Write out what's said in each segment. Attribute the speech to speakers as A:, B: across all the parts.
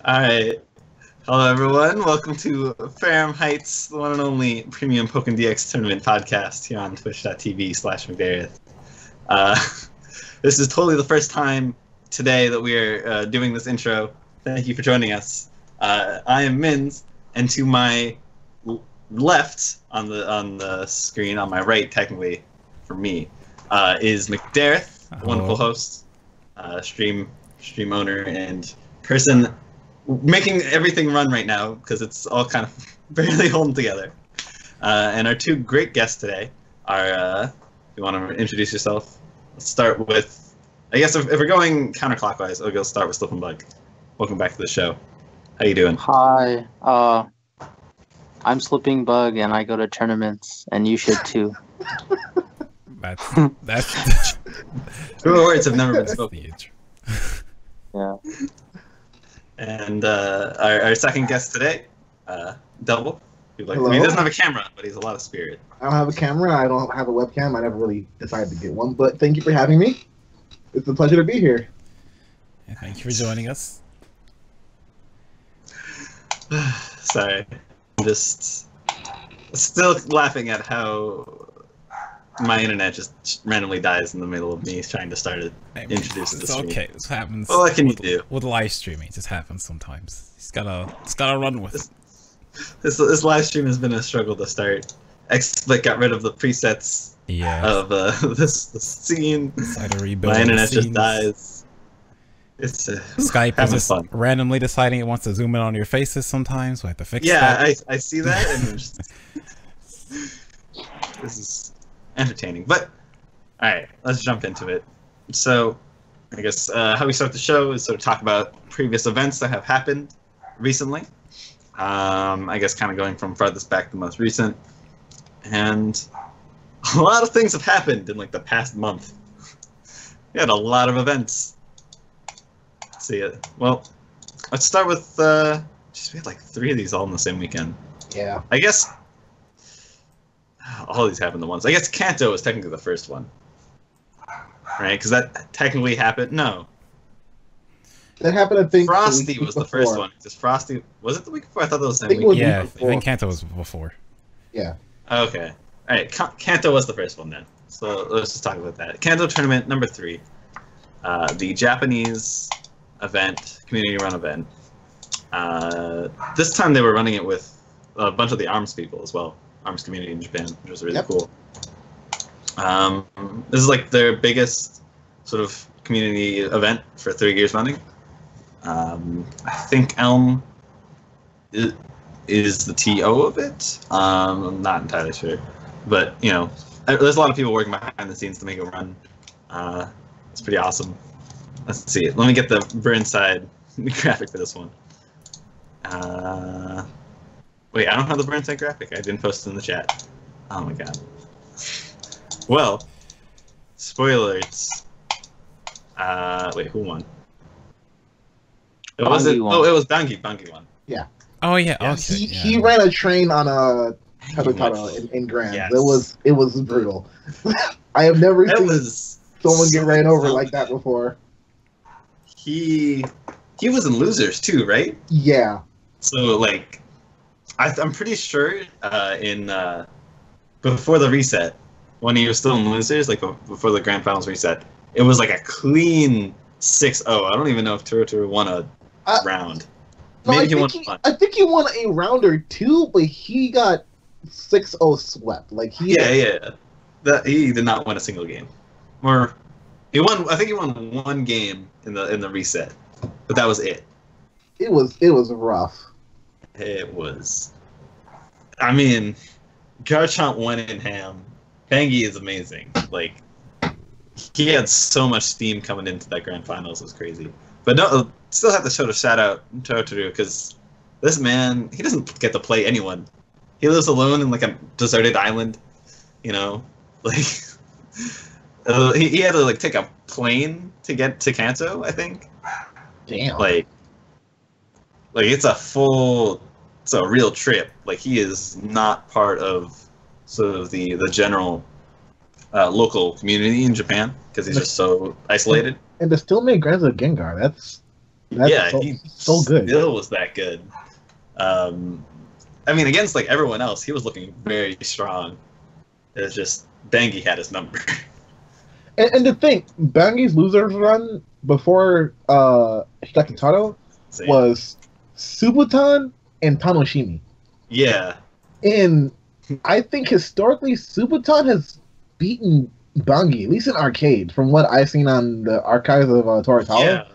A: Alright. Hello, everyone. Welcome to Ferrum Heights, the one and only premium Pokken DX tournament podcast here on twitch.tv/McDareth. This is totally the first time today that we are doing this intro. Thank you for joining us. I am Mins, and to my left on the screen, on my right, technically, for me, is McDareth, wonderful host, stream owner, and person making everything run right now because it's all kind of barely holding together. And our two great guests today are, if you want to introduce yourself, let's start with, I guess if we're going counterclockwise, I'll go start with Slippingbug. Welcome back to the show. How you doing?
B: Hi, I'm Slippingbug and I go to tournaments, and you should too.
A: That's true words have never been spoken.
B: Yeah.
A: And our second guest today, Double. He doesn't have a camera, but he's a lot of spirit.
C: I don't have a camera. I don't have a webcam. I never really decided to get one, but thank you for having me. It's a pleasure to be here.
D: Yeah, thank you for joining us.
A: Sorry. I'm just still laughing at how my internet just randomly dies in the middle of me trying to start it. Introduce the stream.
D: It's okay. This happens.
A: What can you do?
D: With live streaming, it just happens sometimes. It's gotta run with it.
A: This live stream has been a struggle to start. XSplit got rid of the presets of this scene. My internet just dies. It's
D: Skype is just randomly deciding it wants to zoom in on your faces sometimes. We have to fix that.
A: Yeah, I see that, and this is entertaining. But alright, let's jump into it. So I guess how we start the show is sort of talk about previous events that have happened recently. I guess kind of going from farthest back to most recent. And a lot of things have happened in like the past month. We had a lot of events. Let's see it. Well, let's start with we had like 3 of these all in the same weekend.
C: Yeah.
A: I guess all these happened at once. I guess Kanto was technically the first one. Right? Because that technically happened. No.
C: That happened, I think.
A: Frosty was the first one. Just Frosty. Was it the week before? I thought that was the same week.
D: Yeah, I think Kanto was before.
C: Yeah.
A: Okay. Alright, Kanto was the first one then. So let's just talk about that. Kanto tournament number 3. The Japanese event, community run event. This time they were running it with a bunch of the ARMS people as well. ARMS community in Japan, which was really cool. This is like their biggest sort of community event for 3 years running. I think Elm is the TO of it. I'm not entirely sure, but you know, there's a lot of people working behind the scenes to make it run. It's pretty awesome. Let's see. Let me get the Burnside graphic for this one. Wait, I don't have the Burnside graphic. I didn't post it in the chat. Oh my god. Well, spoilers. Wait, who won? It wasn't. Oh, it was Bungie. Bungie won.
C: Yeah.
D: Oh yeah.
A: Yes.
D: Okay.
C: He ran a train on a in Grand.
A: Yes.
C: It was brutal. I have never seen someone get ran over like that before.
A: He was in losers too, right?
C: Yeah.
A: So like, I'm pretty sure in before the reset, when he was still in losers, like before the grand finals reset, it was like a clean 6-0. I don't even know if Turo won a round. Maybe he won one.
C: I think he won a round or 2, but he got 6-0 swept. Like he
A: he did not win a single game. Or he won. I think he won 1 game in the reset, but that was it.
C: It was rough.
A: It was. I mean, Garchomp went in ham. Bangi is amazing. Like, he had so much steam coming into that grand finals. It was crazy. But no, still have to sort of shout out Toru because this man, he doesn't get to play anyone. He lives alone in like a deserted island. You know, like he had to like take a plane to get to Kanto. I think.
C: Damn.
A: Like it's a real trip. Like he is not part of sort of the general local community in Japan because he's just so isolated.
C: And to still make Granza Gengar,
A: Yeah,
C: so,
A: he
C: so good.
A: still was that good. I mean, against like everyone else, he was looking very strong. It was just Bangi had his number.
C: And the thing, Bangi's losers run before he got to Taro
A: Same.
C: was Subutan and Tanoshimi.
A: Yeah.
C: And I think historically, Subutan has beaten Bangi, at least in arcade, from what I've seen on the archives of Toritaro.
A: Yeah.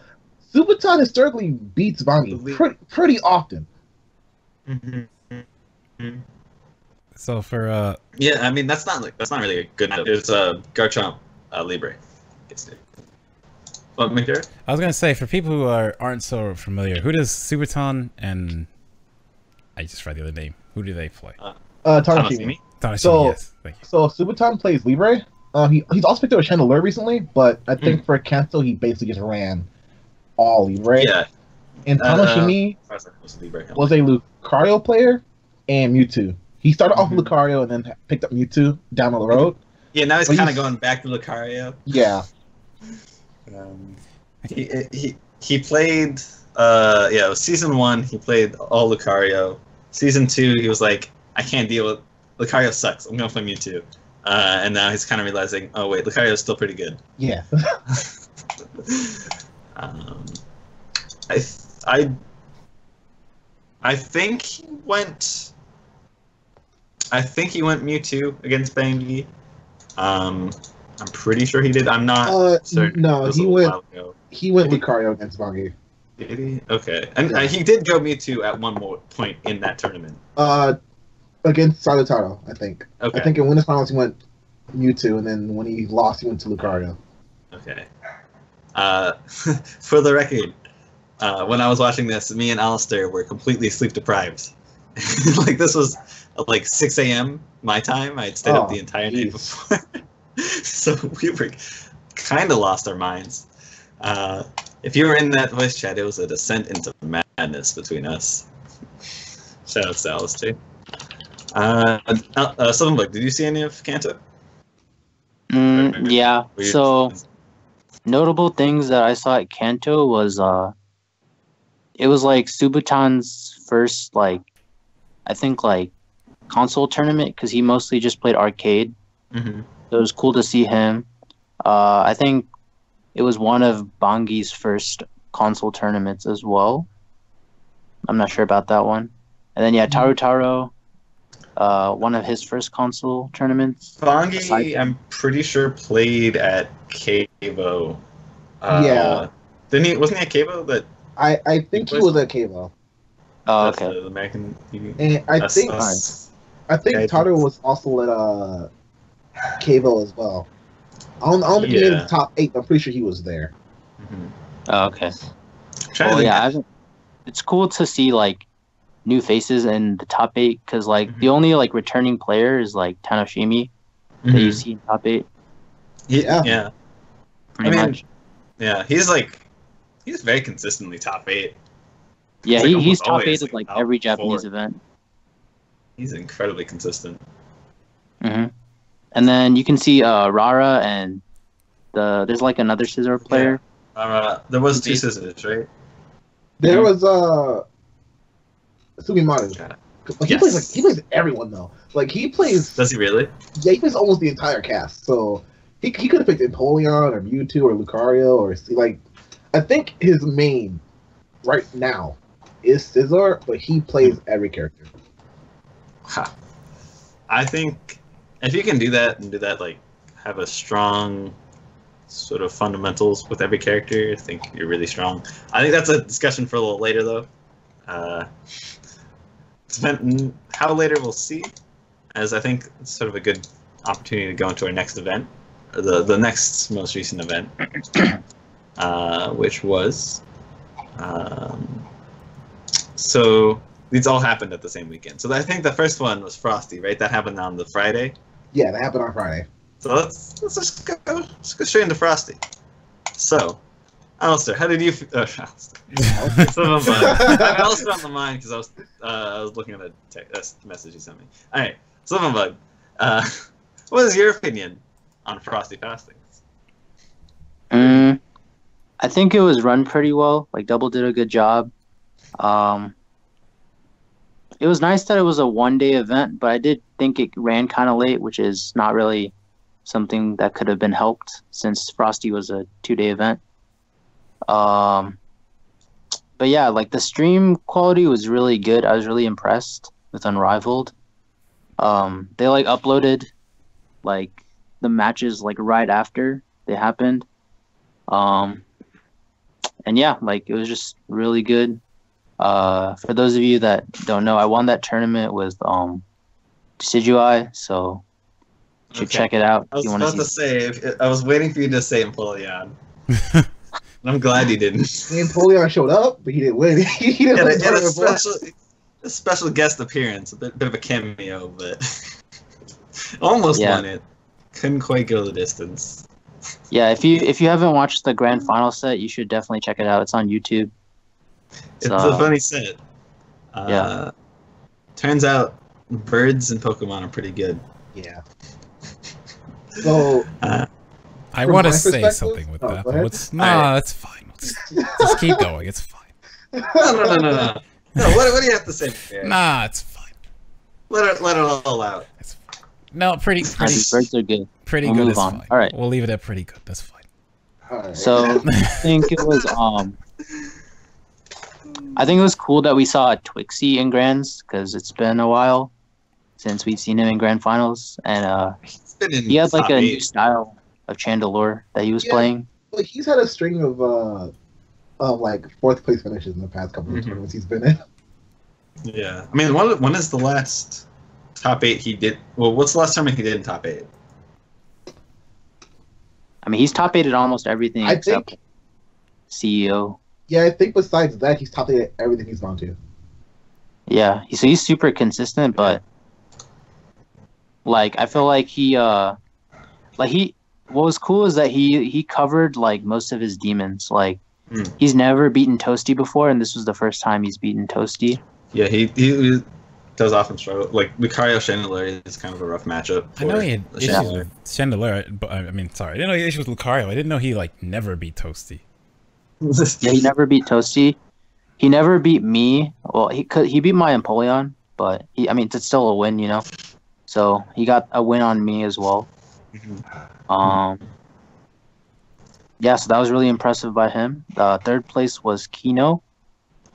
C: Subutan historically beats Bangi pretty often.
A: Mm-hmm.
D: So for
A: yeah, I mean that's not really a good. It's Garchomp Libre. What, McDareth?
D: I was gonna say, for people who aren't so familiar, who does Subaton and I just forgot the other name. Who do they play?
C: Tanoshimi.
D: Tanoshimi, yes. Thank you.
C: So Subutan plays Libre. He's also picked up a Chandelure recently, but I think for Kanto he basically just ran all Libre.
A: Yeah.
C: And Tanoshimi was a Lucario player and Mewtwo. He started off with Lucario and then picked up Mewtwo down the road.
A: Yeah, now he's kind of going back to Lucario.
C: Yeah.
A: He played it was season 1, he played all Lucario. Season 2 he was like, I can't deal with Lucario sucks, I'm gonna play Mewtwo. And now he's kind of realizing, oh wait, Lucario's still pretty good.
C: Yeah.
A: I think he went Mewtwo against Bangi. I'm pretty sure he did. I'm not certain.
C: No, he went Lucario against Bangi.
A: Did he? Okay. And he did go Mewtwo at one more point in that tournament.
C: Against Salutaro, I think.
A: Okay.
C: I think in winners finals he went Mewtwo, and then when he lost, he went to Lucario.
A: Okay. For the record, when I was watching this, me and Alistair were completely sleep deprived. Like this was like 6 a.m. my time. I had stayed up the entire night before, so we were kind of lost our minds. If you were in that voice chat, it was a descent into madness between us. Shout out to Alistair. Slippingbug, did you see any of Kanto?
B: Yeah. So notable things that I saw at Kanto was it was like Subutan's first console tournament because he mostly just played arcade.
A: Mm-hmm.
B: So it was cool to see him. I think it was one of Bangi's first console tournaments as well. I'm not sure about that one. And then Tarutaro, one of his first console tournaments.
A: Bangi, I'm pretty sure played at Cavo.
C: Yeah.
A: Didn't he? Wasn't he at Cavo? That
C: I think he was at Cavo.
B: Oh, okay.
A: The American TV.
C: And I think Taro was also at Cavo as well. I don't think he made the top 8, but I'm pretty sure he was there.
A: Mm-hmm.
B: Oh, okay. It's cool to see like new faces in the top 8 because the only returning player is Tanoshimi that you see in top 8.
A: Yeah.
B: Pretty much.
A: Yeah, he's very consistently top 8.
B: Yeah, he's top 8 of every Japanese event.
A: He's incredibly consistent.
B: Mm-hmm. And then you can see Rara and there's another scissor player.
A: Yeah. There was 2 scissors, right?
C: There was Sumimaru. He plays everyone though. He plays.
A: Does he really?
C: Yeah, he plays almost the entire cast. So he could have picked Empoleon or Mewtwo or Lucario or I think his main right now is Scizor, but he plays every character.
A: I think if you can do that and have a strong sort of fundamentals with every character, I think you're really strong. I think that's a discussion for a little later though. How later we'll see, as I think it's sort of a good opportunity to go into our next event, or the next most recent event, which was so these all happened at the same weekend. So I think the first one was Frosty, right? That happened on the Friday.
C: Yeah, that happened on Friday.
A: So let's just go straight into Frosty. So, Alistair, how did you? Alistair. I Alistair on the mind because I was looking at a message you sent me. All right, Slippingbug, what is your opinion on Frosty Fastings?
B: I I think it was run pretty well. Like Double did a good job. It was nice that it was a 1-day event, but I did think it ran kind of late, which is not really something that could have been helped since Frosty was a 2-day event. But yeah, like the stream quality was really good. I was really impressed with Unrivaled. They like uploaded like the matches like right after they happened. And yeah, like it was just really good. For those of you that don't know, I won that tournament with Decidueye, so you should check it out.
A: I was about to say, I was waiting for you to say Empoleon. I'm glad you didn't.
C: Empoleon showed up, but he didn't win. He didn't
A: had a special guest appearance, a bit of a cameo, but almost won it. Couldn't quite go the distance.
B: Yeah, if you haven't watched the grand final set, you should definitely check it out. It's on YouTube.
A: It's a funny set.
B: Yeah.
A: Turns out birds and Pokemon are pretty good.
C: Yeah. So
D: I want to say something with that, but that's fine. Just keep going. It's fine.
A: No. What do you have to say?
D: Nah, it's fine.
A: Let it all out.
D: It's fine. No, pretty.
B: Birds are good.
D: Pretty
B: we'll
D: good
B: move
D: is
B: on.
D: fine.
B: All right.
D: We'll leave it at pretty good. That's fine.
C: Right.
B: So I think it was cool that we saw Twixie in Grands because it's been a while since we've seen him in Grand Finals, and he had like a new style of Chandelure that he was playing.
C: Like he's had a string of like 4th place finishes in the past couple of tournaments he's been in.
A: Yeah, I mean, when is the last top 8 he did? Well, what's the last tournament he did in top 8?
B: I mean, he's top 8 at almost everything except CEO.
C: Yeah, I think besides that, he's top 8 at everything he's gone to.
B: Yeah, so he's super consistent, but like I feel like what was cool is that he covered like most of his demons. Like he's never beaten Toasty before, and this was the first time he's beaten Toasty.
A: Yeah, he does often struggle. Like Lucario Chandelure is kind of a rough matchup.
D: I know he had issues with Chandelure, but I mean, sorry, I didn't know he had issues with Lucario. I didn't know he like never beat Toasty.
B: Yeah, he never beat Toasty. He never beat me. Well, he beat my Empoleon, but it's still a win, you know. So he got a win on me as well. Yeah, so that was really impressive by him. 3rd place was Kino.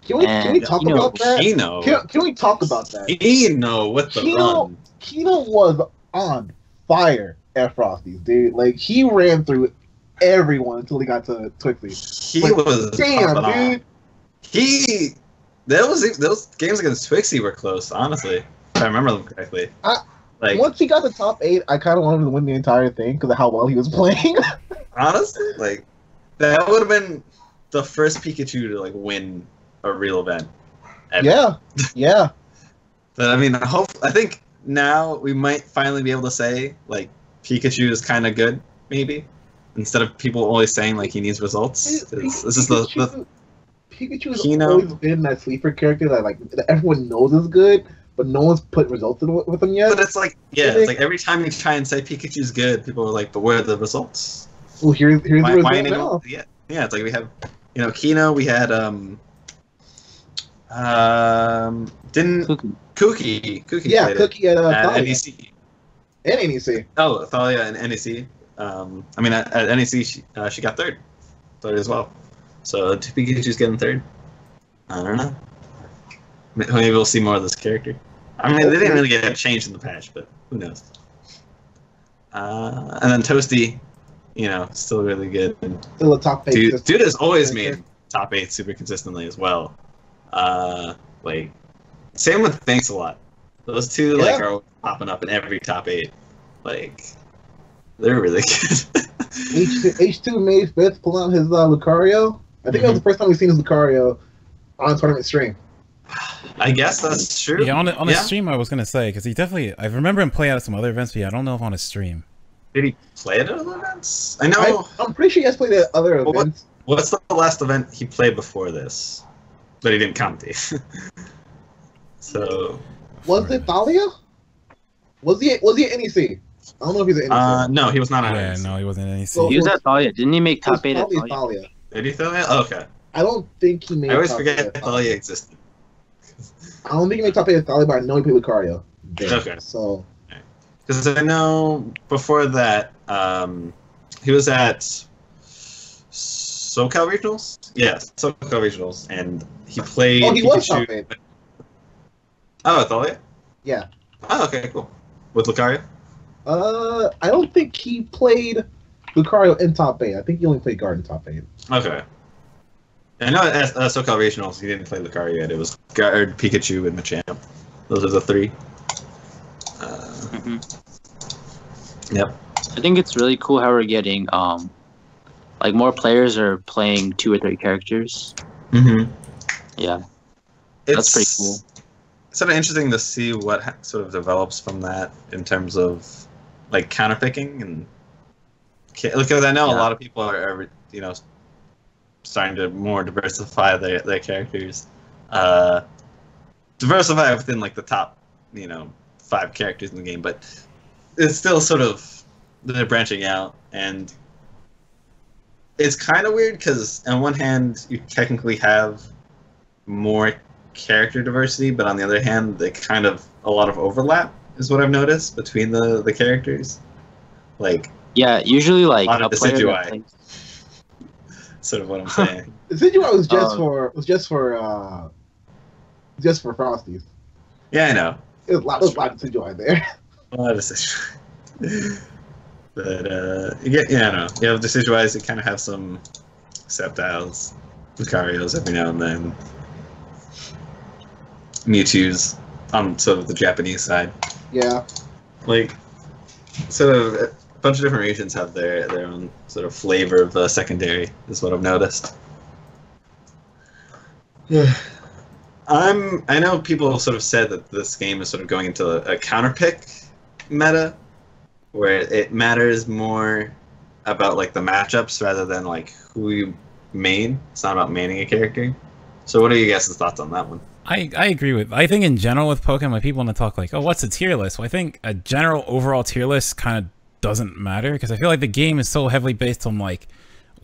C: Can we talk about that?
A: Kino.
C: Can we talk about that?
A: Kino with the run.
C: Kino was on fire at Frosty's, dude. Like he ran through everyone until he got to Twixie.
A: He was
C: damn, dude.
A: Those games against Twixie were close, honestly. If I remember them correctly.
C: Once he got the top 8, I kind of wanted him to win the entire thing because of how well he was playing.
A: Honestly, like that would have been the first Pikachu to like win a real event. Ever. Yeah. But I mean, I think now we might finally be able to say like Pikachu is kind of good, maybe, instead of people always saying like he needs results. This is the
C: Pikachu has always been that sleeper character that everyone knows is good. But no one's put results in with him yet.
A: But it's like, it's like every time you try and say Pikachu's good, people are like, but where are the results?
C: Well, here's the result now.
A: Yeah, it's like we have, Kino, we had, Cookie.
C: Yeah, Cookie at
A: NEC.
C: And NEC.
A: Oh, Thalia and NEC. At NEC, she got third as well. So Pikachu's getting third. I don't know. Maybe we'll see more of this character. I mean, they didn't really get changed in the patch, but who knows? And then Toasty, still really good.
C: Still a top 8.
A: Dude has always made top 8 super consistently as well. Same with Thanks a Lot. Those two are popping up in every top 8. Like, they're really good.
C: H2 made 5th, pull out his Lucario. I think that was the first time we've seen his Lucario on tournament stream.
A: I guess that's true.
D: Yeah, on a stream I was gonna say because I remember him play out at some other events, but I don't know if on a stream.
A: Did he play at other events? I know.
C: I'm pretty sure he has played at other events.
A: What's the last event he played before this? But he didn't commentate. So.
C: Was it Thalia? Was he at NEC? I don't know if he's at NEC.
A: No, he was not at NEC.
D: No, he wasn't at NEC.
B: He was at Thalia. Didn't he make top 8 at
C: Thalia?
A: Did he Thalia? Oh, okay.
C: I don't think he made.
A: I always
C: top
A: forget
C: eight.
A: Thalia existed.
C: I don't think he made top 8 at Thalia, but I know he played Lucario. There.
A: Okay.
C: So
A: Because I know before that, he was at SoCal Regionals? Yeah, SoCal Regionals. And he played
C: he was
A: Pikachu.
C: top 8.
A: Oh, Thalia?
C: Yeah.
A: Oh, okay, cool. With Lucario?
C: I don't think he played Lucario in top 8. I think he only played Guard in top 8.
A: Okay. I know at SoCal Regionals, he didn't play Lucario yet. It was Guard, Pikachu, and Machamp. Those are the 3. Yep.
B: I think it's really cool how we're getting like more players are playing 2 or 3 characters.
A: Mm-hmm.
B: Yeah, that's pretty cool.
A: It's sort of interesting to see what sort of develops from that in terms of like counterpicking and because I know a lot of people are starting to more diversify their characters, diversify within like the top 5 characters in the game, but it's still sort of they're branching out, and it's kind of weird because on one hand you technically have more character diversity, but on the other hand they kind of a lot of overlap is what I've noticed between the characters. Like
B: usually like
A: a lot of
B: a player that
A: Decidueye. Sort of what I'm saying.
C: Decidueye was just for Frosties.
A: Yeah, I know.
C: There's a lot of Decidueye there.
A: A lot of Decidueye. But I don't know. You have Decidueyes that kind of have some Sceptiles, Lucarios every now and then, Mewtwo's on sort of the Japanese side.
C: Yeah.
A: Like, sort of a bunch of different regions have their own sort of flavor of secondary, is what I've noticed. Yeah. I know people sort of said that this game is sort of going into a counterpick meta, where it matters more about like the matchups rather than like who you main. It's not about maining a character. So what are you guys' thoughts on that one?
D: I agree with. I think in general with Pokemon, when people want to talk like, oh, what's a tier list? Well, I think a general overall tier list kind of doesn't matter because I feel like the game is so heavily based on like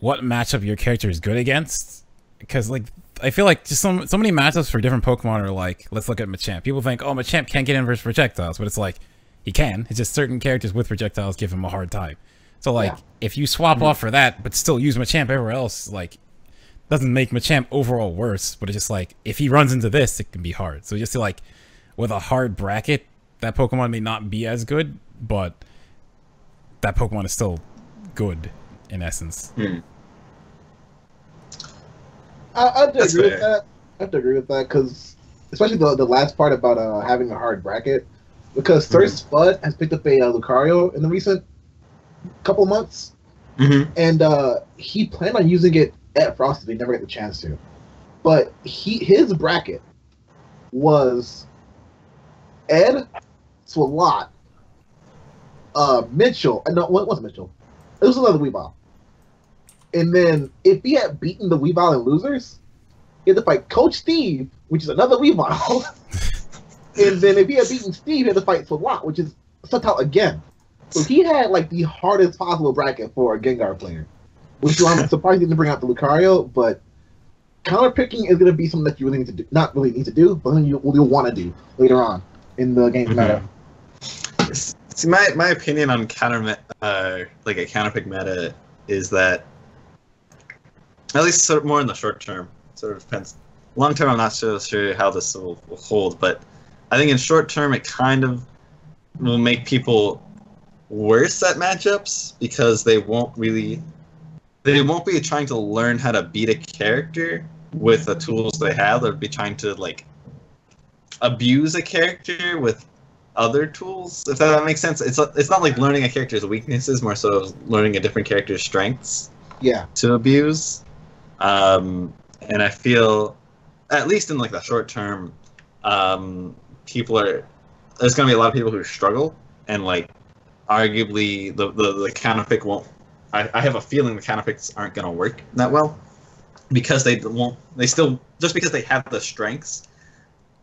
D: what matchup your character is good against. Because like I feel like just so many matchups for different Pokemon are like, let's look at Machamp. People think, oh, Machamp can't get inverse projectiles, but it's like he can. It's just certain characters with projectiles give him a hard time. So like if you swap off for that, but still use Machamp everywhere else, like doesn't make Machamp overall worse, but it's just like if he runs into this, it can be hard. So just like with a hard bracket, that Pokemon may not be as good, but that Pokemon is still good in essence.
C: I have to agree with that. I have to agree with that because especially the last part about having a hard bracket, because Sir Spud has picked up a Lucario in the recent couple months, and he planned on using it at Frosty. They never get the chance to, but his bracket was Ed, Swalot, Mitchell. No, it wasn't Mitchell. It was another Weavile. And then if he had beaten the Weavile in losers, he had to fight Coach Steve, which is another Weavile. And then if he had beaten Steve, he had to fight Swalot, which is Sceptile again. So he had like the hardest possible bracket for a Gengar player. Which I'm surprised he didn't bring out the Lucario, but counterpicking is going to be something that you really need to do. Not really need to do, but something you'll want to do later on in the game meta.
A: See, my opinion on like a counterpick meta is that, at least sort of more in the short term, sort of depends. Long term, I'm not so sure how this will hold, but I think in short term, it kind of will make people worse at matchups because they won't be trying to learn how to beat a character with the tools they have. They'll be trying to like abuse a character with other tools, if that makes sense. It's not like learning a character's weaknesses, more so learning a different character's strengths.
C: Yeah.
A: To abuse. And I feel, at least in like the short term, there's gonna be a lot of people who struggle, and like arguably the counterpick won't. I have a feeling the counterpicks aren't gonna work that well because just because they have the strengths,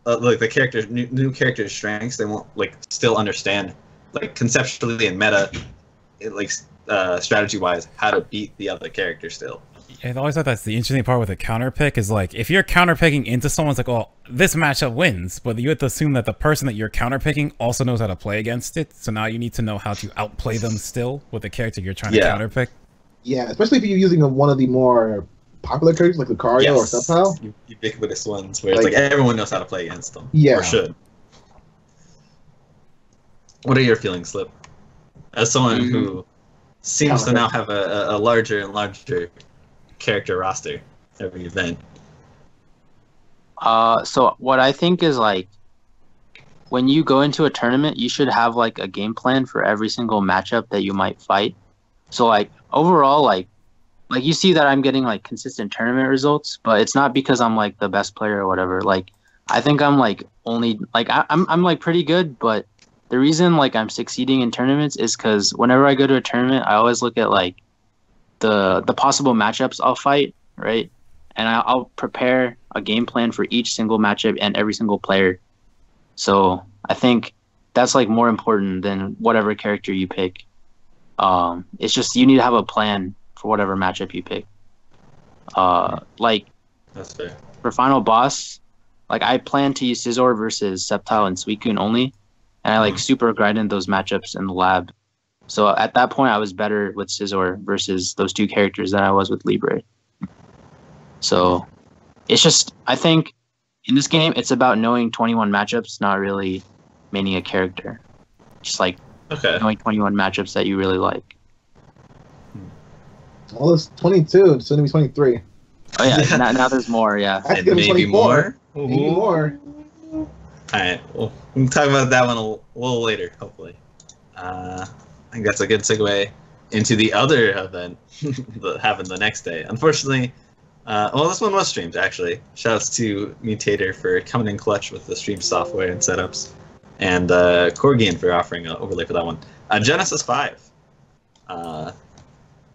A: like the characters, new characters' strengths, they won't like still understand like conceptually and meta, strategy wise, how to beat the other character still.
D: I always thought that's the interesting part with a counter pick is like if you're counter picking into someone's like, oh, this matchup wins, but you have to assume that the person that you're counter picking also knows how to play against it. So now you need to know how to outplay them still with the character you're trying to counter pick.
C: Yeah, especially if you're using one of the more popular characters like Lucario or Septile.
A: Ubiquitous ones where it's like everyone knows how to play against them.
C: Yeah.
A: Or should. What are your feelings, Slip? As someone who seems to now have a larger and larger character roster every event.
B: So what I think is like when you go into a tournament, you should have like a game plan for every single matchup that you might fight. So like overall, like you see that I'm getting like consistent tournament results, but it's not because I'm like the best player or whatever. Like I think I'm like only like I'm like pretty good, but the reason like I'm succeeding in tournaments is because whenever I go to a tournament, I always look at like the possible matchups I'll fight, right? And I'll prepare a game plan for each single matchup and every single player. So I think that's like more important than whatever character you pick. It's just you need to have a plan for whatever matchup you pick. Like
A: that's fair.
B: For final boss, like I plan to use Scizor versus Sceptile and Suicune only, and I like super grinded those matchups in the lab. So at that point, I was better with Scizor versus those two characters than I was with Libre. So it's just, I think in this game, it's about knowing 21 matchups, not really maining a character. Just like knowing 21 matchups that you really like.
C: Well, it's 22. It's going to be 23.
B: Oh, yeah. Now there's more, yeah.
C: And maybe more. Maybe more.
A: All right. Well, we can talk about that one a little later, hopefully. I think that's a good segue into the other event that happened the next day. Unfortunately, well, this one was streamed, actually. Shoutouts to Mutator for coming in clutch with the stream software and setups, and Corgian for offering an overlay for that one. Genesis 5.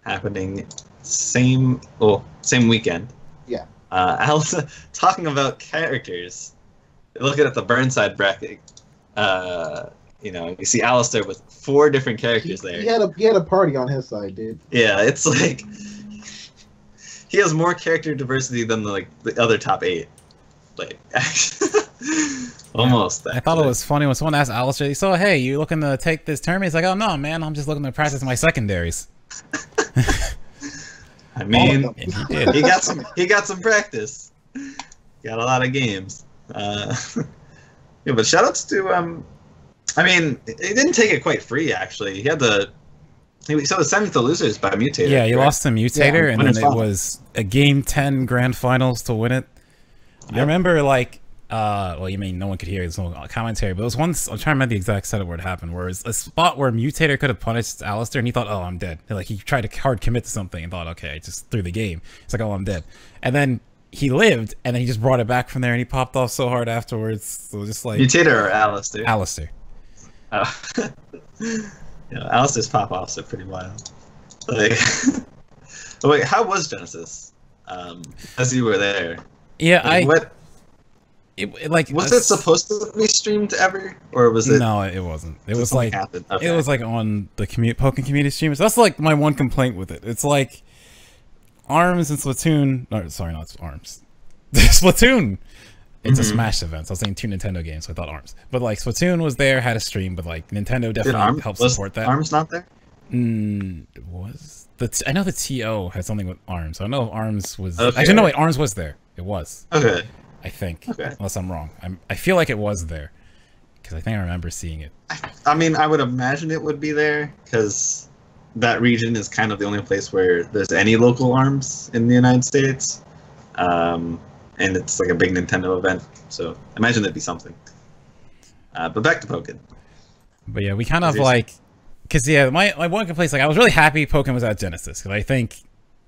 A: Happening same weekend.
C: Yeah.
A: Also, talking about characters, looking at the Burnside bracket, you see Alistair with 4 different characters there.
C: He had a party on his side, dude.
A: Yeah, it's like he has more character diversity than the other top 8. Like, almost.
D: I thought it was funny when someone asked Alistair, "So hey, you looking to take this tournament?" He's like, "Oh no, man, I'm just looking to practice my secondaries."
A: I mean,
D: he
A: got some practice. Got a lot of games. Yeah, but shoutouts to I mean, he didn't take it quite free actually. He was sent to losers by Mutator.
D: Yeah, he lost to Mutator, and then it
A: final.
D: was a game 10 grand finals to win it. I remember like well, you mean no one could hear his no commentary, but it was once, I'm trying to remember the exact setup where it happened, where it's a spot where Mutator could have punished Alistair, and he thought, oh, I'm dead. Like, he tried to hard commit to something and thought, okay, I just threw the game. It's like, oh, I'm dead. And then he lived, and then he just brought it back from there, and he popped off so hard afterwards. So just like...
A: Mutator or Alistair?
D: Alistair.
A: Oh. Alistair's pop-offs are pretty wild. Like... Oh, wait, how was Genesis? As you were there.
D: Yeah,
A: was it supposed to be streamed ever, or was it?
D: No, it wasn't. It was like
A: okay.
D: It was like on the Pokken community streams. That's like my one complaint with it. It's like Arms and Splatoon. No, sorry, not Arms. Splatoon. It's a Smash event. So I was saying 2 Nintendo games, so I thought Arms. But like Splatoon was there, had a stream, but like Nintendo definitely helped support that.
A: Arms not there?
D: I know the TO had something with Arms. I don't know if Arms was.
A: Okay.
D: Actually, no, wait, Arms was there. It was.
A: Okay.
D: I think,
A: okay.
D: Unless I'm wrong. I feel like it was there, because I think I remember seeing it.
A: I mean, I would imagine it would be there, because that region is kind of the only place where there's any local Arms in the United States, and it's like a big Nintendo event, so I imagine there'd be something. But back to Pokken.
D: But yeah, we kind of like, because yeah, my one complaint is like I was really happy Pokken was at Genesis, because I think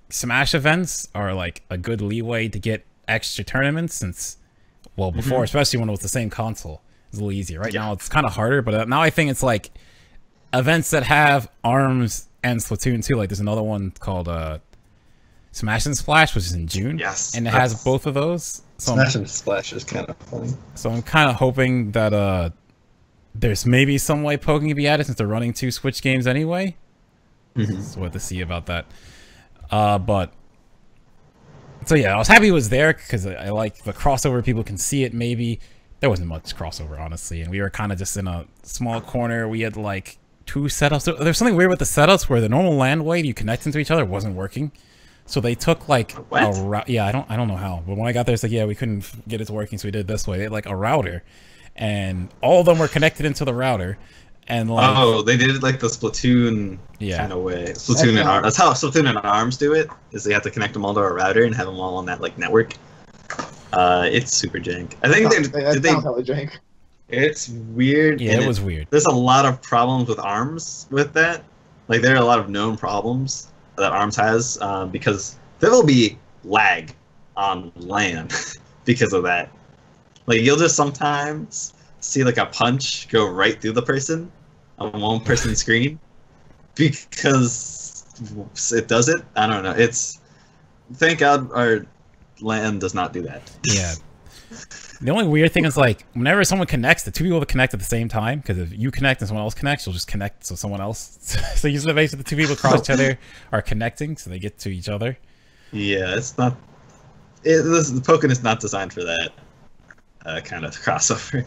D: Smash events are like a good leeway to get extra tournaments, since before, especially when it was the same console, it's a little easier. Right now it's kind of harder, but now I think it's like events that have Arms and Splatoon too. Like there's another one called Smash and Splash, which is in June.
A: Yes,
D: and it has both of those. So
A: Smash and Splash is kind of funny.
D: So I'm kind of hoping that there's maybe some way Pokken can be added, since they're running 2 Switch games anyway. So we'll have to see about that. But So yeah, I was happy it was there because I like the crossover. People can see it. Maybe there wasn't much crossover, honestly, and we were kind of just in a small corner. We had like 2 setups. So there's something weird with the setups where the normal land way you connect into each other wasn't working. So they took like yeah, I don't know how, but when I got there, it's like, yeah, we couldn't get it to working, so we did it this way. They had like a router, and all of them were connected into the router. And like,
A: oh, they did it like the Splatoon kind of way. Splatoon and ARMS. That's how Splatoon and ARMS do it. Is they have to connect them all to a router and have them all on that like network. It's super jank. I think
C: jank.
A: It's weird.
D: Yeah, it was weird.
A: There's a lot of problems with ARMS with that. Like there are a lot of known problems that ARMS has because there will be lag on LAN because of that. Like you'll just sometimes see like a punch go right through the person on one person's screen because it does it. I don't know. It's thank God our LAN does not do that.
D: Yeah. The only weird thing is like whenever someone connects, the 2 people connect at the same time, because if you connect and someone else connects, you'll just connect so someone else. So usually basically the 2 people across each other are connecting, so they get to each other.
A: Yeah, it's not. The Pokken is not designed for that kind of crossover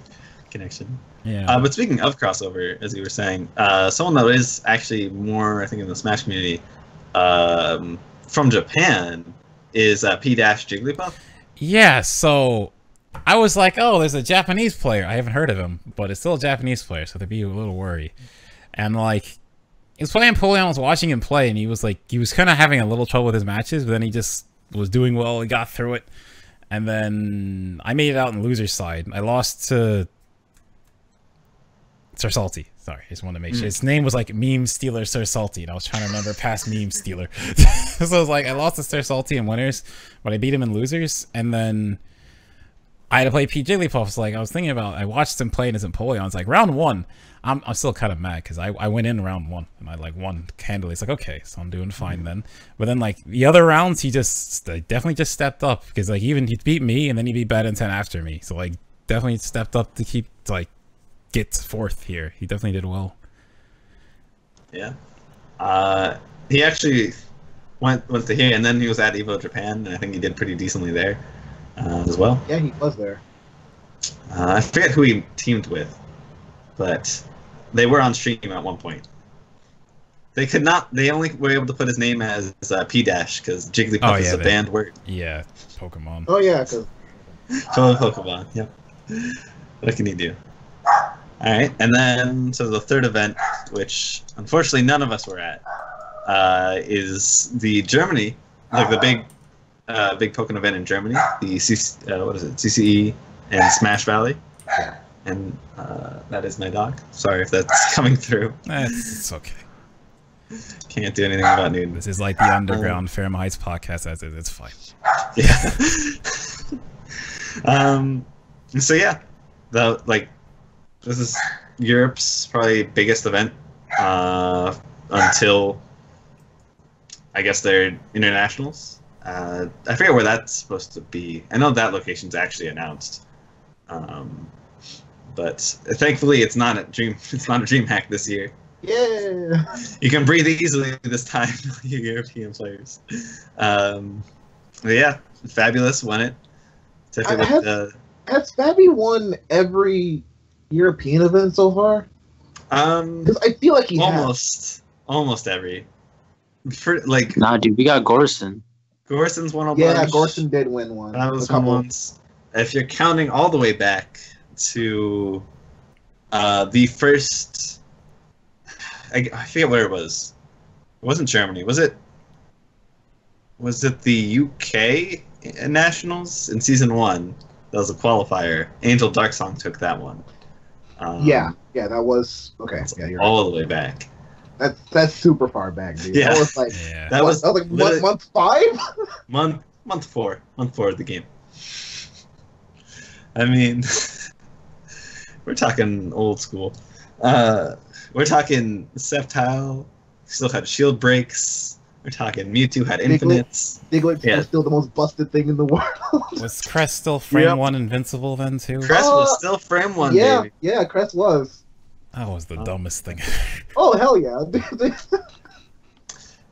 A: connection.
D: Yeah.
A: But speaking of crossover, as you were saying, someone that is actually more, I think, in the Smash community from Japan is P-Jigglypuff.
D: Yeah, so I was like, oh, there's a Japanese player. I haven't heard of him, but it's still a Japanese player, so there'd be a little worry. And like, he was playing Polion, I was watching him play, and he was kind of having a little trouble with his matches, but then he just was doing well, he got through it. And then I made it out in loser's side. I lost to Sir Salty. Sorry, I just wanted to make sure. His name was like Meme Stealer Sir Salty, and I was trying to remember past Meme Stealer. So I was like, I lost to Sir Salty in winners, but I beat him in losers, and then I had to play P-Jigglypuff. So like, I was thinking about, I watched him play in his Empoleon. It's like round 1. I'm still kind of mad because I went in round 1 and I like won handily. It's like, okay, so I'm doing fine then. But then like the other rounds, he definitely just stepped up because like even he beat me and then he beat Bad Intent after me. So like definitely stepped up to get 4th here. He definitely did well.
A: Yeah. He actually went to here and then he was at Evo Japan and I think he did pretty decently there as well.
C: Yeah, he was there.
A: I forget who he teamed with, but they were on stream at one point. They could not. They only were able to put his name as P-Dash because Jigglypuff is a banned word.
D: Yeah, Pokemon.
C: Oh yeah, because
A: Pokemon. Yep. What can you do? All right, and then so the third event, which unfortunately none of us were at, is the Germany, like the big Pokken event in Germany, the CCE and Smash Valley. And that is my dog. Sorry if that's coming through.
D: It's okay.
A: Can't do anything about Newton.
D: This is like the underground Ferrum Heights podcast as it. It's fine.
A: Yeah. So yeah, this is Europe's probably biggest event until I guess their internationals. I forget where that's supposed to be. I know that location's actually announced. But thankfully, it's not a dream hack this year.
C: Yeah.
A: You can breathe easily this time, you European players. Yeah, Fabulous won it.
C: Has Fabi won every European event so far? Because I feel like he
A: almost every.
B: Nah, dude, we got Gorson.
A: Gorson's won a bunch.
C: Yeah, Gorson did win one.
A: That was once. If you're counting all the way back to the first, I forget where it was. It wasn't Germany, was it? Was it the UK Nationals in season 1? That was a qualifier. Angel Darksong took that one.
C: Yeah, that was okay. Yeah, you're
A: all the way back.
C: That's super far back, dude.
A: Yeah,
C: that was like
A: that was
C: like month 5.
A: month 4 of the game. I mean, we're talking old school. We're talking Sceptile still had shield breaks. We're talking Mewtwo had infinites.
C: Diglett was still the most busted thing in the world.
D: Was Crest still frame 1 invincible then too?
A: Crest was still frame 1,
C: yeah,
A: baby.
C: Yeah, Crest was.
D: That was the dumbest thing.
C: Oh, hell yeah.
A: Those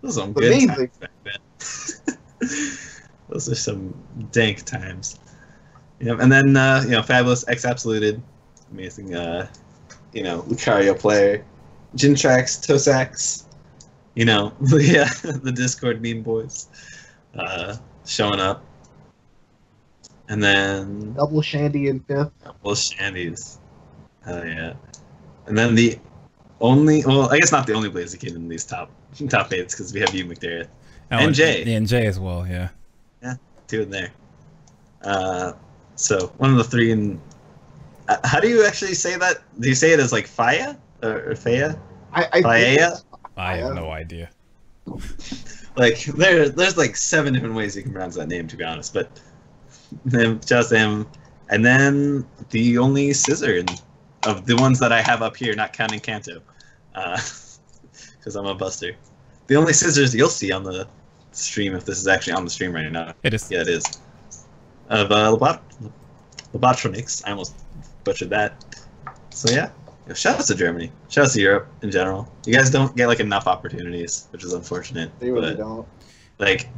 A: are some good times back then. Those are some dank times. And then Fabulous X Absoluted, amazing. Lucario player, Jintrax, Tosax. The Discord meme boys, showing up. And then
C: Double Shandy in 5th.
A: Double Shandies. Oh yeah. And then the only, I guess not the only Blaziken in these top 8s, because we have you, McDareth. And Jay.
D: And Jay as well, yeah.
A: Yeah, 2 in there. So one of the 3 in. How do you actually say that? Do you say it as like Faya or Faya? Faya?
D: I have no idea.
A: Like there's like 7 different ways you can pronounce that name, to be honest. But just him, and then the only scissor of the ones that I have up here, not counting Kanto, because I'm a buster. The only scissors you'll see on the stream, if this is actually on the stream right now.
D: It is.
A: Yeah, it is. Of Lobotronics. I almost butchered that. So yeah. Shout out to Germany. Shout out to Europe in general. You guys don't get like enough opportunities, which is unfortunate.
C: They really don't.
A: Like,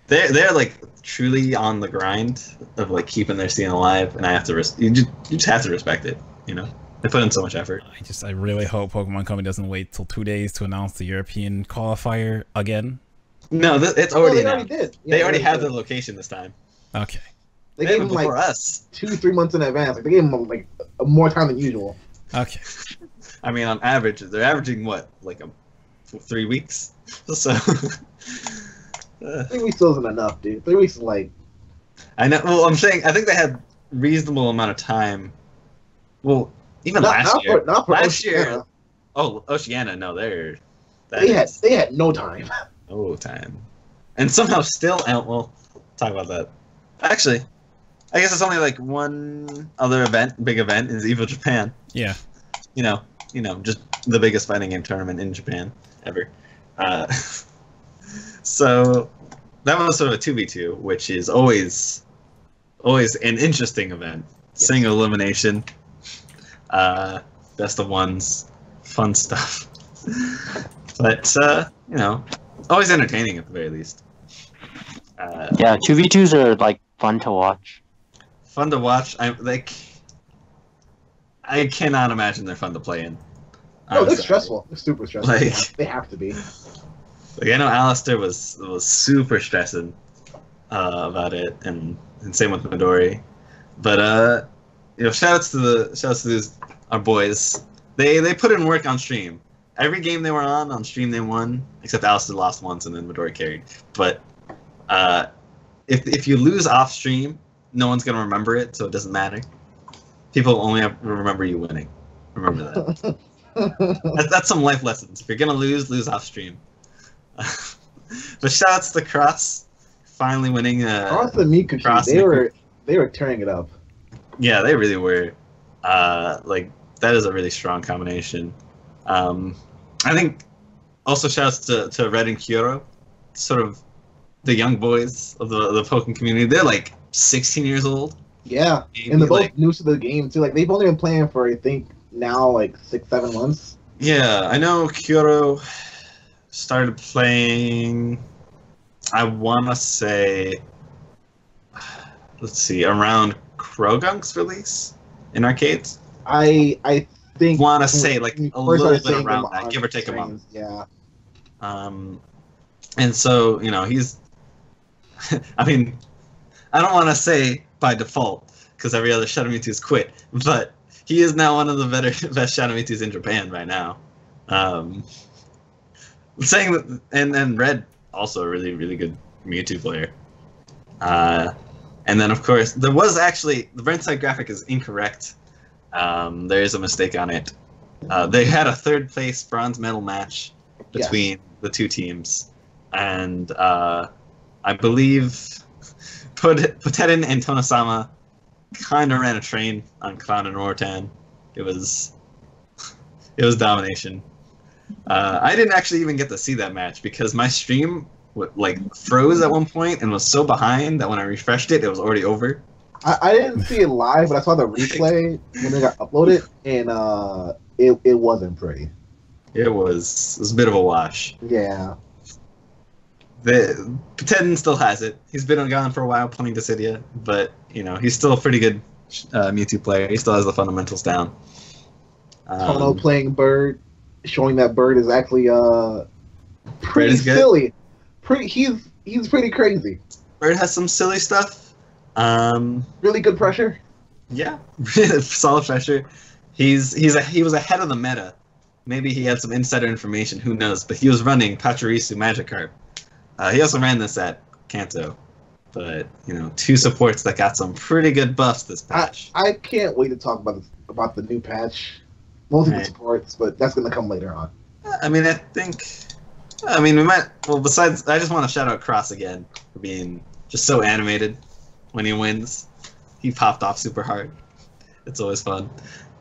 A: they're like truly on the grind of like keeping their scene alive, and I have to you just have to respect it. They put in so much effort.
D: I really hope Pokemon Company doesn't wait till 2 days to announce the European qualifier again.
A: No, it's already
C: they
A: announced.
C: Already did.
A: They already have the location this time.
D: Okay.
C: They gave them
A: before
C: like
A: us
C: 2-3 months in advance. Like, they gave them like more time than usual.
D: Okay.
A: I mean, on average, they're averaging what, like 3 weeks? So
C: 3 weeks isn't enough, dude. 3 weeks is like.
A: I know. Well, I'm saying I think they had reasonable amount of time. Well, even last year.
C: Not for
A: last
C: Oceania.
A: year. Oh, Oceania. No,
C: they had no time.
A: No time, and somehow still. We'll talk about that. Actually, I guess it's only like one other big event is Evo Japan.
D: Yeah.
A: Just the biggest fighting game tournament in Japan ever. So that was sort of a 2v2, which is always an interesting event. Yes. Single elimination, best of ones, fun stuff. But always entertaining at the very least.
B: Yeah, 2v2s are like fun to watch.
A: Fun to watch. I cannot imagine they're fun to play in.
C: No, they're stressful. They're super stressful.
A: Like,
C: they have to be.
A: Like, I know Alistair was super stressing about it, and same with Midori. But shoutouts to these our boys. They put in work on stream. Every game they were on stream they won, except Alistair lost once and then Midori carried. But if you lose off stream, no one's gonna remember it, so it doesn't matter. People only remember you winning. Remember that. That's some life lessons. If you're gonna lose off stream. But shoutouts to Cross, finally winning.
C: Cross and Mikushi, they were tearing it up.
A: Yeah, they really were. Like, that is a really strong combination. I think also shoutouts to Red and Kyoro, sort of the young boys of the Pokken community. They're like 16 years old.
C: Yeah, maybe, and they're both new to the game too. Like, they've only been playing for, I think, now like 6-7 months.
A: Yeah, I know Kyoro started playing, I want to say, let's see, around Krogunk's release in arcades.
C: I think
A: want to say like a little bit around that, give or take a month.
C: Yeah.
A: And so he's. I mean, I don't want to say by default because every other Shadow Mewtwo's quit, but he is now one of the best Shadow Mewtwo's in Japan right now. Saying that, and then Red also a really, really good Mewtwo player. And then of course there was actually the Burnside graphic is incorrect. There is a mistake on it. They had a 3rd place bronze medal match between the two teams, and I believe Poterin and Tonosama kind of ran a train on Clown and Rortan. It was domination. I didn't actually even get to see that match because my stream froze at one point and was so behind that when I refreshed it, it was already over.
C: I didn't see it live, but I saw the replay when it got uploaded, and it wasn't pretty.
A: It was a bit of a wash.
C: Yeah.
A: Pokken still has it. He's been gone for a while playing Dissidia, but he's still a pretty good Mewtwo player. He still has the fundamentals down.
C: Tono playing Bird, showing that Bird is actually pretty silly. He's pretty crazy.
A: Bird has some silly stuff.
C: Really good pressure.
A: Yeah, solid pressure. He was ahead of the meta. Maybe he had some insider information. Who knows? But he was running Pachirisu Magikarp. He also ran this at Kanto. But two supports that got some pretty good buffs this patch.
C: I can't wait to talk about the new patch. Mostly the supports, but that's gonna come later on.
A: I mean, we might. Well, besides, I just want to shout out Cross again for being just so animated when he wins. He popped off super hard. It's always fun.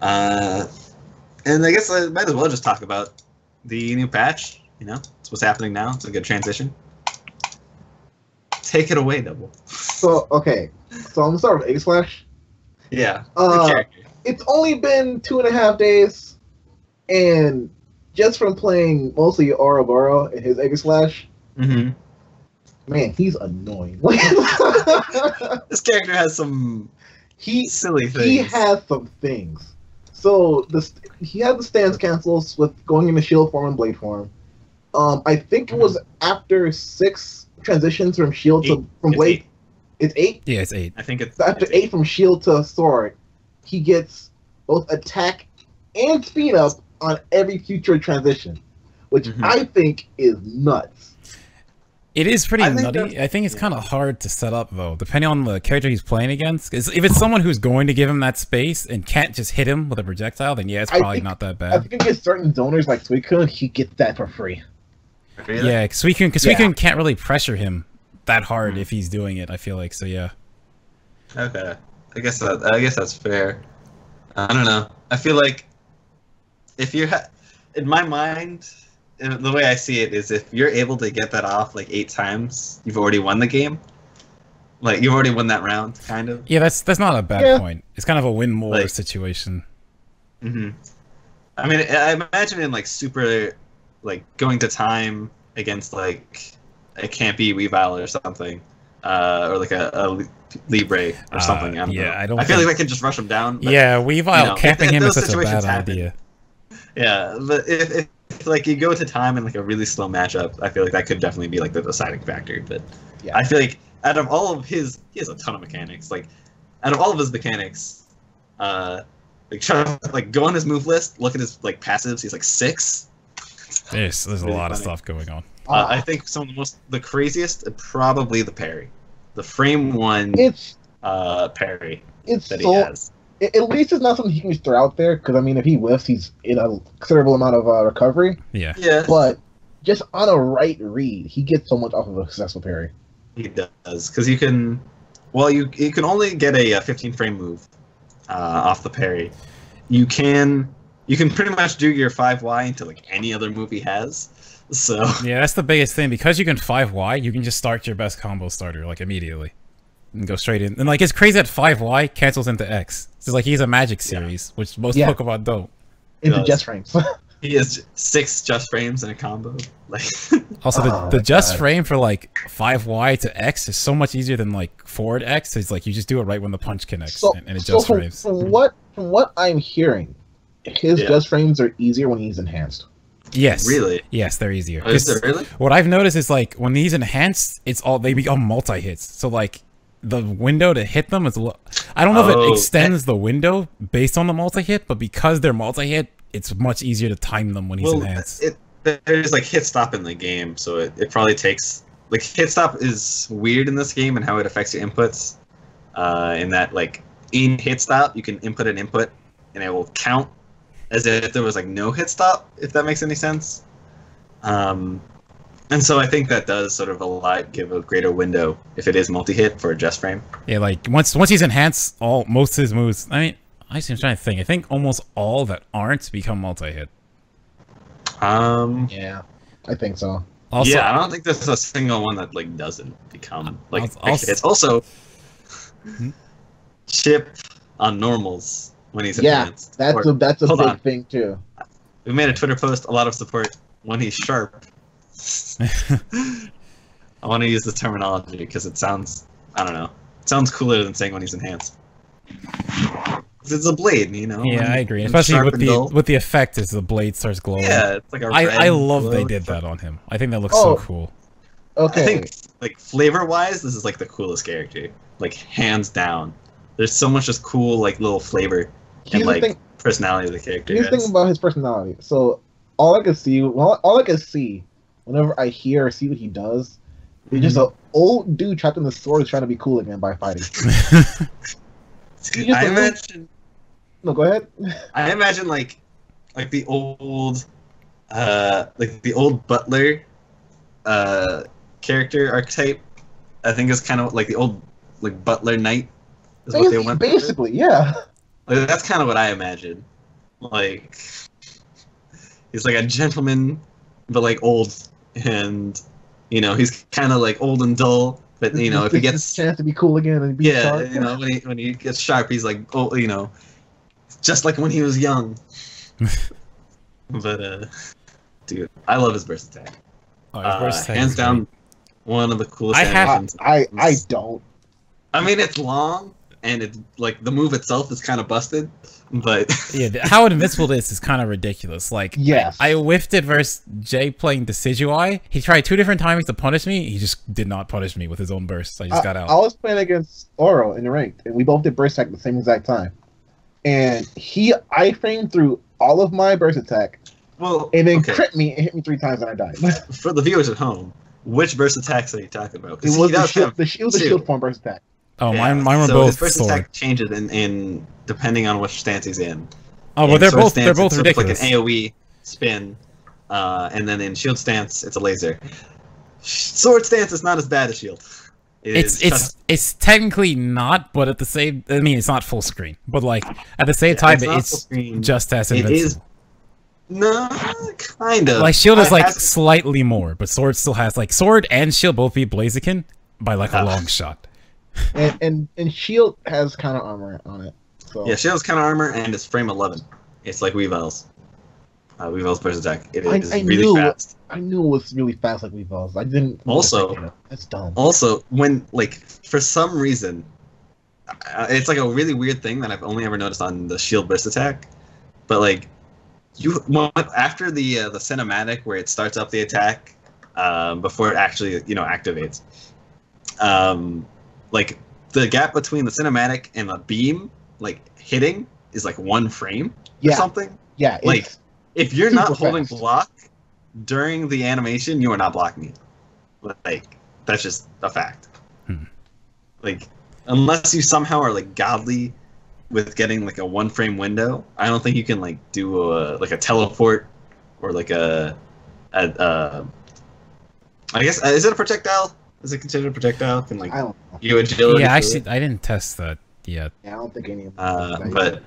A: And I guess I might as well just talk about the new patch. It's what's happening now. It's a good transition. Take it away, Double.
C: So I'm gonna start with Egg Slash.
A: Yeah.
C: It's only been 2.5 days, and just from playing mostly Ouroboros and his Egg Slash, man, he's annoying.
A: This character has some silly things.
C: He has some things. So he had the stance cancels with going into shield form and blade form. I think it was after 6 transitions from shield from blade.
A: 8.
C: It's 8?
D: Yeah, it's 8.
A: I think it's
C: after 8 from shield to sword. He gets both attack and speed up on every future transition, which I think is nuts.
D: It is pretty nutty. I think it's kind of hard to set up, though, depending on the character he's playing against. Because if it's someone who's going to give him that space and can't just hit him with a projectile, then yeah, it's probably not that bad.
C: I think if you get certain donors like Suicune, he gets that for free.
A: Really?
D: Yeah, Suicune can't really pressure him that hard if he's doing it, I feel like, so yeah.
A: Okay. I guess that's fair. I don't know. I feel like if you're... in my mind... the way I see it is if you're able to get that off like 8 times, you've already won the game. Like, you've already won that round, kind of.
D: Yeah, that's not a bad point. It's kind of a win-more situation.
A: I mean, I imagine in like super, like going to time against like a campy Weavile or something, or like a Libre or something. I feel like I can just rush them down. But,
D: yeah, Weavile camping him is such a bad idea.
A: Yeah, but if like you go to time in like a really slow matchup, I feel like that could definitely be like the deciding factor. But I feel like out of all of he has a ton of mechanics. Like out of all of his mechanics, like go on his move list, look at his like passives. He's like 6.
D: There's a lot of stuff going on.
A: I think some of the craziest probably the parry, the frame 1 parry that he has.
C: At least it's not something he can just throw out there, because, I mean, if he whiffs, he's in a considerable amount of recovery.
D: Yeah.
C: But just on a right read, he gets so much off of a successful parry.
A: He does, because you can only get a 15-frame move off the parry. You can pretty much do your 5Y into, like, any other move he has. So
D: yeah, that's the biggest thing. Because you can 5Y, you can just start your best combo starter, like, immediately. And go straight in. And like it's crazy that 5Y cancels into X. So like he's a magic series, which most Pokemon don't.
C: Into just frames.
A: He has 6 just frames in a combo. Like
D: also the just frame for like 5Y to X is so much easier than like forward X. It's like you just do it right when the punch connects and it just frames.
C: From what I'm hearing, his just frames are easier when he's enhanced.
D: Yes.
A: Really?
D: Yes, they're easier.
A: Oh, is it really?
D: What I've noticed is like when he's enhanced, they become multi-hits. So like the window to hit them is I don't know if it extends the window based on the multi-hit, but because they're multi-hit, it's much easier to time them when he's enhanced.
A: There's like hit stop in the game, so it probably takes... Like, hit stop is weird in this game and how it affects your inputs. In that, like, in hit stop, you can input an input, and it will count as if there was, like, no hit stop, if that makes any sense. And so I think that does sort of give a greater window if it is multi-hit for a just frame.
D: Yeah, like once he's enhanced, most of his moves. I mean, I'm trying to think. I think almost all that aren't become multi-hit.
C: Yeah, I think so.
A: Also, yeah, I don't think there's a single one that like doesn't become like it's also chip on normals when he's enhanced.
C: That's a big thing too.
A: We made a Twitter post, a lot of support when he's sharp. I want to use the terminology because it sounds, I don't know, it sounds cooler than saying when he's enhanced. 'Cause it's a blade, you know.
D: Yeah, I agree.
A: and
D: Especially
A: sharp
D: with
A: and
D: the
A: dull.
D: with the effect as the blade starts glowing.
A: Yeah, it's like a red
D: I love
A: glow.
D: they did that on him. I think that looks
C: Oh.
D: so cool.
C: Okay.
A: I think, like, flavor-wise, this is like the coolest character, like hands down. There's so much just cool, like, little flavor
C: Here's
A: and
C: the
A: like
C: thing.
A: personality of the character.
C: Here's the thing about his personality. So all I can see, whenever I hear or see what he does, he's just an old dude trapped in the sword trying to be cool again by fighting.
A: Dude, I imagine.
C: No, go ahead.
A: I imagine like the old, like the old butler, character archetype. I think is kind of like the old like butler knight. Is what they went with.
C: Basically, yeah.
A: Like, that's kind of what I imagine. Like he's like a gentleman, but like old, and you know he's kind of like old and dull. But you know if he gets
C: a chance to be cool again and be sharp.
A: you know when he gets sharp, he's like oh you know, just like when he was young. But dude, I love his burst attack.
D: Oh, his burst attack
A: Hands
D: is
A: down,
D: great.
A: one of the coolest
D: I have-
A: animations.
C: I don't.
A: I mean, it's long, and it's like the move itself is kind of busted, but
D: Yeah, how invincible this is kind of ridiculous. Like,
C: Yes.
D: I whiffed it versus Jay playing Decidueye. He tried 2 different timings to punish me. He just did not punish me with his own bursts. I just got out.
C: I was playing against Oro in the ranked, and we both did burst attack at the same exact time. And I framed through all of my burst attack,
A: well,
C: and then
A: okay.
C: crit me and hit me 3 times, and I died.
A: For the viewers at home, which burst attacks are you talking about?
C: It
A: 'Cause
C: was
A: he does have
C: the shield
A: two.
C: form burst attack.
D: Oh,
A: Yeah,
D: mine were
A: so
D: both
A: his burst
D: sword.
A: attack changes in depending on which stance he's in.
D: Oh, well,
A: In
D: they're
A: sword
D: both
A: stance, it's sort of
D: ridiculous.
A: like an AOE spin, and then in shield stance, it's a laser. Sword stance is not as bad as shield.
D: It's technically not, but at the same, I mean, it's not full screen, but like at the same time,
A: it's not full
D: it's
A: screen.
D: just as
A: It
D: invincible.
A: is no kind of
D: Like shield is
A: It
D: like
A: has-
D: slightly more, but sword still has like sword and shield both beat Blaziken by like a long shot.
C: And shield has kind of armor on it. So
A: Yeah, shield's kind of armor, and it's frame 11. It's like Weavel's. Weavel's burst attack. It is
C: I
A: really
C: knew
A: fast.
C: I knew it was really fast like Weavel's. I didn't.
A: Also-
C: That's dumb.
A: Also, when like for some reason, it's like a really weird thing that I've only ever noticed on the shield burst attack. But like, after the cinematic where it starts up the attack, before it actually activates, like the gap between the cinematic and the beam like hitting is like 1 frame or
C: Yeah.
A: something.
C: Yeah.
A: Like,
C: It's,
A: if you're not
C: super
A: holding
C: fast.
A: block during the animation, you are not blocking it. Like, that's just a fact. Like, unless you somehow are like godly with getting like a 1 frame window, I don't think you can like do a teleport or like I guess is it a projectile? Is it considered a projectile? Can like
C: I don't know.
A: you agility?
D: Yeah,
A: through
D: actually, I didn't test that yet.
C: Yeah, I don't think any of them.
A: but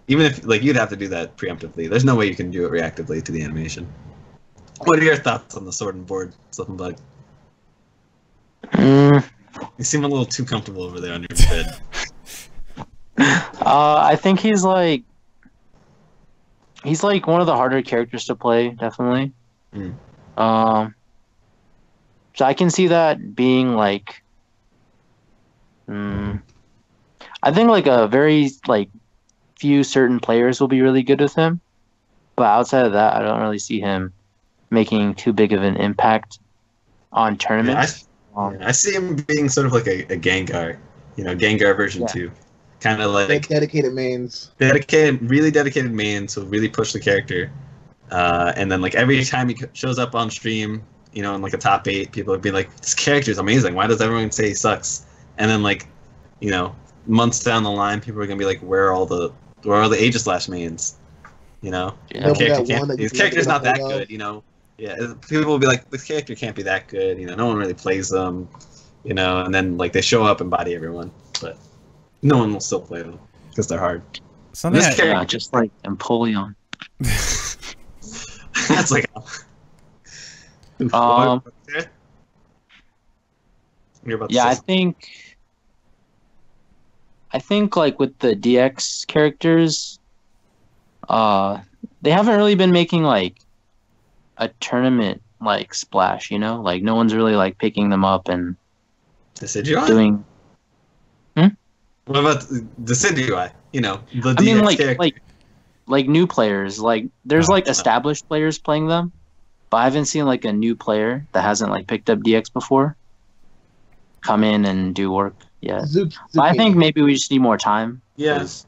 A: even if like you'd have to do that preemptively, there's no way you can do it reactively to the animation. What are your thoughts on the sword and board, Slippingbug? You seem a little too comfortable over there on your bed.
B: I think he's like one of the harder characters to play, definitely. So I can see that being like, I think like a very like few certain players will be really good with him, but outside of that, I don't really see him making too big of an impact on tournaments.
A: I see him being sort of like a Gengar, Gengar version 2. Kind of like
C: dedicated mains.
A: really dedicated mains who really push the character. And then like every time he shows up on stream, in like a top 8, people would be like, this character is amazing. Why does everyone say he sucks? And then like, months down the line, people are gonna be like, where are all the Aegislash mains?
B: Yeah.
A: His character's not that good, Yeah, people will be like, this character can't be that good, no one really plays them, and then like they show up and body everyone, but no one will still play them because they're hard.
D: Something
A: This
D: I,
B: Yeah, just like Empoleon.
A: That's like. You're about to
B: Yeah,
A: say
B: I think like with the DX characters, they haven't really been making like a tournament like splash, you know? Like no one's really like picking them up and doing.
A: What about the Decidueye? You know, the DX
B: I mean,
A: character.
B: like new players. Like there's like established players playing them, but I haven't seen like a new player that hasn't like picked up DX before come in and do work yet. But I think maybe we just need more time.
A: Yes.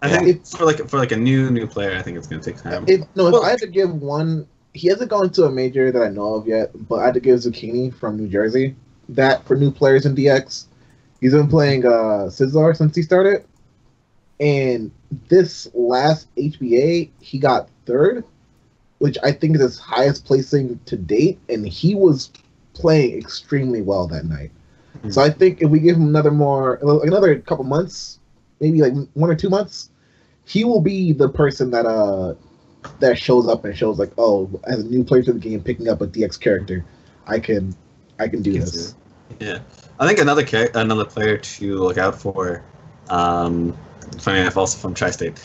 A: I think for like a new player, I think it's gonna take time.
C: If I had to give one, he hasn't gone to a major that I know of yet, but I had to give Zucchini from New Jersey that for new players in DX. He's been playing Scizor since he started, and this last HBA he got third, which I think is his highest placing to date, and he was playing extremely well that night. Mm-hmm. So I think if we give him another couple months, maybe like 1 or 2 months, he will be the person that shows up and shows like, oh, as a new player to the game, picking up a DX character, I can do this.
A: Yeah, I think another player to look out for, funny enough, also from Tri-State,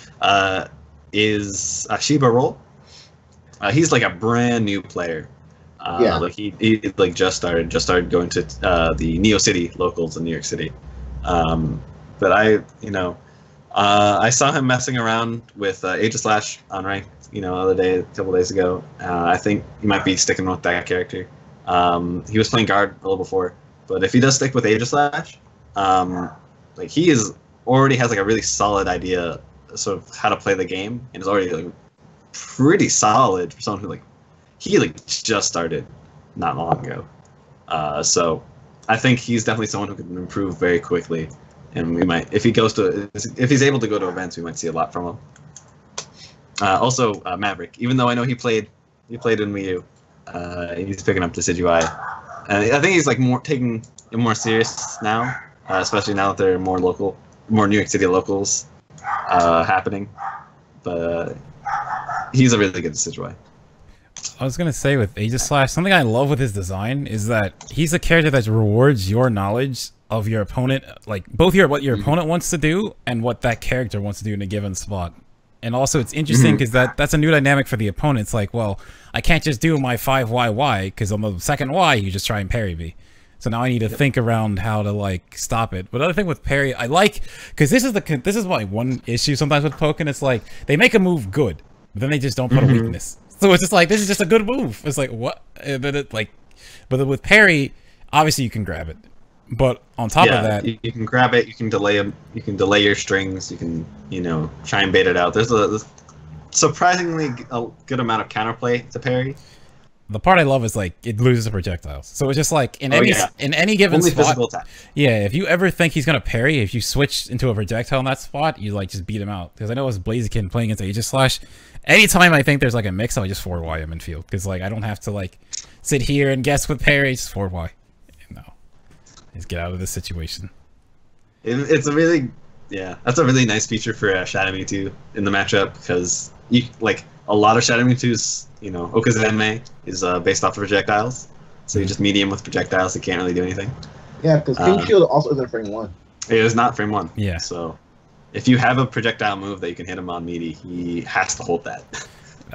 A: is Shiba Roll. He's like a brand new player. Like he like just started going to the Neo City locals in New York City. But I saw him messing around with Aegislash on ranked, a couple days ago. I think he might be sticking with that character. He was playing guard a little before, but if he does stick with Aegislash, like he already has like a really solid idea sort of how to play the game, and is already like pretty solid for someone who he just started not long ago. So I think he's definitely someone who can improve very quickly. And we might, if he's able to go to events, we might see a lot from him. Also, Maverick, even though I know he played in Wii U, he's picking up Decidueye, and I think he's taking it more serious now, especially now that there are more New York City locals happening. But he's a really good Decidueye.
D: I was gonna say with Aegislash, something I love with his design is that he's a character that rewards your knowledge of your opponent, like both what your opponent wants to do and what that character wants to do in a given spot. And also it's interesting because that's a new dynamic for the opponent. It's like, well, I can't just do my 5YY because on the second Y you just try and parry me. So now I need to think around how to stop it. But the other thing with parry, I like, because this is my one issue sometimes with Pokken. It's like they make a move good, but then they just don't put a weakness. So it's just like, this is just a good move. It's like, what? And then but with parry, obviously you can grab it. But on top of that,
A: you can grab it. You can delay them. You can delay your strings. You can, try and bait it out. There's a surprisingly good amount of counterplay to parry.
D: The part I love is it loses the projectiles. So it's just like in any given
A: only
D: spot.
A: Physical attack.
D: Yeah, if you ever think he's gonna parry, if you switch into a projectile in that spot, you just beat him out. Because I know as Blaziken playing against Aegislash, anytime I think there's a mix, I just 4Y him in field. Because I don't have to sit here and guess with parry. Just 4Y. Just get out of this situation.
A: It's a really, that's a really nice feature for Shadow Mewtwo in the matchup, because a lot of Shadow Mewtwo's, Okazeme is based off of projectiles, so you just medium with projectiles. It can't really do anything.
C: Yeah, because King Shield also isn't frame 1. It
A: is not frame 1.
D: Yeah.
A: So if you have a projectile move that you can hit him on meaty, he has to hold that.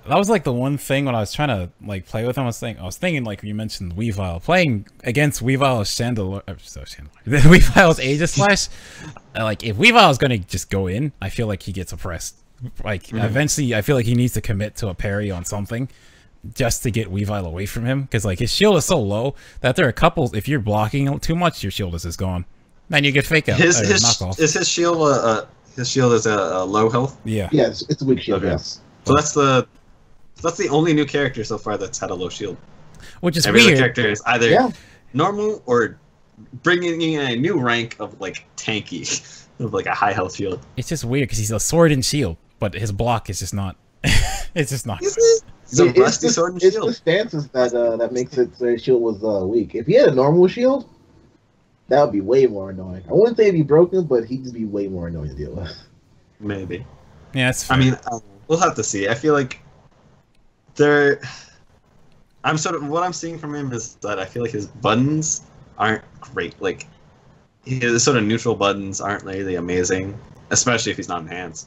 D: That was the one thing when I was trying to play with him. I was thinking you mentioned Weavile, playing against Weavile's Weavile's Aegislash. If Weavile is gonna just go in, I feel like he gets oppressed. Eventually, I feel like he needs to commit to a parry on something just to get Weavile away from him, because his shield is so low that there are couples. If you're blocking too much, your shield is just gone. Then you get fake out.
A: Is his shield is a low health?
D: Yeah.
C: Yeah, it's a weak shield. Okay. Yes.
A: So that's the only new character so far that's had a low shield.
D: Which is
A: Every
D: weird.
A: other character is either normal or bringing in a new rank of tanky, of a high health shield.
D: It's just weird because he's a sword and shield, but his block is just not. It's just not.
A: It's a rusty sword and shield.
C: It's the stances that makes it so his shield was weak. If he had a normal shield, that would be way more annoying. I wouldn't say it'd be broken, but he'd just be way more annoying to deal with.
A: Maybe.
D: Yeah, it's fair.
A: I mean, we'll have to see. I feel like what I'm seeing from him is that I feel like his buttons aren't great. His sort of neutral buttons aren't really amazing, especially if he's not in hands.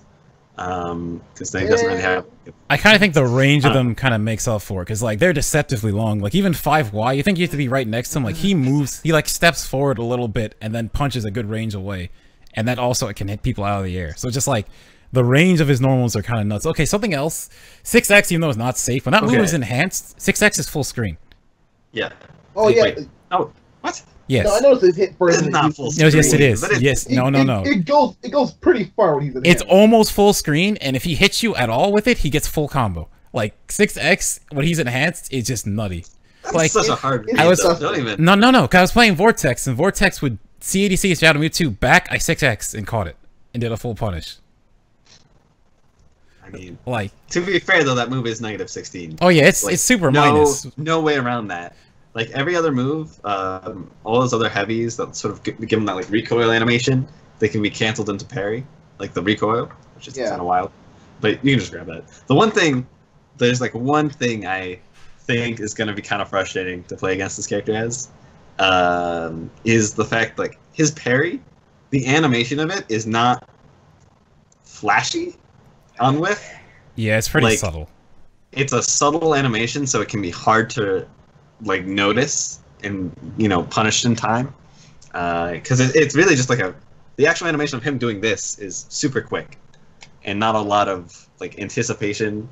A: because then he doesn't really have.
D: I kind of think the range of them kind of makes up for it, because like they're deceptively long. Like even 5Y, you think you have to be right next to him. Like he moves, he like steps forward a little bit and then punches a good range away, and that also it can hit people out of the air. So just like the range of his normals are kind of nuts. Okay, something else. 6X, even though it's not safe, when that move is enhanced, 6X is full screen.
A: Yeah.
C: Oh
A: Wait,
C: yeah.
A: Oh, what?
D: Yes.
C: No, I noticed his hit first.
A: It's not full
D: No,
A: screen.
D: yes, it is.
A: But
D: Yes. No.
C: It goes pretty far when he's in.
D: It's almost full screen, and if he hits you at all with it, he gets full combo. Like 6X when he's enhanced is just nutty.
A: That's
D: like
A: such a hard. Don't even.
D: No. Cause I was playing Vortex, and Vortex would C86 Shadow Mewtwo back. I 6X and caught it and did a full punish.
A: I mean,
D: like
A: to be fair though, that move is -16.
D: Oh yeah, it's
A: like,
D: it's super minus.
A: No way around that. Like every other move, all those other heavies that sort of give them that like recoil animation, they can be canceled into parry, like the recoil, which is kind of wild. But you can just grab that. There's like one thing I think is going to be kind of frustrating to play against this character as, is the fact like his parry, the animation of it is not flashy on whiff.
D: Yeah, it's pretty subtle.
A: It's a subtle animation, so it can be hard to like notice and punished in time, because it's really just like the actual animation of him doing this is super quick and not a lot of like anticipation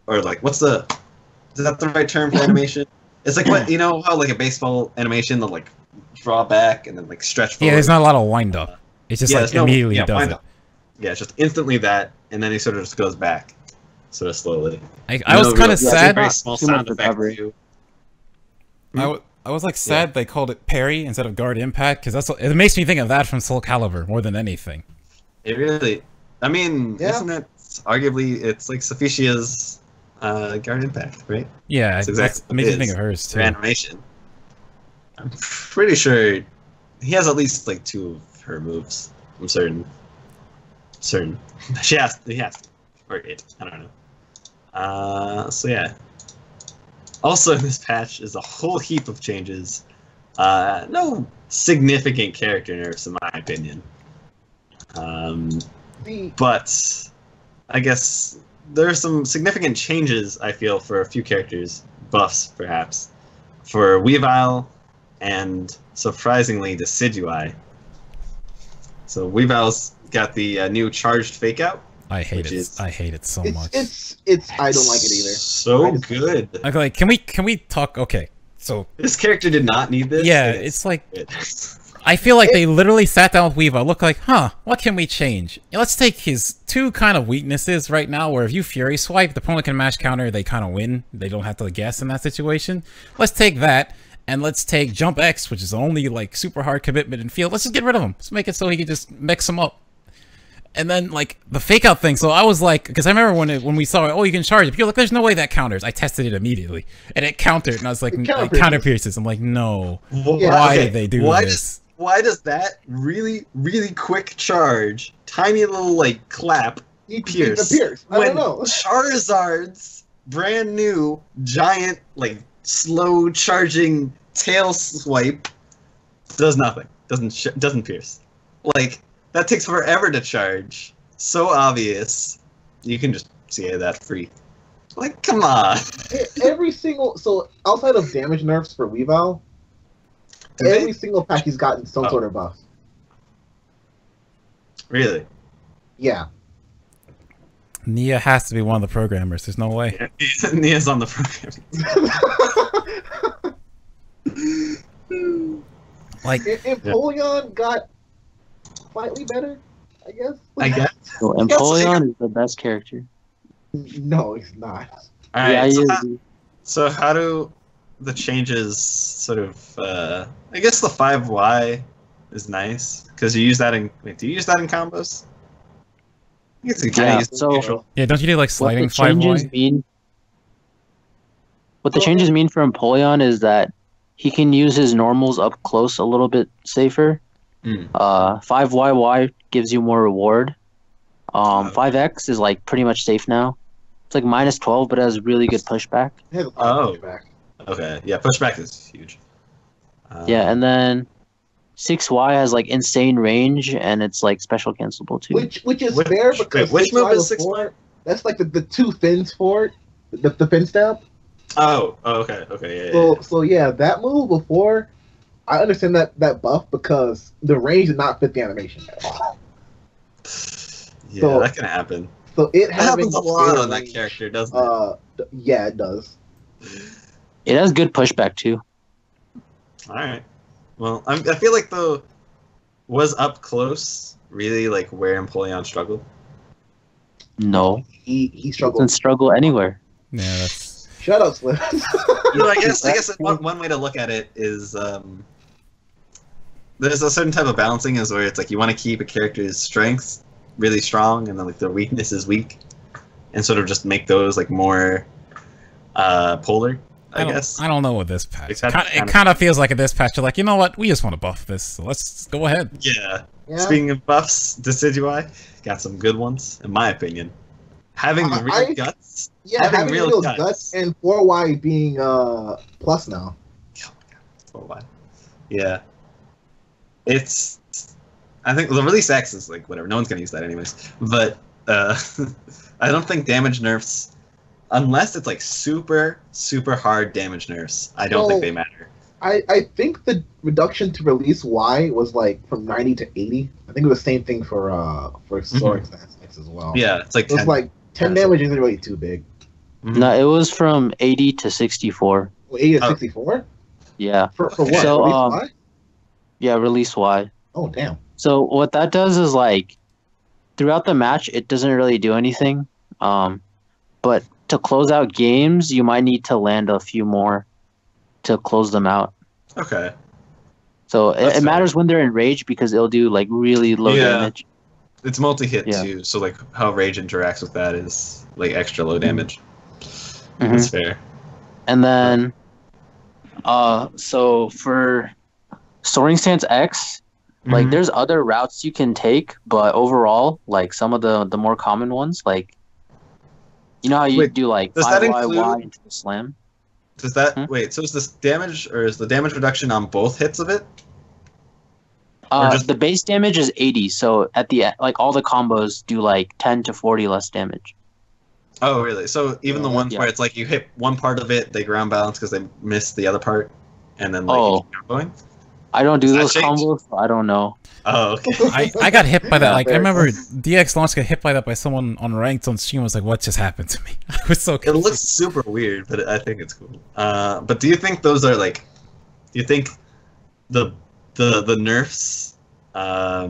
A: or like is that the right term for animation? It's like what how like a baseball animation they'll like draw back and then like stretch forward.
D: Yeah, there's not a lot of wind up. It's just like immediately he does it.
A: Yeah, it's just instantly that, and then he sort of just goes back sort of slowly.
D: I was kind of sad.
A: Very small sound effect too.
D: I was like sad they called it parry instead of guard impact, because it makes me think of that from Soul Calibur more than anything.
A: It really, I mean, isn't it arguably it's like Sophistia's guard impact, right?
D: Yeah,
A: it's exactly
D: it makes me think of hers too.
A: Her animation. I'm pretty sure he has at least like 2 of her moves. I'm certain. He has to, or it. I don't know. So yeah. Also in this patch is a whole heap of changes. No significant character nerfs in my opinion. But I guess there are some significant changes, I feel, for a few characters. Buffs, perhaps. For Weavile and, surprisingly, Decidueye. So Weavile's got the new charged fake out.
D: I hate it. I hate it so much.
C: It's I don't like it either.
A: So good.
D: Okay, can we talk? Okay, so
A: this character did not need this.
D: Yeah, it's like I feel like they literally sat down with Weavile, looked like, what can we change? Let's take his 2 kind of weaknesses right now, where if you Fury Swipe, the opponent can mash counter, they kind of win. They don't have to guess in that situation. Let's take that, and let's take Jump X, which is the only like super hard commitment in field. Let's just get rid of him. Let's make it so he can just mix him up. And then, like, the fake-out thing, so I was like, because I remember when we saw it, oh, you can charge it. People were like, there's no way that counters. I tested it immediately, and it countered, and I was like, counter pierces. I'm like, no. Why did they do this?
A: Why does that really, really quick charge, tiny little, like, clap, pierce?
C: I don't know.
A: Charizard's brand new, giant, like, slow charging tail swipe does nothing. Doesn't pierce. Like, that takes forever to charge. So obvious. You can just see that free. Like, come on.
C: So outside of damage nerfs for Weavile, every single pack he's gotten some sort of buff.
A: Really?
C: Yeah.
D: Nia has to be one of the programmers. There's no way.
A: Yeah, Nia's on the program.
C: Like, Empoleon got slightly better, I guess.
B: So Empoleon is the best character.
C: No, he's not.
A: Alright, so how do the changes sort of I guess the 5Y is nice because you use that in do you use that in combos? I guess
D: yeah, don't you do like sliding 5Y?
B: What the changes mean for Empoleon is that he can use his normals up close a little bit safer. 5YY gives you more reward. 5X is like pretty much safe now. It's like -12, but it has really good pushback.
A: Pushback. Okay, yeah, pushback is huge.
B: Yeah, and then 6Y has like insane range and it's like special cancelable too.
C: Which is fair because
A: which move is 6Y?
C: That's like the two fins for it, the fin stab.
A: Oh, okay, yeah.
C: So yeah, that move before, I understand that buff because the range did not fit the animation at all.
A: Yeah,
C: so,
A: that can happen.
C: So it
A: That happens a lot on that character, doesn't it?
C: Yeah, it does.
B: It has good pushback too.
A: All right. Well, I feel like though, was up close really like where Empoleon struggled?
B: No,
C: He struggled.
B: doesn't struggle anywhere.
D: Yeah, that's
C: Shut up, Slim.
A: I guess one way to look at it is there's a certain type of balancing is where it's like you want to keep a character's strengths really strong and then like their weakness is weak, and sort of just make those like more polar. I guess.
D: I don't know with this patch. It kind of feels like at this patch, you're like, you know what? We just want to buff this, so let's go ahead.
A: Yeah. Speaking of buffs, Decidueye got some good ones, in my opinion. Having real guts.
C: Yeah, having real guts and 4Y being plus now.
A: Oh my god, 4Y. Yeah. It's. I think the release X is like whatever. No one's gonna use that anyways. But I don't think damage nerfs. Unless it's like super, super hard damage nerfs, I don't think they matter.
C: I think the reduction to release Y was like from 90 to 80. I think it was the same thing for Soaring Stance as well.
A: Yeah, it's like 10.
C: It was like 10 damage isn't really too big.
B: No, it was from 80 to 64.
C: Well, 80 to 64?
B: Yeah.
C: For what?
B: So,
C: release Y?
B: Yeah, release Y.
C: Oh, damn.
B: So what that does is like throughout the match, it doesn't really do anything. But to close out games, you might need to land a few more to close them out.
A: Okay.
B: So it matters when they're in rage because it'll do like really low damage.
A: It's multi-hit too, so like how rage interacts with that is like extra low damage. That's fair.
B: And then, so for Soaring Stance X, like there's other routes you can take, but overall, like some of the more common ones, like you know how you do like 5Y into the slam.
A: Does that wait? So is this damage or is the damage reduction on both hits of it?
B: The base damage is 80, so at the like all the combos do like 10 to 40 less damage.
A: Oh, really? So even the ones where it's like you hit one part of it, they ground balance because they missed the other part, and then like you keep going?
B: I don't do those combos, so I don't know.
A: Oh, okay.
D: I got hit by that. Like I remember DX Launch got hit by that by someone on ranked on stream. I was like, what just happened to me? I was so confused.
A: It looks super weird, but I think it's cool. But do you think those are like? Do you think the nerfs are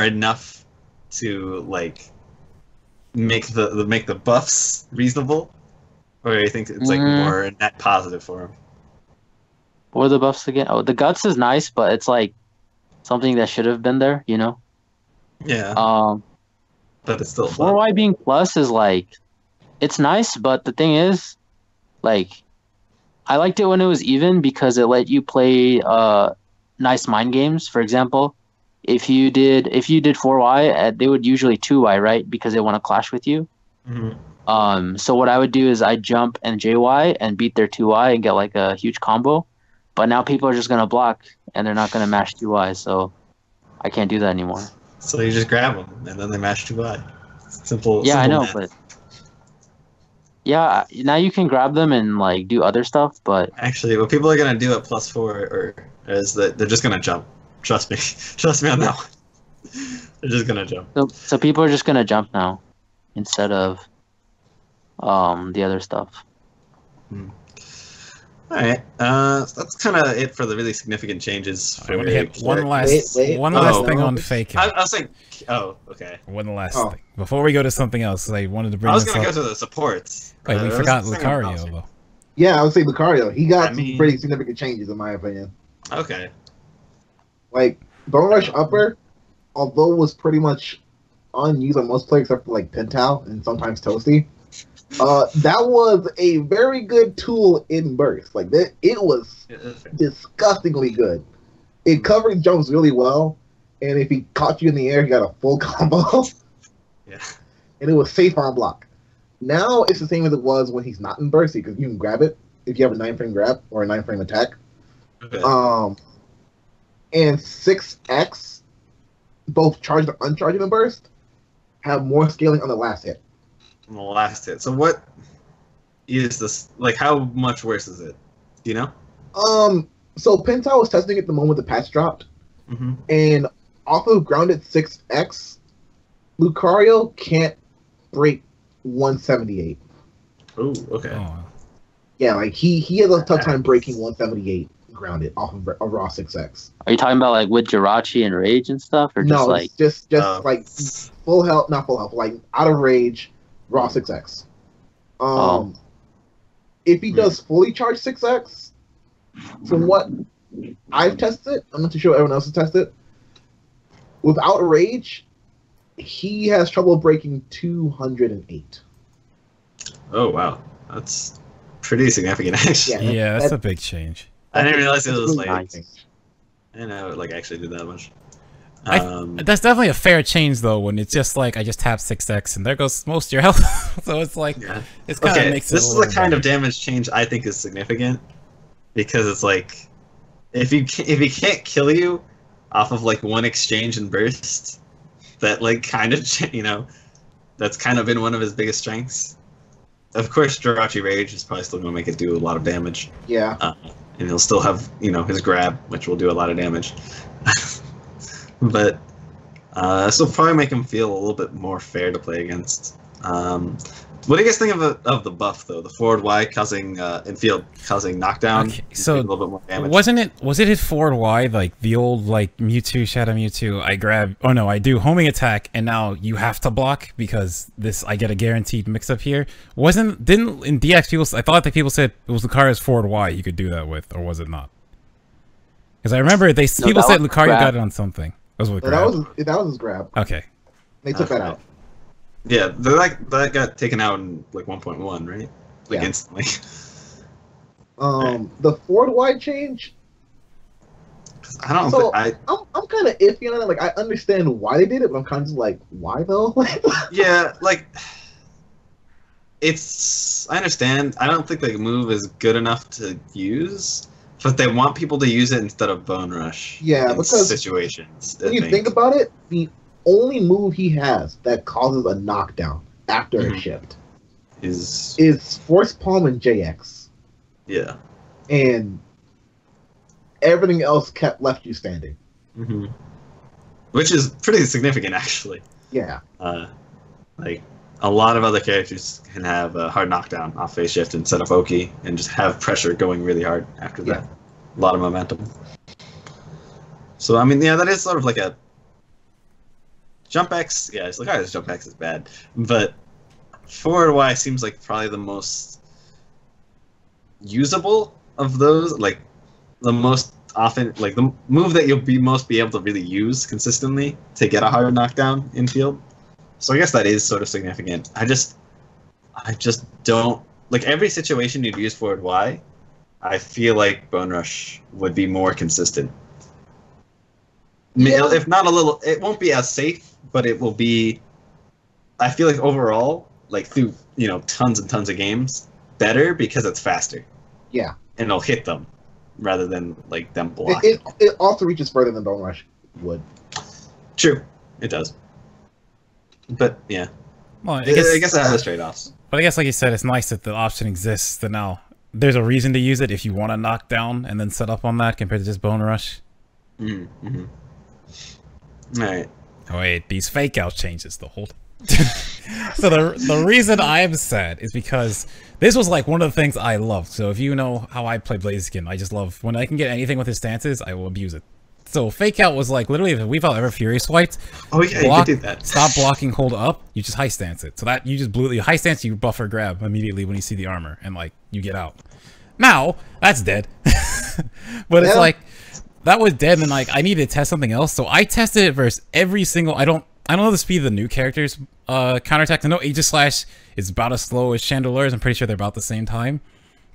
A: enough to like make the buffs reasonable, or do you think it's like more net positive for them?
B: What are the buffs again? Oh, the guts is nice, but it's like something that should have been there, you know?
A: Yeah. But it's still
B: 4Y being plus is like it's nice, but the thing is, like, I liked it when it was even because it let you play nice mind games. For example, if you did 4Y, they would usually 2Y, right? Because they want to clash with you. So what I would do is I jump and JY and beat their 2Y and get like a huge combo. But now people are just gonna block and they're not gonna mash 2Y, so I can't do that anymore.
A: So you just grab them and then they mash 2Y. Simple.
B: Yeah,
A: simple
B: I know,
A: math.
B: but yeah, now you can grab them and like do other stuff. But
A: actually, what people are gonna do at +4 is that they're just gonna jump. Trust me, trust me on that one. They're just gonna jump.
B: So people are just gonna jump now instead of the other stuff.
A: All right, that's kind of it for the really significant changes.
D: I want to hit one last thing on fake.
A: I was saying, okay.
D: One last thing before we go to something else. I wanted to bring.
A: I was gonna go to the supports.
D: Wait, we forgot Lucario though.
C: Yeah, I would say Lucario. He got some pretty significant changes in my opinion.
A: Okay.
C: Like Bone Rush Upper, although was pretty much unused on most players except for like Pental and sometimes Toasty. That was a very good tool in burst. Like that, it was disgustingly good. It covered jumps really well, and if he caught you in the air, he got a full combo.
A: Yeah.
C: And it was safe on block. Now it's the same as it was when he's not in burst because you can grab it if you have a 9-frame grab or a 9-frame attack.
A: Okay.
C: and 6X, both charged and uncharged in a burst, have more scaling on the last hit.
A: On the last hit. So what is this? Like, how much worse is it? Do you know?
C: So Pentai was testing it the moment the patch dropped, and off of grounded 6X, Lucario can't break 178.
A: Oh, okay.
D: Oh.
C: Yeah, like he has a tough time breaking 178 grounded off of a raw 6X.
B: Are you talking about like with Jirachi and Rage and stuff, or just
C: No,
B: like
C: just like full health, not full health, like out of rage, raw 6X. If he does fully charged 6X, from what I've tested, I'm not too sure everyone else has tested. Without rage, he has trouble breaking 208.
A: Oh wow, that's pretty significant actually.
D: Yeah, that's a big change.
A: I didn't realize it was like.
C: Nice.
A: I didn't know it like actually did that much.
D: That's definitely a fair change though, when it's just like I just tap 6X and there goes most of your health. So it's like it's kind of makes it.
A: This is the kind of damage change I think is significant, because it's like if he can't kill you off of like one exchange and burst, that like kind of that's kind of been one of his biggest strengths. Of course, Jirachi Rage is probably still going to make it do a lot of damage.
C: Yeah.
A: And he'll still have, his grab, which will do a lot of damage. But this will probably make him feel a little bit more fair to play against. What do you guys think of the buff though? The forward Y causing infield causing knockdown.
D: Okay, so
A: a little bit more damage.
D: Was it his forward Y, like the old like Mewtwo, Shadow Mewtwo? I grab. Oh no, I do homing attack, and now you have to block because I get a guaranteed mix up here. Didn't in DX people? I thought that people said it was Lucario's forward Y you could do that with, or was it not? Because I remember people said Lucario got it on something. That was
C: his grab.
D: Okay.
C: They took that out.
A: Yeah, that got taken out in like 1.1, right? Like instantly.
C: The forward wide change.
A: I don't.
C: I'm kind of iffy on it. Like I understand why they did it, but I'm kind of like, why though?
A: Yeah, like I understand. I don't think the move is good enough to use, but they want people to use it instead of Bone Rush.
C: Yeah,
A: in
C: because
A: situations.
C: When you think about it, the only move he has that causes a knockdown after a shift is Force Palm and JX.
A: Yeah.
C: And everything else left you standing.
A: Which is pretty significant, actually.
C: Yeah.
A: Like, a lot of other characters can have a hard knockdown off phase shift instead of Oki, and just have pressure going really hard after that. A lot of momentum. So, I mean, yeah, that is sort of like a Jump X, it's like, alright, Jump X is bad, but forward Y seems like probably the most usable of those, like the most often, like the move that you'll most be able to really use consistently to get a hard knockdown in field. So I guess that is sort of significant. I just don't, like every situation you'd use forward Y, I feel like Bone Rush would be more consistent. Yeah. If not a little, it won't be as safe, but it will be, I feel like overall, like through, tons and tons of games, better because it's faster.
C: Yeah.
A: And it'll hit them rather than like them blocking.
C: It also reaches further than Bone Rush would.
A: True. It does. But yeah.
D: Well,
A: I guess it has trade-offs.
D: But I guess like you said, it's nice that the option exists, that now there's a reason to use it if you want to knock down and then set up on that compared to just Bone Rush.
A: Alright.
D: Oh wait, these fake out changes the whole So the reason I'm sad is because this was like one of the things I loved. So if you know how I play Blaziken, I just love when I can get anything with his stances, I will abuse it. So fake out was like literally if we've ever Fury swiped.
A: Oh yeah, you did that.
D: Stop blocking, hold up, you just high stance it. So that you just blew high stance, you buffer grab immediately when you see the armor and like you get out. Now that's dead. But it's like that was dead, and like I needed to test something else, so I tested it versus every single. I don't know the speed of the new characters' counterattack. I know Aegis Slash is about as slow as Chandeler's. I'm pretty sure they're about the same time.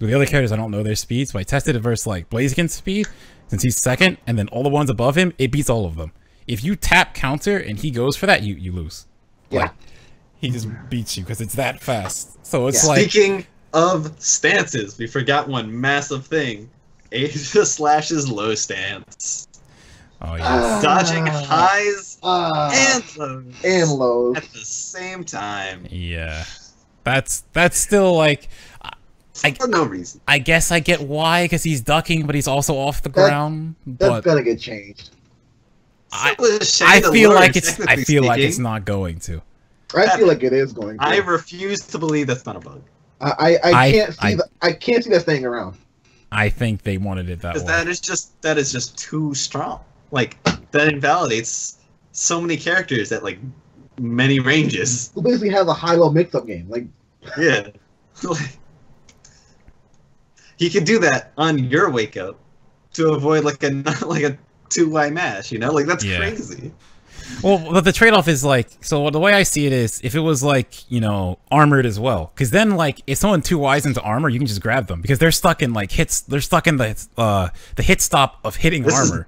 D: With the other characters, I don't know their speeds, but I tested it versus like Blaziken's speed, since he's second, and then all the ones above him, it beats all of them. If you tap counter and he goes for that, you lose.
C: Yeah.
D: Like, he just beats you because it's that fast. So it's
A: Speaking of stances, we forgot one massive thing. Aegis Slash's low stance.
D: Oh yes.
A: Dodging highs
C: and lows
A: at the same time.
D: Yeah. That's still like.
A: For no reason.
D: I guess I get why, because he's ducking, but he's also off the ground.
C: That's
D: But
C: gonna get changed.
D: I feel like it's not going to.
C: I feel like it is going to.
A: I refuse to believe that's not a bug.
C: I can't see that staying around.
D: I think they wanted it that way.
A: That is just too strong. Like, that invalidates so many characters at like many ranges.
C: Who basically has a high-low mix-up game. Like,
A: yeah. He could do that on your wake up to avoid like a 2Y mash, you know? Like, that's crazy.
D: Well, the trade-off is like, so the way I see it is, if it was like, you know, armored as well, because then like if someone 2Ys into armor, you can just grab them because they're stuck in like hits. They're stuck in the hit stop of hitting armor.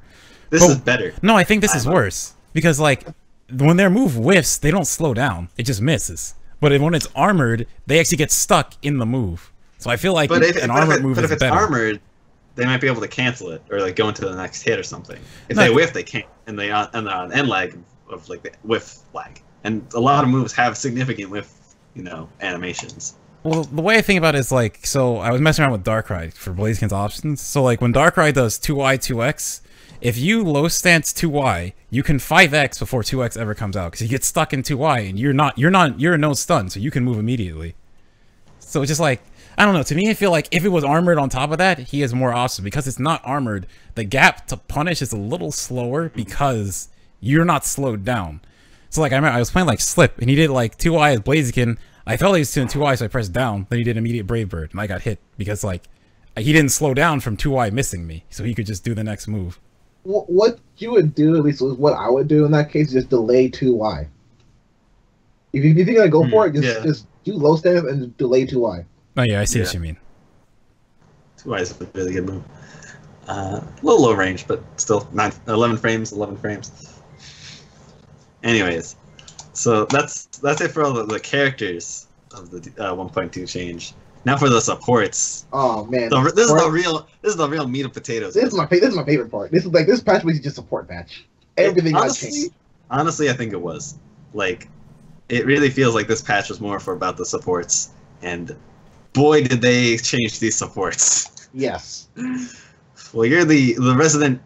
A: This is better.
D: No, I think this is worse because like when their move whiffs, they don't slow down; it just misses. But when it's armored, they actually get stuck in the move. So I feel like an armored move is better. But if it's
A: armored, they might be able to cancel it or like go into the next hit or something. If they whiff, they can't, and they're on end lag of like the whiff lag. And a lot of moves have significant whiff, you know, animations.
D: Well, the way I think about it is like, so I was messing around with Darkrai for Blaziken's options. So like when Darkrai does 2Y 2X, if you low stance 2Y, you can 5X before 2X ever comes out because you get stuck in 2Y and you're no stun, so you can move immediately. So it's just like, I don't know, to me I feel like if it was armored on top of that, he has more options. Because it's not armored, the gap to punish is a little slower because you're not slowed down. So like I remember I was playing like Slip and he did like 2Y as Blaziken. I felt he was doing 2Y, so I pressed down, then he did immediate Brave Bird and I got hit because like he didn't slow down from 2Y missing me, so he could just do the next move.
C: What you would do, at least was what I would do in that case, just delay 2Y. If you think you're gonna go for it, just do low stance and delay 2Y.
D: Oh yeah, I see what you mean.
A: 2Y is a really good move. A little low range, but still 11 frames. Anyways, so that's it for all the characters of the 1.2 change. Now for the supports.
C: Oh man,
A: this is the real meat of potatoes.
C: This is my favorite part. This patch was just support patch. Everything got changed.
A: Honestly, I think it was. Like, it really feels like this patch was more for about the supports, and boy did they change these supports.
C: Yes.
A: Well, you're the resident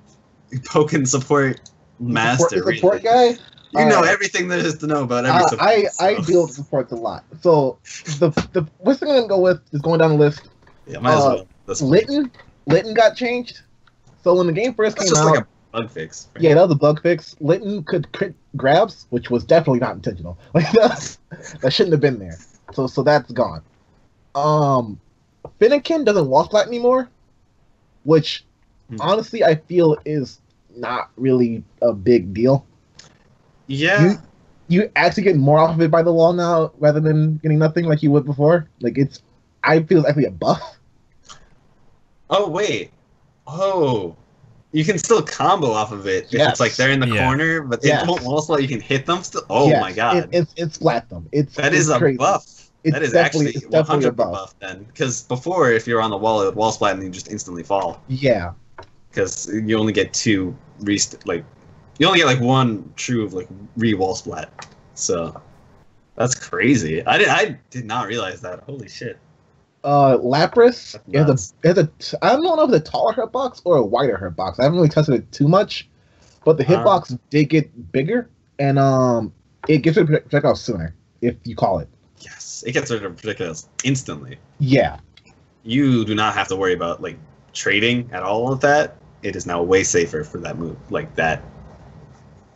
A: Pokken support master.
C: The support guy.
A: You know everything there is to know about every support.
C: I deal with supports a lot. So the what's thing I'm gonna go with is going down the list.
A: Yeah, might as well.
C: Litten got changed. So when the game first came out,
A: just like a bug fix. Right?
C: Yeah, that was a bug fix. Litten could crit grabs, which was definitely not intentional. Like that shouldn't have been there. So that's gone. Finnegan doesn't walk flat anymore, which honestly I feel is not really a big deal.
A: Yeah.
C: You actually get more off of it by the wall now rather than getting nothing like you would before. Like I feel it's actually a buff.
A: Oh wait. Oh. You can still combo off of it if it's like they're in the corner, but it won't wall slot, you can hit them still. Oh my god.
C: It's flat them.
A: That is a buff. That is actually 100% buff then. Because before, if you're on the wall, it would wall splat and you just instantly fall.
C: Yeah.
A: Because you only get two you only get like one true like re-wall splat. So that's crazy. I did not realize that. Holy shit.
C: Lapras has I don't know if it's a taller hitbox or a wider hitbox. I haven't really tested it too much, but the hitbox did get bigger and it gets rid of projectiles sooner if you call it.
A: Yes, it gets rid of projectiles instantly.
C: Yeah.
A: You do not have to worry about like trading at all with that. It is now way safer for that move, like that.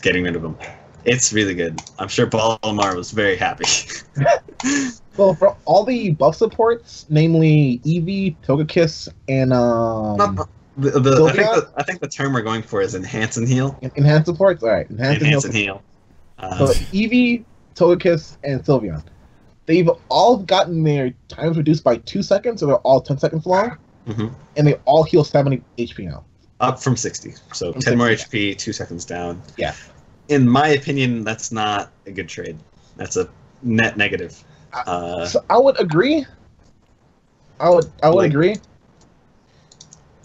A: Getting rid of them. It's really good. I'm sure Balmar was very happy.
C: Well, for all the buff supports, namely Eevee, Togekiss, and
A: I think the term we're going for is enhance and heal.
C: Enhance supports, all right.
A: Enhance and heal.
C: So Eevee, Togekiss, and Sylveon. They've all gotten their times reduced by 2 seconds, so they're all 10 seconds long, and they all heal 70 HP now.
A: Up from 60. So 10 more HP, 2 seconds down.
C: Yeah.
A: In my opinion, that's not a good trade. That's a net negative.
C: So I would agree. I would agree.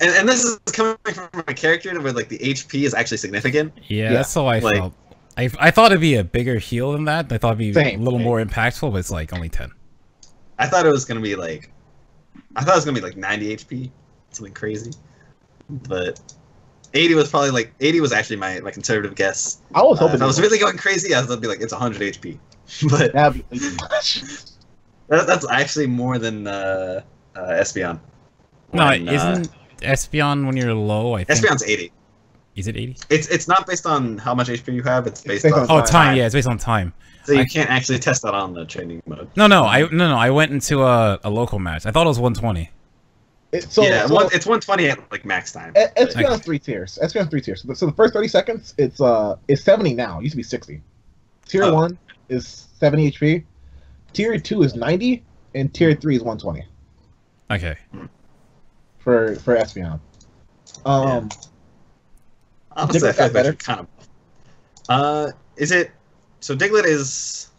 A: and this is coming from a character where like the HP is actually significant.
D: Yeah, that's how I felt. I thought it'd be a bigger heal than that. I thought it'd be a little more impactful, but it's like only 10.
A: I thought it was gonna be like 90 HP, something crazy. But 80 was probably like 80 was actually my conservative guess.
C: I was hoping
A: if I was really going crazy, I would be like it's 100 HP. But
C: that'd be too much.
A: That's actually more than Espeon.
D: No, isn't Espeon when you're low? I think
A: Espeon's 80.
D: Is it 80?
A: It's not based on how much HP you have. It's based on
D: time. Yeah, it's based on time.
A: So you can't actually test that on the training mode.
D: No. I went into a local match. I thought it was 120.
A: It's 120 at like max time.
C: Espeon's 3 tiers. Espeon's 3 tiers. So the first 30 seconds, it's 70 now. It used to be 60. Tier 1 is 70 HP. Tier 2 is 90, and Tier 3 is 120.
D: Okay.
C: For Espeon.
A: Honestly, I feel like better. Kind of. Is it? So Diglett is.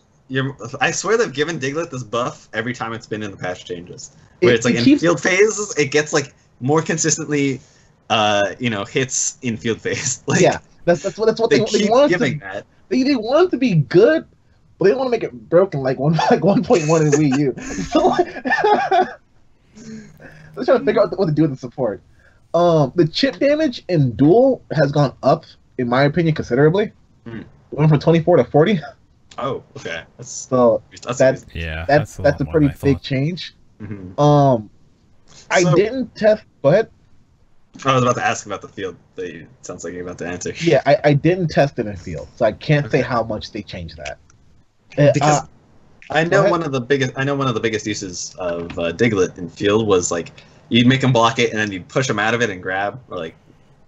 A: I swear they've given Diglett this buff every time it's been in the patch changes. Where it's like in field phases, it gets like more consistently, hits in field phase. Like,
C: yeah, that's what they want
A: giving that.
C: They want it to be good, but they don't want to make it broken like 1.1 in Wii U. So, they're trying to figure out what to do with the support. The chip damage in Duel has gone up, in my opinion, considerably. Went from 24 to 40.
A: Oh, okay. That's
C: a pretty big change.
A: Mm-hmm.
C: I didn't test. Go ahead.
A: I was about to ask about the field. It sounds like you're about to answer.
C: Yeah, I didn't test it in field, so I can't say how much they changed that.
A: Because I know one of the biggest uses of Diglett in field was like you'd make him block it and then you'd push him out of it and grab, or like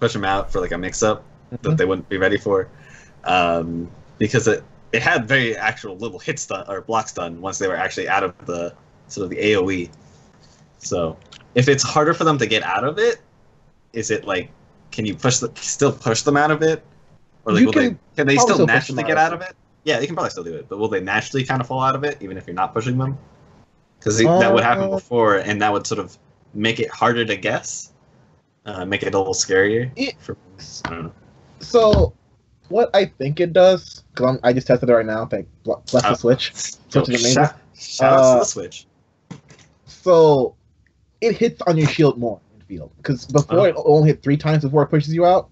A: push him out for like a mix-up that they wouldn't be ready for, because it had very actual little hit stun or block stun once they were actually out of the sort of the AOE. So if it's harder for them to get out of it, is it like, can you still push them out of it, or like can they still naturally get out of it? Yeah, you can probably still do it, but will they naturally kind of fall out of it even if you're not pushing them? Because that would happen before, and that would sort of make it harder to guess, make it a little scarier. I don't know.
C: So, what I think it does, because I just tested it right now. Bless the Switch.
A: Shout out to the Switch.
C: So, it hits on your shield more in field, because before it only hit 3 times before it pushes you out.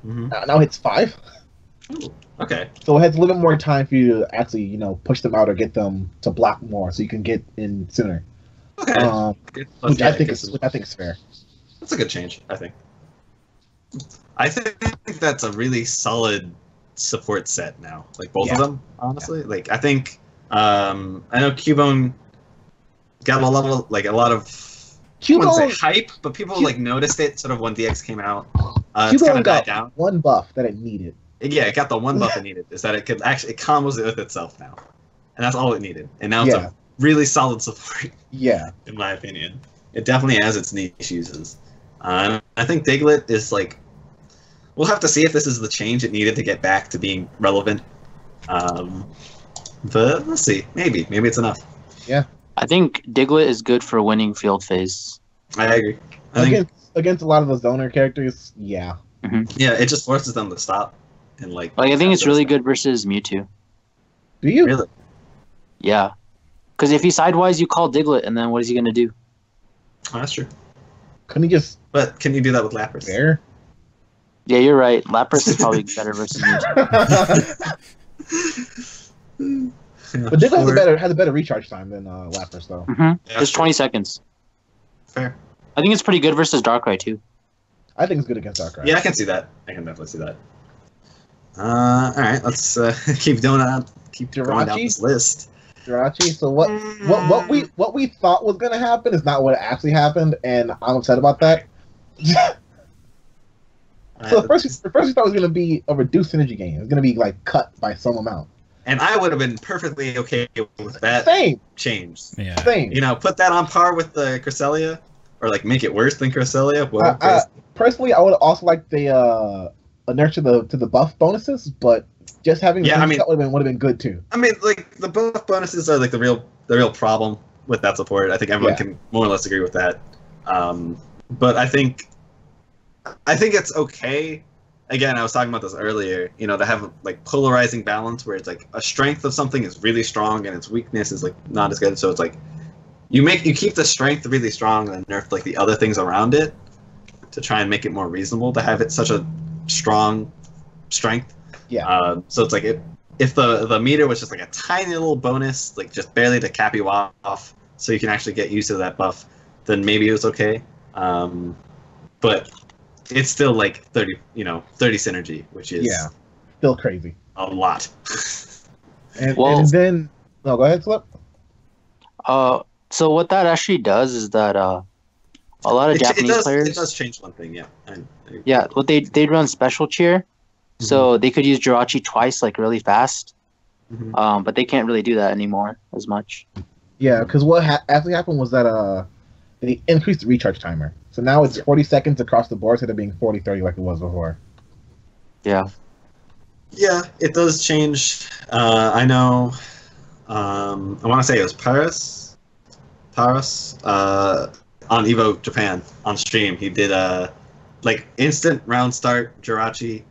C: Now it hits 5.
A: Ooh, okay.
C: So it has a little bit more time for you to actually, push them out or get them to block more, so you can get in sooner.
A: Okay.
C: Which I think is fair.
A: That's a good change, I think. I think that's a really solid support set now. Like both of them, honestly. Yeah. Like I think I know Cubone got a lot of I wouldn't say hype, but people noticed it sort of when DX came out. It's kind of died down.
C: One buff that it needed.
A: Yeah, it got the one buff it needed, is that it combos it with itself now. And that's all it needed. And now it's a really solid support.
C: Yeah.
A: In my opinion. It definitely has its niche uses. I think Diglett is we'll have to see if this is the change it needed to get back to being relevant. But let's see. Maybe it's enough.
C: Yeah.
B: I think Diglett is good for winning field phase.
A: I agree.
C: Against a lot of those donor characters, yeah.
A: Yeah, it just forces them to stop. And I
B: think it's really good versus Mewtwo.
C: Do you?
A: Really?
B: Yeah. Because if he sidewise, you call Diglett, and then what is he going to do?
A: Oh, that's true.
C: Couldn't he just...
A: But can you do that with Lapras?
C: Fair.
B: Yeah, you're right. Lapras is probably better versus Mewtwo.
C: But Diglett has a better recharge time than Lapras, though.
A: Yeah,
B: just 20 seconds.
A: Fair.
B: I think it's pretty good versus Darkrai, too.
C: I think it's good against Darkrai.
A: Yeah, I can see that. I can definitely see that. Alright, let's keep going down this list.
C: Jirachi. So what we thought was gonna happen is not what actually happened, and I'm upset about that. So the first we thought it was gonna be a reduced energy gain. It was gonna be cut by some amount.
A: And I would have been perfectly okay with that change.
D: Yeah.
C: Same.
A: Put that on par with the Cresselia, or make it worse than Cresselia.
C: Personally, I would also like the inertia to the buff bonuses, but just having that would have been good too.
A: I mean, the buff bonuses are the real problem with that support. I think everyone can more or less agree with that. But I think I think it's okay. Again, I was talking about this earlier. You know, to have like polarizing balance where it's like a strength of something is really strong and its weakness is like not as good. So it's like you keep the strength really strong and nerf like the other things around it to try and make it more reasonable to have it such a strong strength.
C: Yeah.
A: So it's like if the meter was just like a tiny little bonus, like just barely to cap you off, so you can actually get used to that buff, then maybe it was okay. But it's still like 30 synergy, which is
C: still crazy.
A: A lot.
C: and then no, go ahead, Slip.
B: So what that actually does is that a lot of Japanese players.
A: It does change one thing, yeah.
B: Yeah, what they'd run special cheer, so they could use Jirachi twice, like really fast. But they can't really do that anymore as much.
C: Yeah, because what actually happened was that they increased the recharge timer. So now it's 40 seconds across the board instead of being 40-30 like it was before.
B: Yeah.
A: Yeah, it does change. I know. I want to say it was Paris, on Evo Japan on stream. He did like instant round start Jirachi.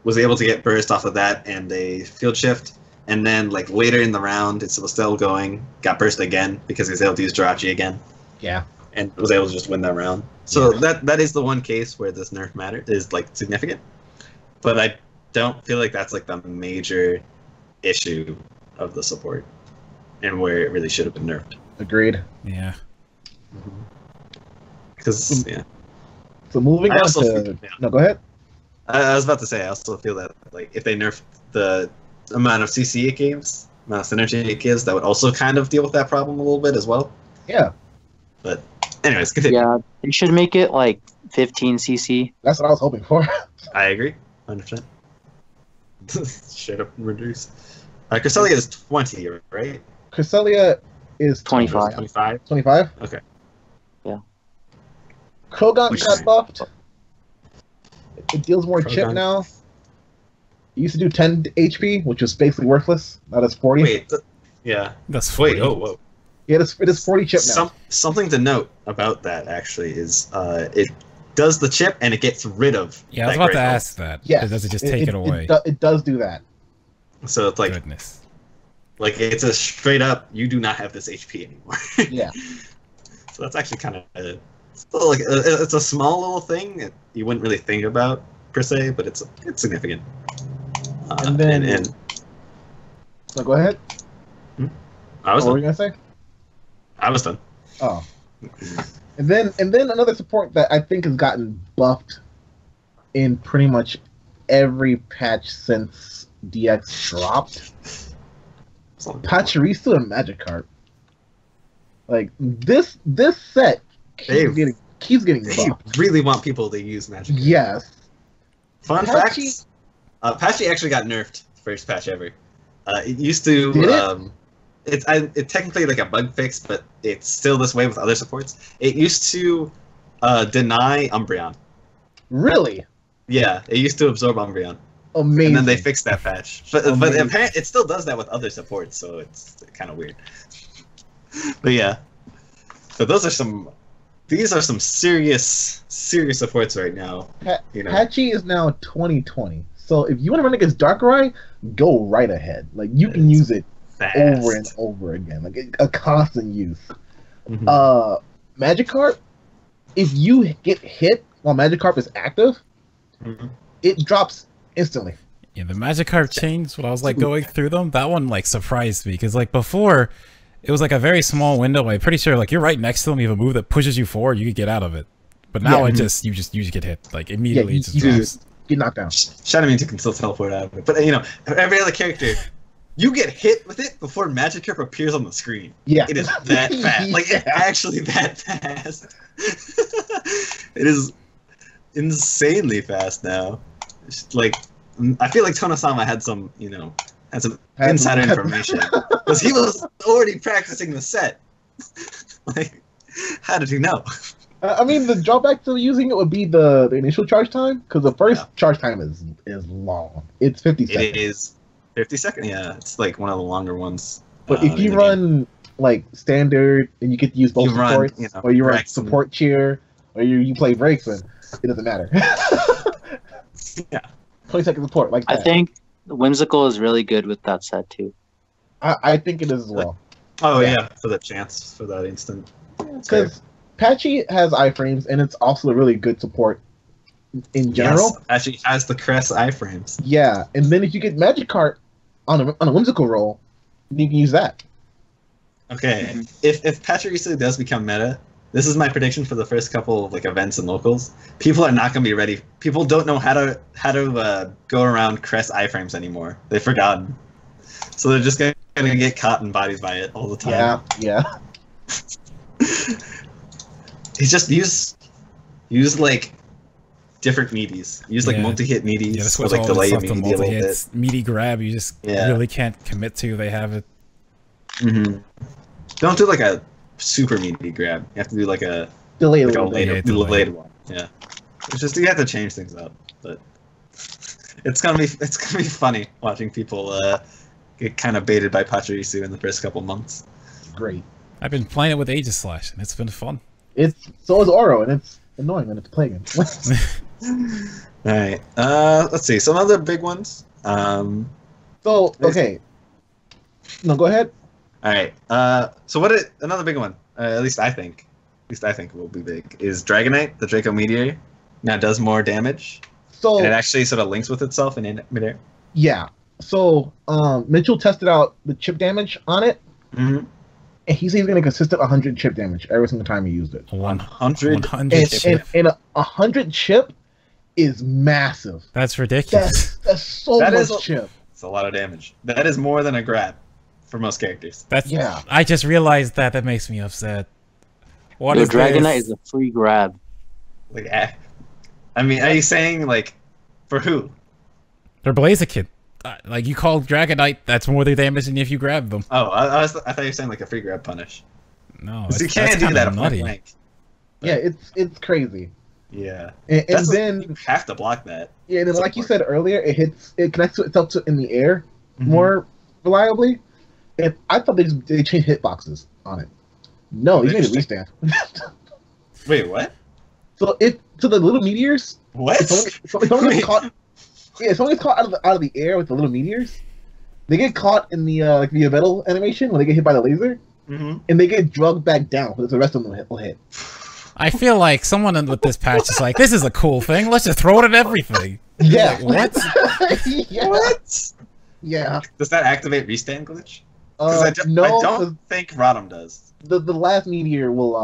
A: Was able to get burst off of that and a field shift. And then, like, later in the round, it was still going, got burst again because he was able to use Jirachi again.
C: Yeah.
A: And was able to just win that round. So that is the one case where this nerf is, like, significant. But I don't feel like that's, like, the major issue of the support. And where it really should have been nerfed.
C: Agreed.
D: Yeah.
A: Because, yeah.
C: So moving on to... No, go ahead.
A: I was about to say, I also feel that, like, if they nerfed the amount of CC it gives, amount of synergy it gives, that would also kind of deal with that problem a little bit as well.
C: Yeah.
A: But, anyways, continue.
B: Yeah, you should make it like 15 CC.
C: That's what I was hoping for.
A: I agree, 100%. Straight up reduce. Cresselia is 20, right?
C: Cresselia is
B: 25.
A: 25?
C: 25?
A: Okay.
B: Yeah.
C: Krogan got buffed. It deals more chip
A: Krogan.
C: now. It used to do 10 HP, which was basically worthless. Now it's 40.
A: Wait, yeah.
D: That's 40.
A: Wait, whoa.
C: Yeah, it is 40 chip now.
A: Something to note about that, actually, is it does the chip and it gets rid of.
D: Yeah, I was about to ask that.
C: Yes.
D: Does it just take it away?
C: It does do that.
A: So it's like,
D: Goodness.
A: like it's a straight up, you do not have this HP anymore.
C: Yeah.
A: So that's actually kind of it's a small little thing that you wouldn't really think about per se, but it's significant.
C: And then, so go ahead.
A: I was
C: what were
A: done.
C: you gonna say?
A: I was done.
C: Oh. And then another support that I think has gotten buffed in pretty much every patch since DX dropped. Pachirisu and Magikarp. Like this set keeps getting
A: They
C: buffed.
A: really want people to use Magic.
C: Yes.
A: Fun facts. Patchy actually got nerfed first patch ever. It used to. It's technically like a bug fix, but it's still this way with other supports. It used to deny Umbreon.
C: Really?
A: Yeah, it used to absorb Umbreon.
C: Amazing.
A: And then they fixed that patch. But apparently it still does that with other supports, so it's kind of weird. But yeah. So these are some serious supports right now.
C: Patchy is now 2020. So if you want to run against Darkrai, go right ahead. Like you can use it
A: fast.
C: Over and over again. Like a constant use. Magikarp, if you get hit while Magikarp is active, it drops instantly.
D: Yeah, the Magikarp change, when I was like going through them, that one like surprised me because like before, it was like a very small window. I'm pretty sure like you're right next to them, you have a move that pushes you forward, you could get out of it. But now you just get hit like immediately.
C: You just get knocked down.
A: Shadowmane can still teleport out of it, but every other character, you get hit with it before Magikarp appears on the screen.
C: Yeah,
A: it is that fast. Like it's actually that fast. It is insanely fast now. It's like I feel like Tonosama had some insider information because he was already practicing the set. Like, how did he know?
C: I mean, the drawback to using it would be the initial charge time, because the first charge time is long. It's 50 seconds.
A: It is 50 seconds. Yeah, it's like one of the longer ones.
C: But if you run like standard and you get to use both supports, or you run support cheer, or you play breaks, and it doesn't matter.
A: Yeah.
C: 20-second support like that.
B: I think Whimsical is really good with that set too.
C: I think it is as well.
A: Oh yeah, for the chance for that instant.
C: Because Patchy has iframes, and it's also a really good support in general.
A: Yes, actually has the Crest iframes.
C: Yeah, and then if you get Magikarp on a Whimsical roll, you can use that.
A: Okay, if Pachirisu does become meta, this is my prediction for the first couple of like events and locals. People are not going to be ready. People don't know how to go around Crest iframes anymore. They've forgotten, so they're just going to get caught in bodies by it all the time.
C: Yeah.
A: He's just use like different meaties. Use like multi-hit meaties.
D: Yeah, that's
A: or
D: what's
A: like
D: all
A: delay
D: this stuff, the
A: meaty a little
D: multi-hits,
A: bit.
D: meaty grab. You just really can't commit to. They have it.
A: Mm-hmm. Don't do like a super meaty grab. You have to do like a
C: Delayed
A: delayed one. Yeah, it's just you have to change things up, but it's gonna be funny watching people get kind of baited by Pachirisu in the first couple months.
C: Great.
D: I've been playing it with Aegislash, and it's been fun.
C: So is Oro, and it's annoying when it's playing.
A: All right, let's see some other big ones.
C: So okay, no, go ahead.
A: All right, so another big one? At least I think it will be big. Is Dragonite, the Draco Meteor, now does more damage,
C: So
A: and it actually sort of links with itself in midair.
C: yeah, so Mitchell tested out the chip damage on it,
A: Mm-hmm.
C: and he's even getting a consistent 100 chip damage every single time he used it.
A: 100.
C: And 100 chip is massive.
D: That's ridiculous.
C: That's so much chip.
A: It's a lot of damage. That is more than a grab for most characters.
C: Yeah.
D: I just realized that. That makes me upset. What
B: The
D: is
B: Dragonite
D: this?
B: is a free grab.
A: Like, I mean, are you saying like for who?
D: They're Blaziken. Like you call Dragonite, that's more the damage than if you grab them.
A: Oh, I thought you were saying like a free grab punish.
D: No,
A: You can't do that at point
D: nutty.
A: blank.
C: Yeah, it's crazy.
A: Yeah.
C: And
A: That's
C: then
A: you have to block that.
C: yeah, and then like you said earlier, it connects to itself in the air
A: Mhm.
C: more reliably. And I thought they changed hitboxes on it. No, they made it restand.
A: Wait, what?
C: So the little meteors.
A: What?
C: If someone gets caught, if someone gets caught out of the air with the little meteors, they get caught in the like the Yveltal animation when they get hit by the laser,
A: Mm-hmm.
C: and they get drugged back down because the rest of them will hit.
D: I feel like someone with this patch is like, this is a cool thing. Let's just throw it at everything.
C: Yeah.
D: What?
C: Yeah.
A: What?
C: Yeah.
A: Does that activate restand glitch? Because I
C: No,
A: don't think Rodham does.
C: the last meteor will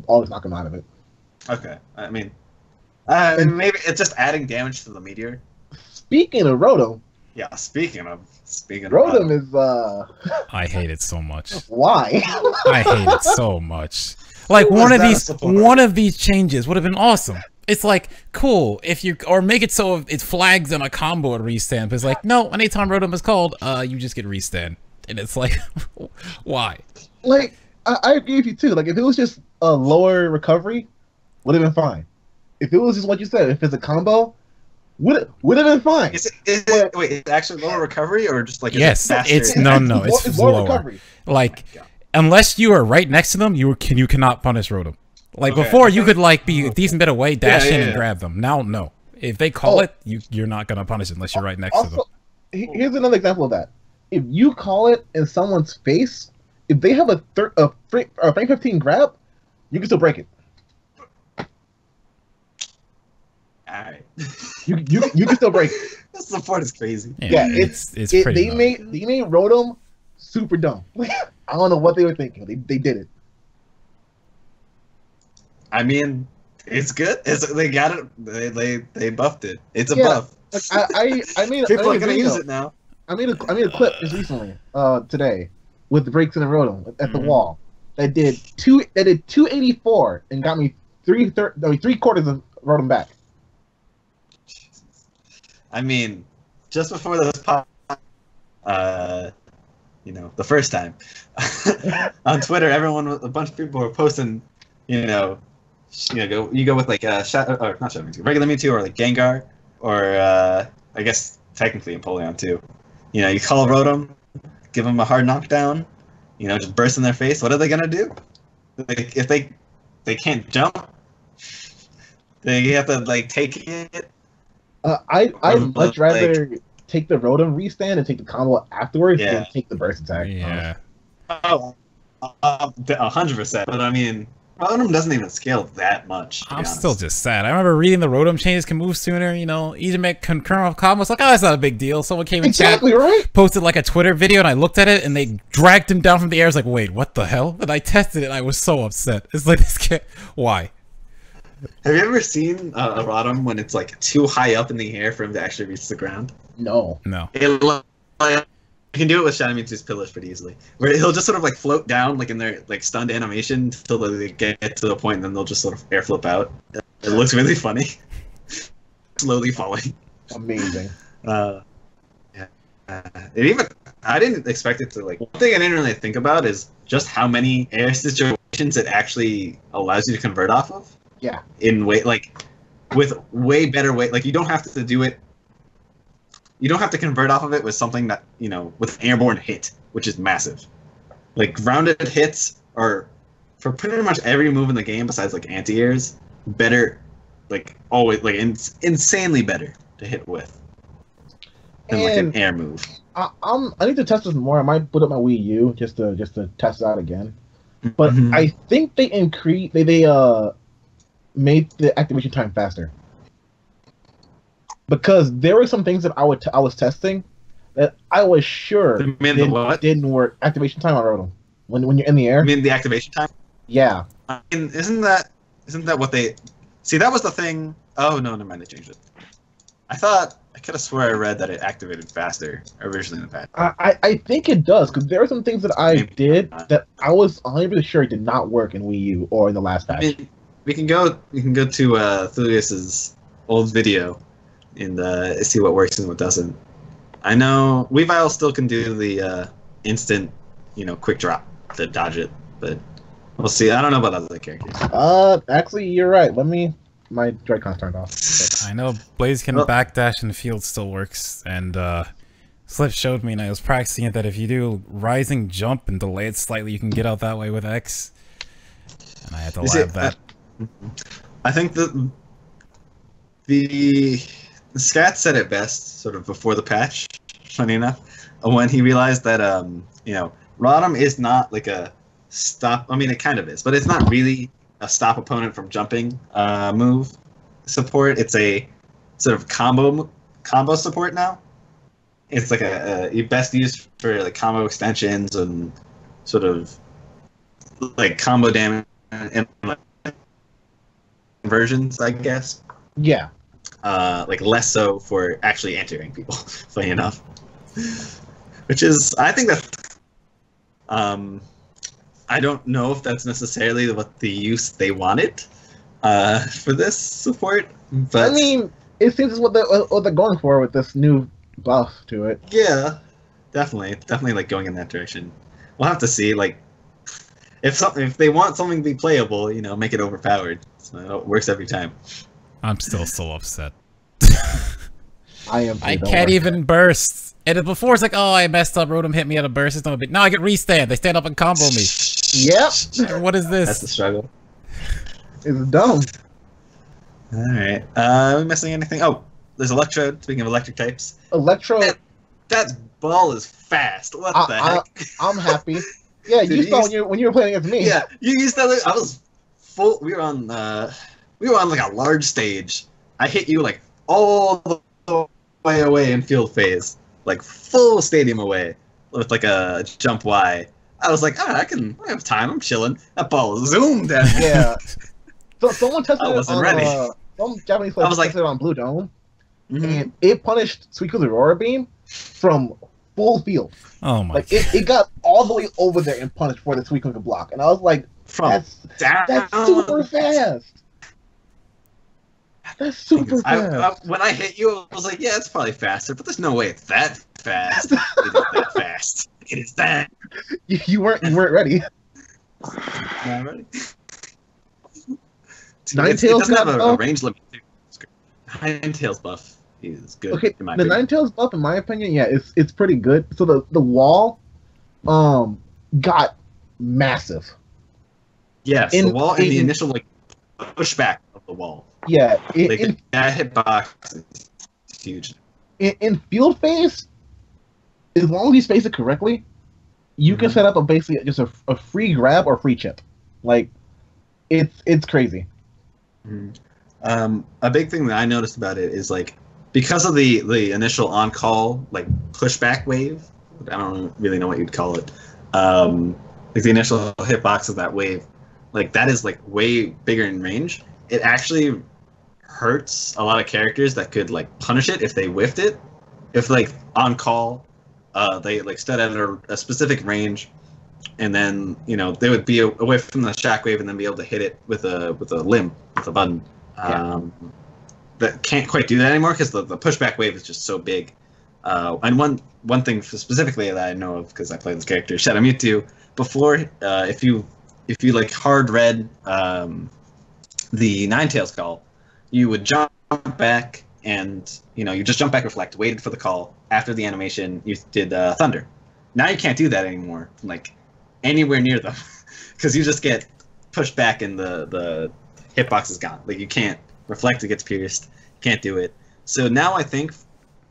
C: always knock him out of it.
A: Okay, I mean, maybe it's just adding damage to the meteor.
C: Speaking of Rotom,
A: Yeah, speaking of
C: Rotom is
D: I hate it so much.
C: why?
D: I hate it so much. Like
A: Who
D: one
A: was
D: of
A: that
D: these
A: supporter?
D: one of these changes would have been awesome. It's like cool if you or make it so it flags on a combo at restand. But it's like no, anytime Rotom is called, you just get restand, and it's like why?
C: Like I agree with you too. Like if it was just a lower recovery, would have been fine. If it was just what you said, if it's a combo, would have been fine.
A: Is it wait? Is it actually lower recovery or just like is
D: Yes,
A: it faster?
D: it's no, it's
C: more
D: lower.
C: recovery.
D: Like
A: Oh my God.
D: unless you are right next to them, you cannot punish Rotom. Like
A: Okay.
D: before, you could like be a decent bit away, dash in, and
A: yeah.
D: grab them. Now, no. If they call it, you're not gonna punish it unless you're right next to them.
C: Also, here's another example of that. If you call it in someone's face, if they have a frame 15 grab, you can still break it.
A: Alright.
C: You can still break it.
A: The support is crazy.
C: Yeah,
D: it's pretty.
C: They
D: nutty.
C: made Rotom super dumb. I don't know what they were thinking. They did it.
A: I mean, it's good. They got it. They buffed it. It's a
C: Yeah.
A: buff.
C: Like, I made
A: People are
C: a
A: gonna
C: video.
A: use it now.
C: I made a clip just recently today with the breaks in the Rotom at the wall that did 284 and got me three quarters of Rotom back.
A: I mean, just before this pop, the first time on Twitter, a bunch of people were posting, you go with like not Shadow Mewtwo, regular Mewtwo or like Gengar or I guess technically Empoleon too. You call Rotom, give them a hard knockdown, just burst in their face. What are they gonna do? Like if they can't jump, You have to like take it.
C: I'd much rather take the Rotom restand and take the combo afterwards than take the burst attack.
A: Yeah. 100%. But I mean, Rotom doesn't even scale that much.
D: I'm still just sad. I remember reading the Rotom changes can move sooner. You know, easy make concurrent combos. Like, oh, that's not a big deal. Someone came in chat, posted like a Twitter video, and I looked at it, and they dragged him down from the air. I was like, wait, what the hell? And I tested it, and I was so upset. It's like, this can't. Why?
A: Have you ever seen a Rotom when it's like too high up in the air for him to actually reach the ground?
C: No.
A: You can do it with Shadow Mewtwo's Pillars pretty easily, where he'll just sort of like float down like in their like stunned animation until they get to the point, and then they'll just sort of air flip out. It looks really funny, slowly falling.
C: Amazing.
A: I didn't expect it to like. One thing I didn't really think about is just how many air situations it actually allows you to convert off of.
C: Yeah.
A: With way better way. Like you don't have to do it. You don't have to convert off of it with something that, you know, with airborne hit, which is massive. Like grounded hits are, for pretty much every move in the game besides like anti-airs, better, like always, like insanely better to hit with than like an air move.
C: I need to test this more. I might put up my Wii U just to test it out again. But I think they made the activation time faster. Because there were some things that I was testing that I was sure didn't work. Activation time on Rotom when you're in the air.
A: You mean the activation time?
C: Yeah.
A: I mean, isn't that what they? See, that was the thing. Oh no, never mind. They changed it. I could have swore I read that it activated faster originally in the patch.
C: I think it does, because there are some things that I did that I was 100% sure did not work in Wii U or in the last patch.
A: I mean, we can go to Thulius's old video and see what works and what doesn't. I know Weavile still can do the instant, quick drop to dodge it, but we'll see. I don't know about other characters.
C: Actually, you're right. My Joy-Con's turned off.
D: I know Blaze can backdash in the field still works, and Slip showed me, and I was practicing it, that if you do rising jump and delay it slightly, you can get out that way with X. And I had to lab that.
A: I think the Scat said it best, sort of before the patch, funny enough, when he realized that, Rotom is not like a stop. I mean, it kind of is, but it's not really a stop opponent from jumping move support. It's a sort of combo support now. It's like a best used for like combo extensions and sort of like combo damage and conversions, I guess.
C: Yeah.
A: Like less so for actually entering people, funny enough. Which is, I think that, I don't know if that's necessarily what the use they wanted for this support, but...
C: I mean, it seems what they're going for with this new buff to it.
A: Yeah, definitely like going in that direction. We'll have to see, like, if they want something to be playable, make it overpowered. So it works every time.
D: I'm still so upset.
C: I
D: can't even burst. And before it's like, oh, I messed up. Rotom hit me at a burst. It's not a big. No, I get restand. They stand up and combo me.
C: Yep.
D: What is this?
A: That's the struggle.
C: It's dumb.
A: All right. Are we missing anything? Oh, there's Electrode. Speaking of electric types,
C: Electrode.
A: That ball is fast. What the heck?
C: I'm happy. Yeah, you saw when you were playing against me.
A: Yeah, you used that. I was full. We were on like a large stage. I hit you like all the way away in field phase, like full stadium away with like a jump Y. I was like, I have time. I'm chilling. That ball zoomed at me.
C: Yeah. So someone tested it on
A: ready.
C: Some Japanese player tested it on Blue Dome, and it punished Suiku's Aurora Beam from full field.
D: Oh my!
C: Like it got all the way over there and punished for the Suiku could block, and I was like, that's super fast. That's super fast.
A: When I hit you, I was like, yeah, it's probably faster, but there's no way it's that fast. It is that fast. It is that.
C: You weren't ready.
A: Not ready.
C: Ninetales
A: doesn't have a range limit. Ninetales buff is good.
C: Okay,
A: in my
C: the Ninetales buff, in my opinion, yeah, it's pretty good. So the wall, got massive.
A: Yes, the wall and the initial like pushback the wall.
C: Yeah,
A: That hitbox is huge.
C: in field phase, as long as you space it correctly, you can set up basically just a free grab or free chip. Like, it's crazy.
A: A big thing that I noticed about it is like because of the initial on call like pushback wave. I don't really know what you'd call it. Like the initial hitbox of that wave, like that is like way bigger in range. It actually hurts a lot of characters that could like punish it if they whiffed it. If like on call, they like stood at a specific range, and then they would be away from the shockwave and then be able to hit it with a limb, with a button. That can't quite do that anymore because the pushback wave is just so big. And one thing specifically that I know of because I play this character, Shadow Mewtwo. Before, if you like hard read the Ninetales call, you would jump back and you just jump back, reflect, waited for the call. After the animation, you did Thunder. Now you can't do that anymore, like anywhere near them, because you just get pushed back and the hitbox is gone. Like you can't reflect, it gets pierced. Can't do it. So now I think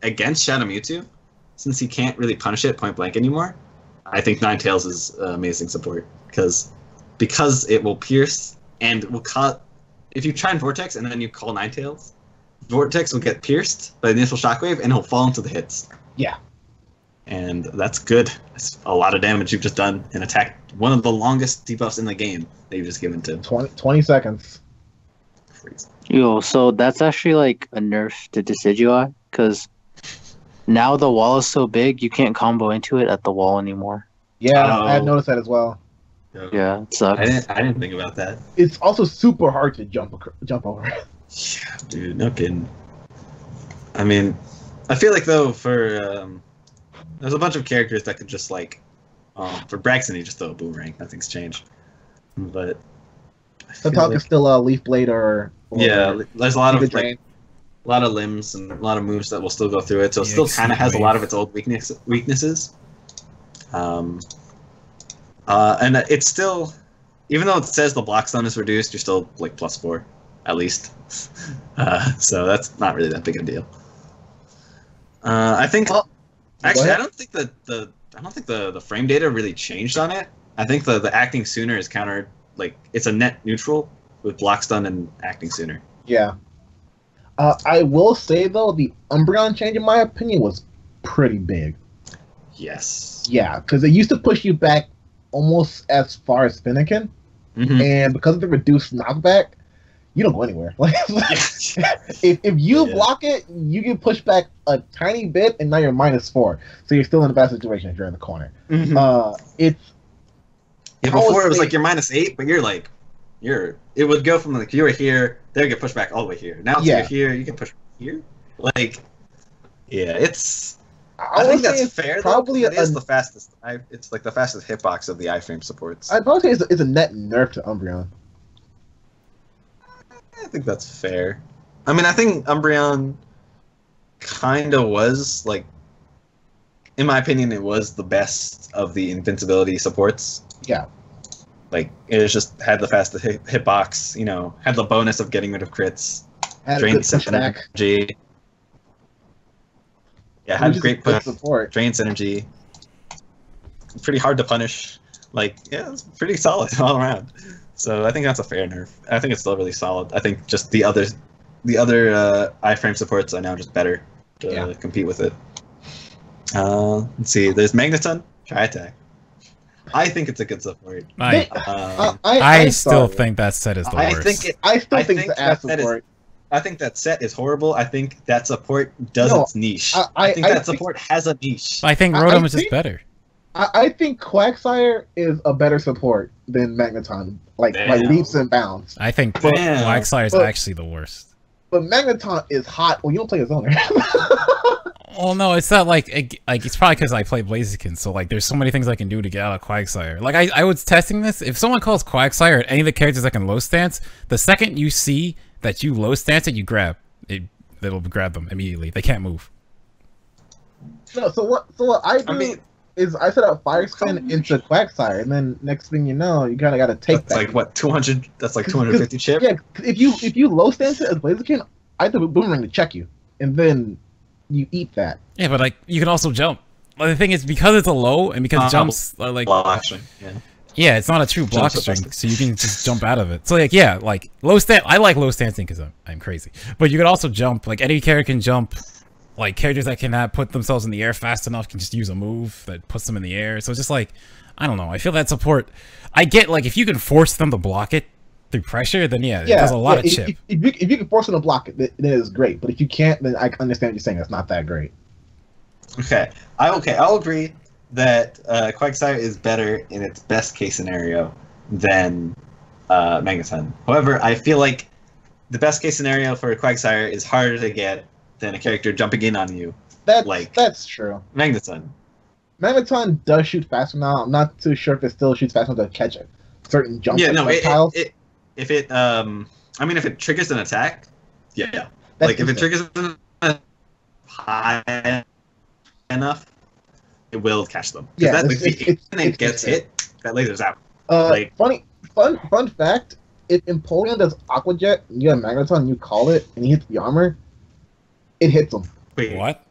A: against Shadow Mewtwo, since he can't really punish it point blank anymore, I think Ninetales is amazing support because it will pierce and will cut. If you try and Vortex and then you call Ninetales, Vortex will get pierced by the initial shockwave and he'll fall into the hits.
C: Yeah.
A: And that's good. That's a lot of damage you've just done and attacked one of the longest debuffs in the game that you've just given to.
C: 20 seconds.
A: Freeze.
B: Yo, so that's actually like a nerf to Decidueye, because now the wall is so big you can't combo into it at the wall anymore.
C: Yeah, I had noticed that as well.
B: Yeah, it sucks.
A: I didn't think about that.
C: It's also super hard to jump over.
A: Yeah, dude, no kidding. I mean, I feel like though for there's a bunch of characters that could just like for Braxton, you just throw a boomerang. Nothing's changed. But
C: The talk is still Leaf Blade or
A: yeah, there's a lot of
C: Drain.
A: a lot of limbs and a lot of moves that will still go through it. So it still kind of has a lot of its old weaknesses. And it's still, even though it says the block stun is reduced, you're still like +4 at least. So that's not really that big a deal. I think actually I don't think the frame data really changed on it. I think the acting sooner is countered, like it's a net neutral with block stun and acting sooner.
C: Yeah. I will say though, the Umbreon change in my opinion was pretty big.
A: Yes.
C: Yeah, because it used to push you back almost as far as Finnegan, and because of the reduced knockback, you don't go anywhere. Like, if you block it, you get pushed back a tiny bit, and now you're -4. So you're still in a bad situation if you're in the corner. It's
A: before it was like you're -8, but it would go from like you were here, they would get pushed back all the way here. Now it's you're here, you can push here. Like, yeah, it's. I think that's fair. Probably though, it is the fastest. It's like the fastest hitbox of the iframe supports.
C: I'd probably say it's a net nerf to Umbreon.
A: I think that's fair. I mean, I think Umbreon kind of was like, in my opinion, it was the best of the invincibility supports.
C: Yeah.
A: Like it just had the fastest hitbox. Had the bonus of getting rid of crits, drains energy. Yeah, had great support. Drains energy. Pretty hard to punish. Like, yeah, it's pretty solid all around. So I think that's a fair nerf. I think it's still really solid. I think just the other iframe supports are now just better to compete with it. Let's see. There's Magneton, Tri Attack. I think it's a good support.
D: I still think that set is the worst.
C: I still think it's ass support.
A: I think that set is horrible. I think that support does its niche. I think that support has a niche.
D: I think Rotom is just better.
C: I think Quagsire is a better support than Magneton, like leaps and bounds.
D: I think Quagsire is actually the worst.
C: But Magneton is hot. Well, you don't play his owner.
D: Well, no, it's not like it's probably because I play Blaziken, so like there's so many things I can do to get out of Quagsire. Like I was testing this. If someone calls Quagsire at any of the characters that can low stance, the second you see that you low stance it, you grab it. It'll grab them immediately. They can't move.
C: No, so what I do? is I set up Fire Spin into Quagsire, and then next thing you know, you kind of got to take
A: That's
C: that.
A: like what 200? That's like 250 chip.
C: Yeah, if you low stance it as Blaziken, I do a boomerang to check you, and then you eat that.
D: Yeah, but like you can also jump. Like, the thing is, because it's a low and because jumps are like
A: well, actually, yeah.
D: Yeah, it's not a true block string, so you can just jump out of it. So like, yeah, like low stand. I like low stancing because I'm crazy. But you can also jump. Like any character can jump. Like characters that can put themselves in the air fast enough can just use a move that puts them in the air. So it's just like, I don't know. I feel that support. I get like if you can force them to block it through pressure, then yeah, it does a lot of chip.
C: If you can force them to block it, then it is great. But if you can't, then I understand what you're saying. It's not that great.
A: Okay, I'll agree that Quagsire is better in its best case scenario than Magneton. However, I feel like the best case scenario for Quagsire is harder to get than a character jumping in on you.
C: That's true.
A: Magneton.
C: Magneton does shoot faster now. I'm not too sure if it still shoots fast enough to catch certain jumps.
A: Yeah, no,
C: if
A: it triggers an attack, yeah. Like if it triggers an attack high enough, it will catch them.
C: Yeah,
A: it gets hit, that laser's out.
C: Fun fact: if Empoleon does Aqua Jet, you have Magneton, and you call it, and he hits the armor, it hits him.
D: Wait, what?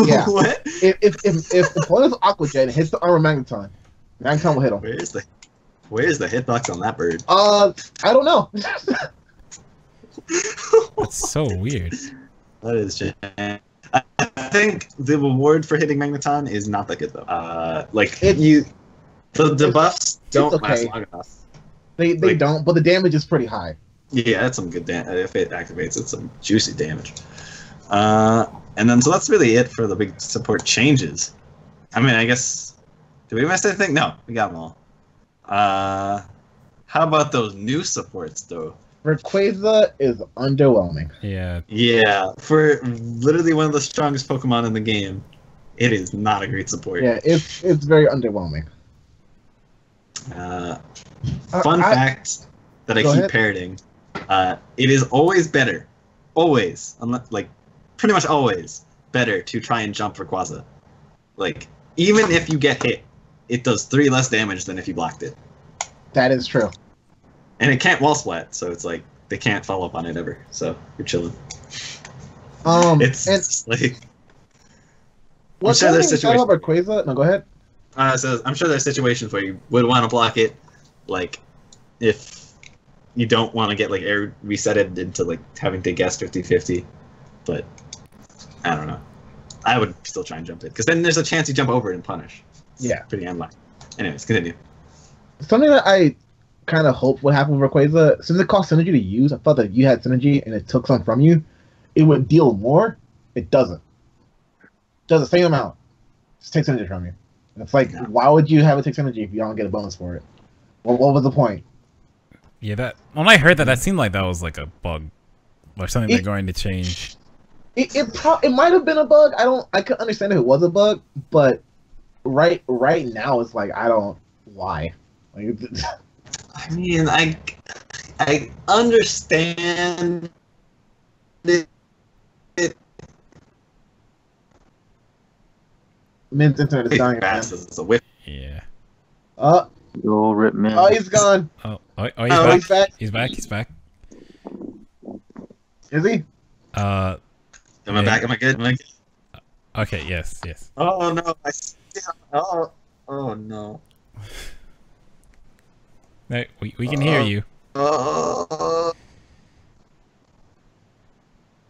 C: Yeah.
A: What?
C: If Empoleon does Aqua Jet and hits the armor Magneton, Magneton will hit him.
A: Where's the hitbox on that bird?
C: I don't know.
D: That's so weird.
A: That is just. I think the reward for hitting Magneton is not that good though. The buffs don't last long enough.
C: They don't, but the damage is pretty high.
A: Yeah, that's some good damage. If it activates, it's some juicy damage. And then so that's really it for the big support changes. I mean, I guess did we miss anything? No, we got them all. How about those new supports though?
C: Rayquaza is underwhelming.
D: Yeah.
A: Yeah, for literally one of the strongest Pokemon in the game, it is not a great support.
C: Yeah, it's very underwhelming.
A: Fun fact that I keep parroting: it is always better, always, like pretty much always better to try and jump Rayquaza. Like even if you get hit, it does 3 less damage than if you blocked it.
C: That is true.
A: And it can't wall splat, so it's like they can't follow up on it ever. So you're chilling. It's like.
C: What's
A: sure there's
C: situations about Rayquaza? No, go ahead.
A: So I'm sure there's situations where you would want to block it, like if you don't want to get like air resetted into like having to guess 50-50. But I don't know. I would still try and jump it because then there's a chance you jump over it and punish. It's pretty unlucky. Anyways, continue.
C: Something that I kind of hope would happen with Rayquaza, since it costs synergy to use, I thought that if you had synergy and it took some from you, it would deal more. It doesn't. It does the same amount. Just takes synergy from you. And it's like, why would you have it take synergy if you don't get a bonus for it? What was the point?
D: Yeah, when I heard that seemed like that was like a bug or something they're going to change.
C: It might have been a bug. I could understand if it was a bug, but right now it's like why? Like,
A: I mean, I understand it.
C: Min's internet is dying.
A: It's a whip.
D: Yeah.
B: You'll rip man.
C: Oh, he's gone.
D: He's back. He's back.
C: Is he?
A: Am I back? Am I good?
D: Okay. Yes.
A: Oh no! Oh no!
D: No, we can hear you.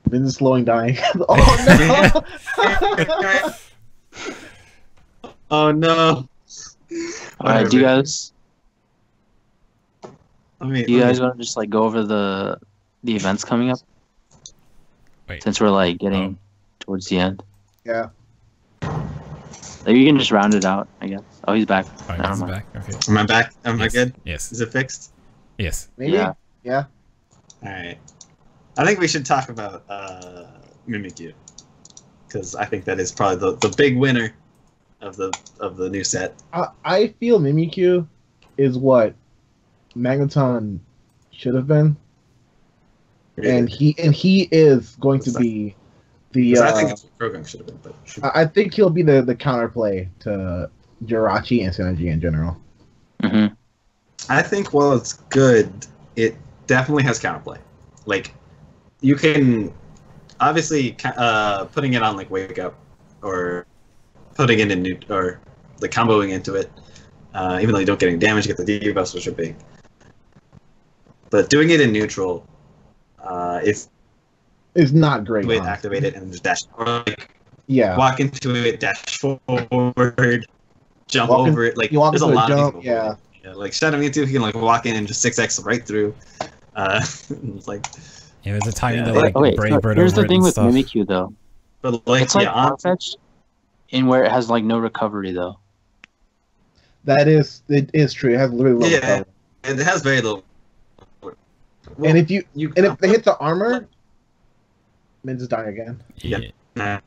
C: Min is slowing dying. Oh no!
A: Oh no!
B: Alright, do you guys
A: want
B: to just like go over the events coming up?
D: Wait.
B: Since we're like getting towards the end.
C: Yeah.
B: Like, you can just round it out, I guess. Oh, he's back.
D: Oh, he's back. Okay.
A: Am I back? Am I good?
D: Yes.
A: Is it fixed?
D: Yes.
C: Maybe? Yeah.
A: Alright. I think we should talk about Mimikyu. Because I think that is probably the big winner of the new set.
C: I feel Mimikyu is what Magneton should have been. And he is going to be the.
A: I think it's what Croagunk should have been, but
C: I think he'll be the counterplay to Jirachi and Synergy in general.
B: Mm-hmm.
A: I think while it's good, it definitely has counterplay. Like, you can obviously putting it on like Wake Up or putting it in or like comboing into it, even though you don't get any damage, you get the debuffs, which are big. But doing it in neutral, it's
C: not great.
A: way to activate it and just dash, or like walk into it, dash forward, jump over it. Like there's a lot of people.
C: Yeah.
A: Like Shadow Mewtwo, you can like walk in and just 6x right through. It's like
D: there's a time to
B: like
D: Brave Bird
B: here's
D: over
B: the thing
D: and
B: with
D: stuff.
B: Mimikyu though.
A: But like
B: it's like Farfetch'd in where it has like no recovery though.
C: It is true. It has literally low recovery.
A: And it has very little.
C: Well, and if if they hit the armor, then just die again.
D: Yeah.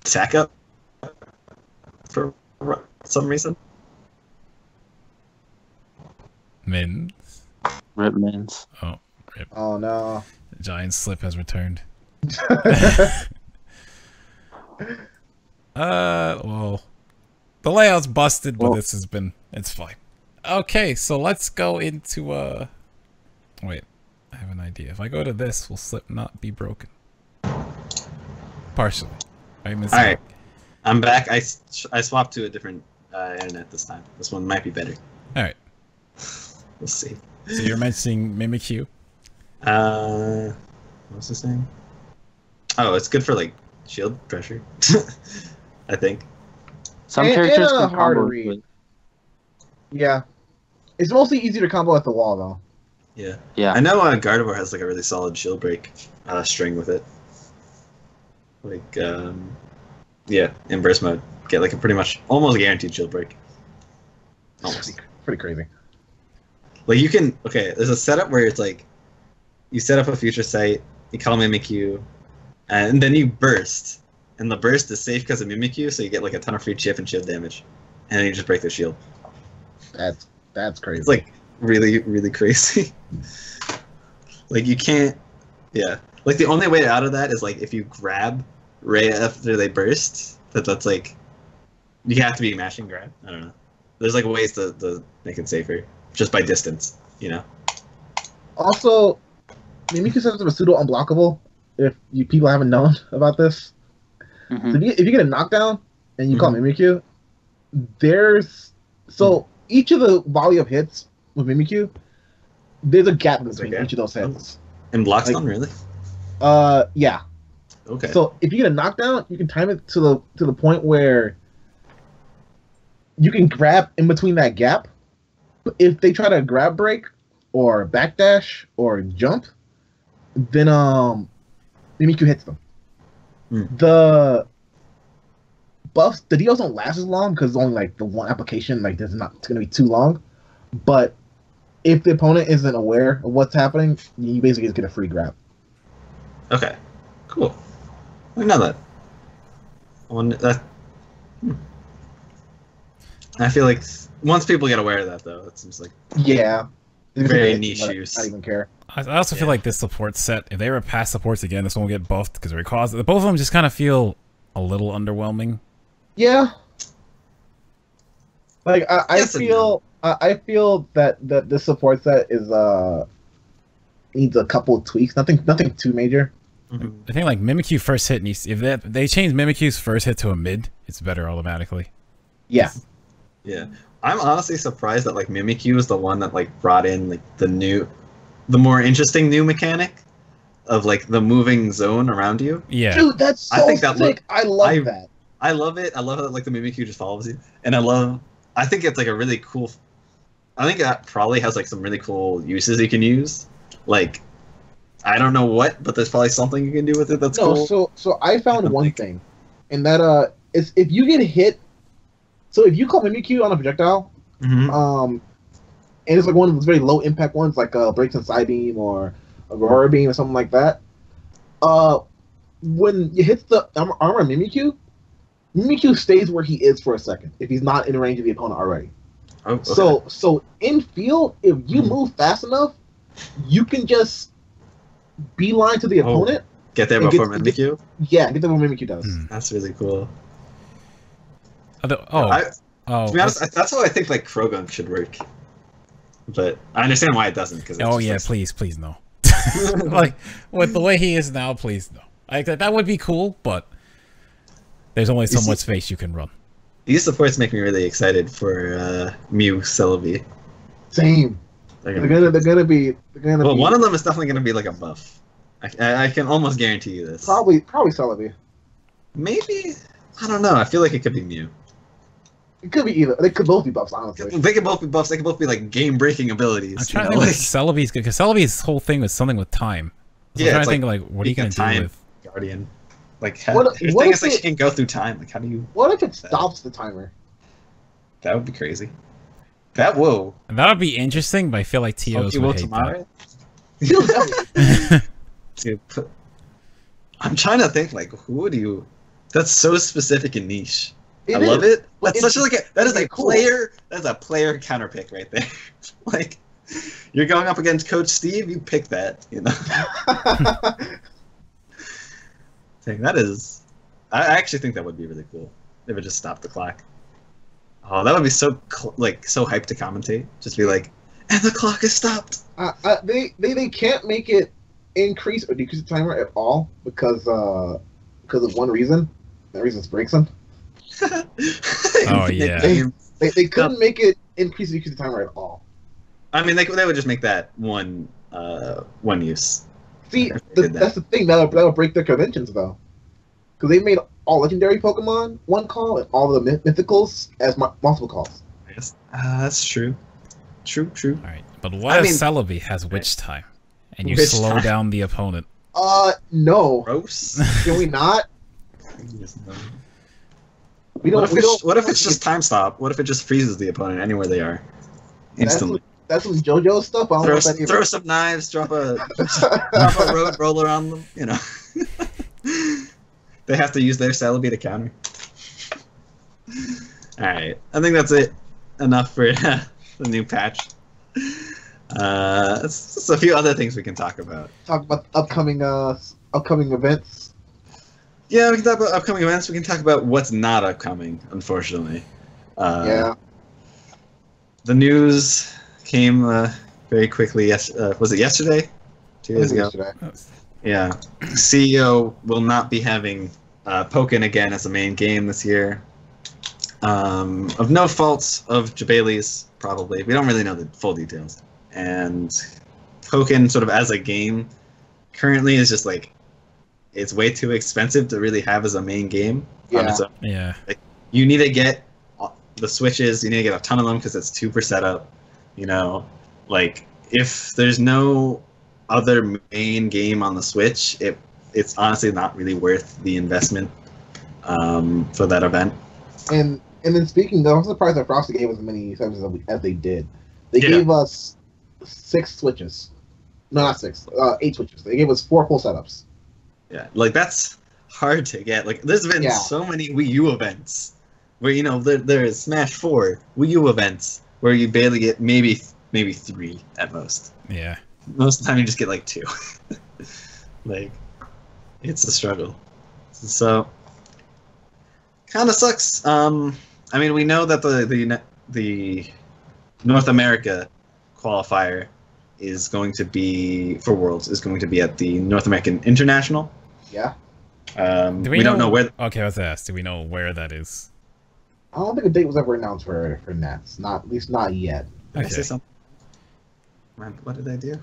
A: Attack up for some reason.
D: Mins.
B: Rip Mins.
D: Oh, rip.
C: Oh no.
D: The giant slip has returned. Well, the layout's busted, but it's fine. Okay, so let's go into wait, I have an idea. If I go to this, will Slip not be broken? Partially.
A: Alright, I'm back. I swapped to a different internet this time. This one might be better.
D: Alright.
A: We'll see.
D: So you're mentioning Mimikyu?
A: What's his name? Oh, it's good for like shield pressure. I think.
B: Some characters can
C: hard to
B: combo
C: read. Yeah. It's mostly easy to combo at the wall though.
A: Yeah.
B: Yeah.
A: I know Gardevoir has like a really solid shield break string with it. Like in burst mode. Get like a pretty much almost guaranteed shield break. Almost.
C: Pretty crazy.
A: Like you can there's a setup where it's like you set up a future sight, you call Mimikyu, and then you burst. And the burst is safe because of Mimikyu, so you get like a ton of free chip and shield damage. And then you just break their shield.
C: That's crazy.
A: It's like really, really crazy. Like you can't like the only way out of that is like if you grab right after they burst, that's like you have to be mashing grab. I don't know. There's like ways to make it safer. Just by distance, you know. Also,
C: Mimikyu sets up a pseudo unblockable. If people haven't known about this, so if you get a knockdown and you call Mimikyu, each of the volley of hits with Mimikyu, there's a gap between each of those hits.
A: And block stun, really?
C: Yeah.
A: Okay.
C: So if you get a knockdown, you can time it to the point where you can grab in between that gap. But if they try to grab break or backdash or jump, then Mimikyu hits them. The buffs, the deals don't last as long because it's only like the one application. Like it's gonna be too long. But if the opponent isn't aware of what's happening, you basically just get a free grab.
A: Okay, cool. I know that. I feel like once people get aware of that, though, it seems like very niche use.
C: I don't even care.
D: I also feel like this support set, if they were past supports again, this one will get buffed because both of them just kind of feel a little underwhelming.
C: Yeah. Like I feel that this support set is needs a couple of tweaks. Nothing too major.
D: I think like Mimikyu first hit needs, if they change Mimikyu's first hit to a mid, it's better automatically.
C: Yeah.
A: Yeah. I'm honestly surprised that like Mimikyu is the one that like brought in like the more interesting new mechanic of like the moving zone around you.
C: Yeah. Dude, that's so sick. I love that.
A: I love it. I love how like the Mimikyu just follows you. And I think it's like a really cool I think that probably has like some really cool uses you can use. Like I don't know what, but there's probably something you can do with it that's cool.
C: So I found one thing. And that is if you get hit. So if you call Mimikyu on a projectile, and it's like one of those very low impact ones, like Breaks and Side Beam or Aurora Beam or something like that, when you hit the armor Mimikyu stays where he is for a second if he's not in range of the opponent already.
A: Oh, okay.
C: So in field, if you move fast enough, you can just beeline to the opponent.
A: Get there before Mimikyu?
C: Get there before Mimikyu does.
A: That's really cool.
D: Oh,
A: To be honest, that's how I think like Krogan should work. But I understand why it doesn't. Cause
D: oh yeah, please no. Like with the way he is now, please no. Like that would be cool, but there's only so much space you can run.
A: These supports make me really excited for Mew Celebi.
C: Same. They're gonna be.
A: Well, one of them is definitely gonna be like a buff. I can almost guarantee you this.
C: Probably Celebi.
A: Maybe, I don't know. I feel like it could be Mew.
C: It could be either. They could both be buffs, honestly.
A: They could both be buffs. They could both be like game-breaking abilities.
D: I'm trying to think like Celebi's good because Celebi's whole thing was something with time. So I'm trying to think like what are you gonna do with
A: Guardian? Like,
C: what
A: the thing is like she can go through time. Like, how do you?
C: What if it stops the timer?
A: That would be crazy. That would
D: be interesting, but I feel like TOs would hate that.
A: Dude, I'm trying to think like who would you? That's so specific and niche. I love it. That's such like that is a player. That's a player counter pick right there. Like you're going up against Coach Steve, you pick that. You know. Dang, that is. I actually think that would be really cool. If it just stopped the clock. Oh, that would be so so hyped to commentate. Just be like, and the clock is stopped.
C: They can't make it increase or decrease the timer at all because of one reason. That reason is Breakson.
D: Oh yeah.
C: They couldn't make it increase or decrease the timer at all.
A: I mean, they would just make that one use.
C: See, that's the thing that'll break their conventions though, because they made all legendary Pokemon one call and all the mythicals as multiple calls.
A: Yes, that's true. True.
D: All right, but what if Celebi has Witch Time, and you slow down the opponent?
C: No.
A: Gross.
C: Can we not?
A: What if it's just time stop? What if it just freezes the opponent anywhere they are, instantly?
C: That's some JoJo stuff. I don't know if that
A: throw some knives, drop a road roller on them. You know, they have to use their Celebi to counter. All right, I think that's it. Enough for the new patch. Just a few other things we can talk about.
C: Talk about upcoming events.
A: Yeah, we can talk about upcoming events. We can talk about what's not upcoming, unfortunately.
C: Yeah.
A: The news came very quickly. Was it yesterday? 2 days ago.
C: Yesterday.
A: Yeah. CEO will not be having Pokken again as the main game this year. Of no faults of Jabali's, probably. We don't really know the full details. And Pokken, sort of as a game, currently is just like, it's way too expensive to really have as a main game.
C: Yeah.
D: Yeah.
A: Like, you need to get the Switches, you need to get a ton of them because it's 2 per setup. You know, like, if there's no other main game on the Switch, it's honestly not really worth the investment for that event.
C: And then speaking though, I'm surprised that Frosty gave us as many services as they did. They gave us 6 Switches. No, not 6. 8 Switches. They gave us 4 full setups.
A: Yeah, like that's hard to get. Like there's been so many Wii U events where, you know, there is Smash 4 Wii U events where you barely get maybe 3 at most.
D: Yeah.
A: Most of the time you just get like 2. Like, it's a struggle. So kind of sucks. I mean, we know that the North America qualifier is going to be for Worlds is going to be at the North American International.
C: Yeah.
A: We don't know where.
D: Okay, I was asked. Do we know where that is?
C: I don't think a date was ever announced for Nats. At least not yet.
A: Did I say something? What did I do?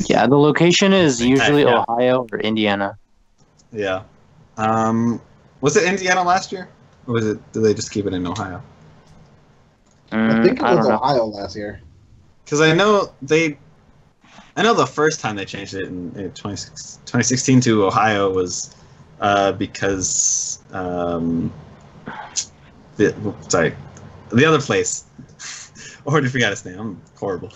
B: Yeah, the location is usually Ohio or Indiana.
A: Yeah. Was it Indiana last year, or was it? Did they just keep it in Ohio?
C: I think it was Ohio last year.
A: Because I know the first time they changed it in 2016 to Ohio was because the other place. I already forgot his name. I'm horrible.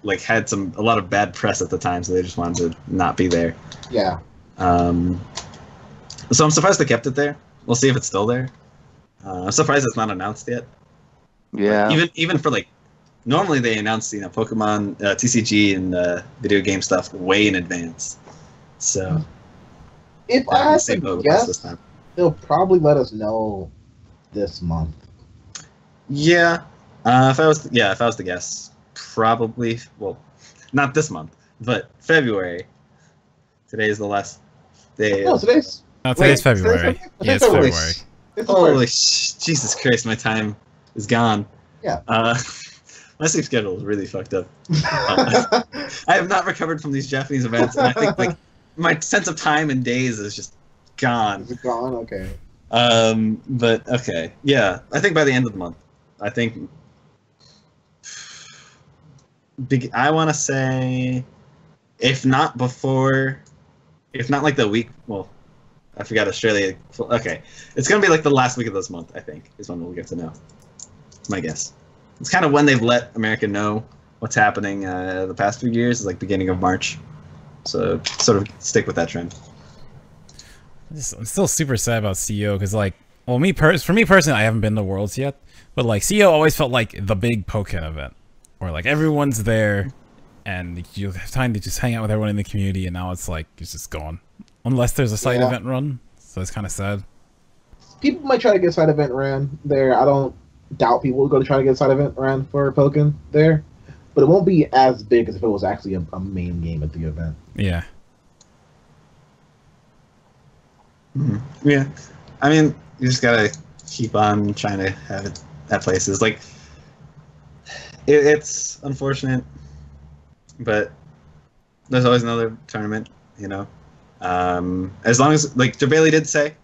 A: Like had a lot of bad press at the time, so they just wanted to not be there.
C: Yeah.
A: So I'm surprised they kept it there. We'll see if it's still there. I'm surprised it's not announced yet.
B: Yeah.
A: Like, even for like, normally they announce Pokemon TCG and video game stuff way in advance. So
C: if I had to guess, they'll probably let us know this month.
A: Yeah. If I was to guess, probably, well, not this month, but February. Today is the last day.
C: No, today's
D: February. Yeah, it's February.
A: Holy Jesus Christ, my time is gone.
C: Yeah.
A: My sleep schedule is really fucked up. I have not recovered from these Japanese events, and I think like my sense of time and days is just gone.
C: Is it gone? Okay.
A: But okay, yeah. I think by the end of the month, I think I want to say, if not before, if not like the week. Well, I forgot Australia. Okay, it's gonna be like the last week of this month. I think is when we'll get to know. My guess. It's kind of when they've let America know what's happening the past few years, is like beginning of March. So sort of stick with that trend.
D: I'm still super sad about CO because, like, well, for me personally, I haven't been to Worlds yet, but like CO always felt like the big Pokken event, where like everyone's there, and you have time to just hang out with everyone in the community, and now it's like it's just gone, unless there's a side event run. So it's kind of sad.
C: People might try to get a side event ran there. I don't doubt people will go to try to get a side event ran for Pokken there, but it won't be as big as if it was actually a main game at the event.
D: Yeah.
A: Mm-hmm. Yeah, I mean, you just gotta keep on trying to have it at places. Like, it's unfortunate, but there's always another tournament, you know. As long as, like, Bailey did say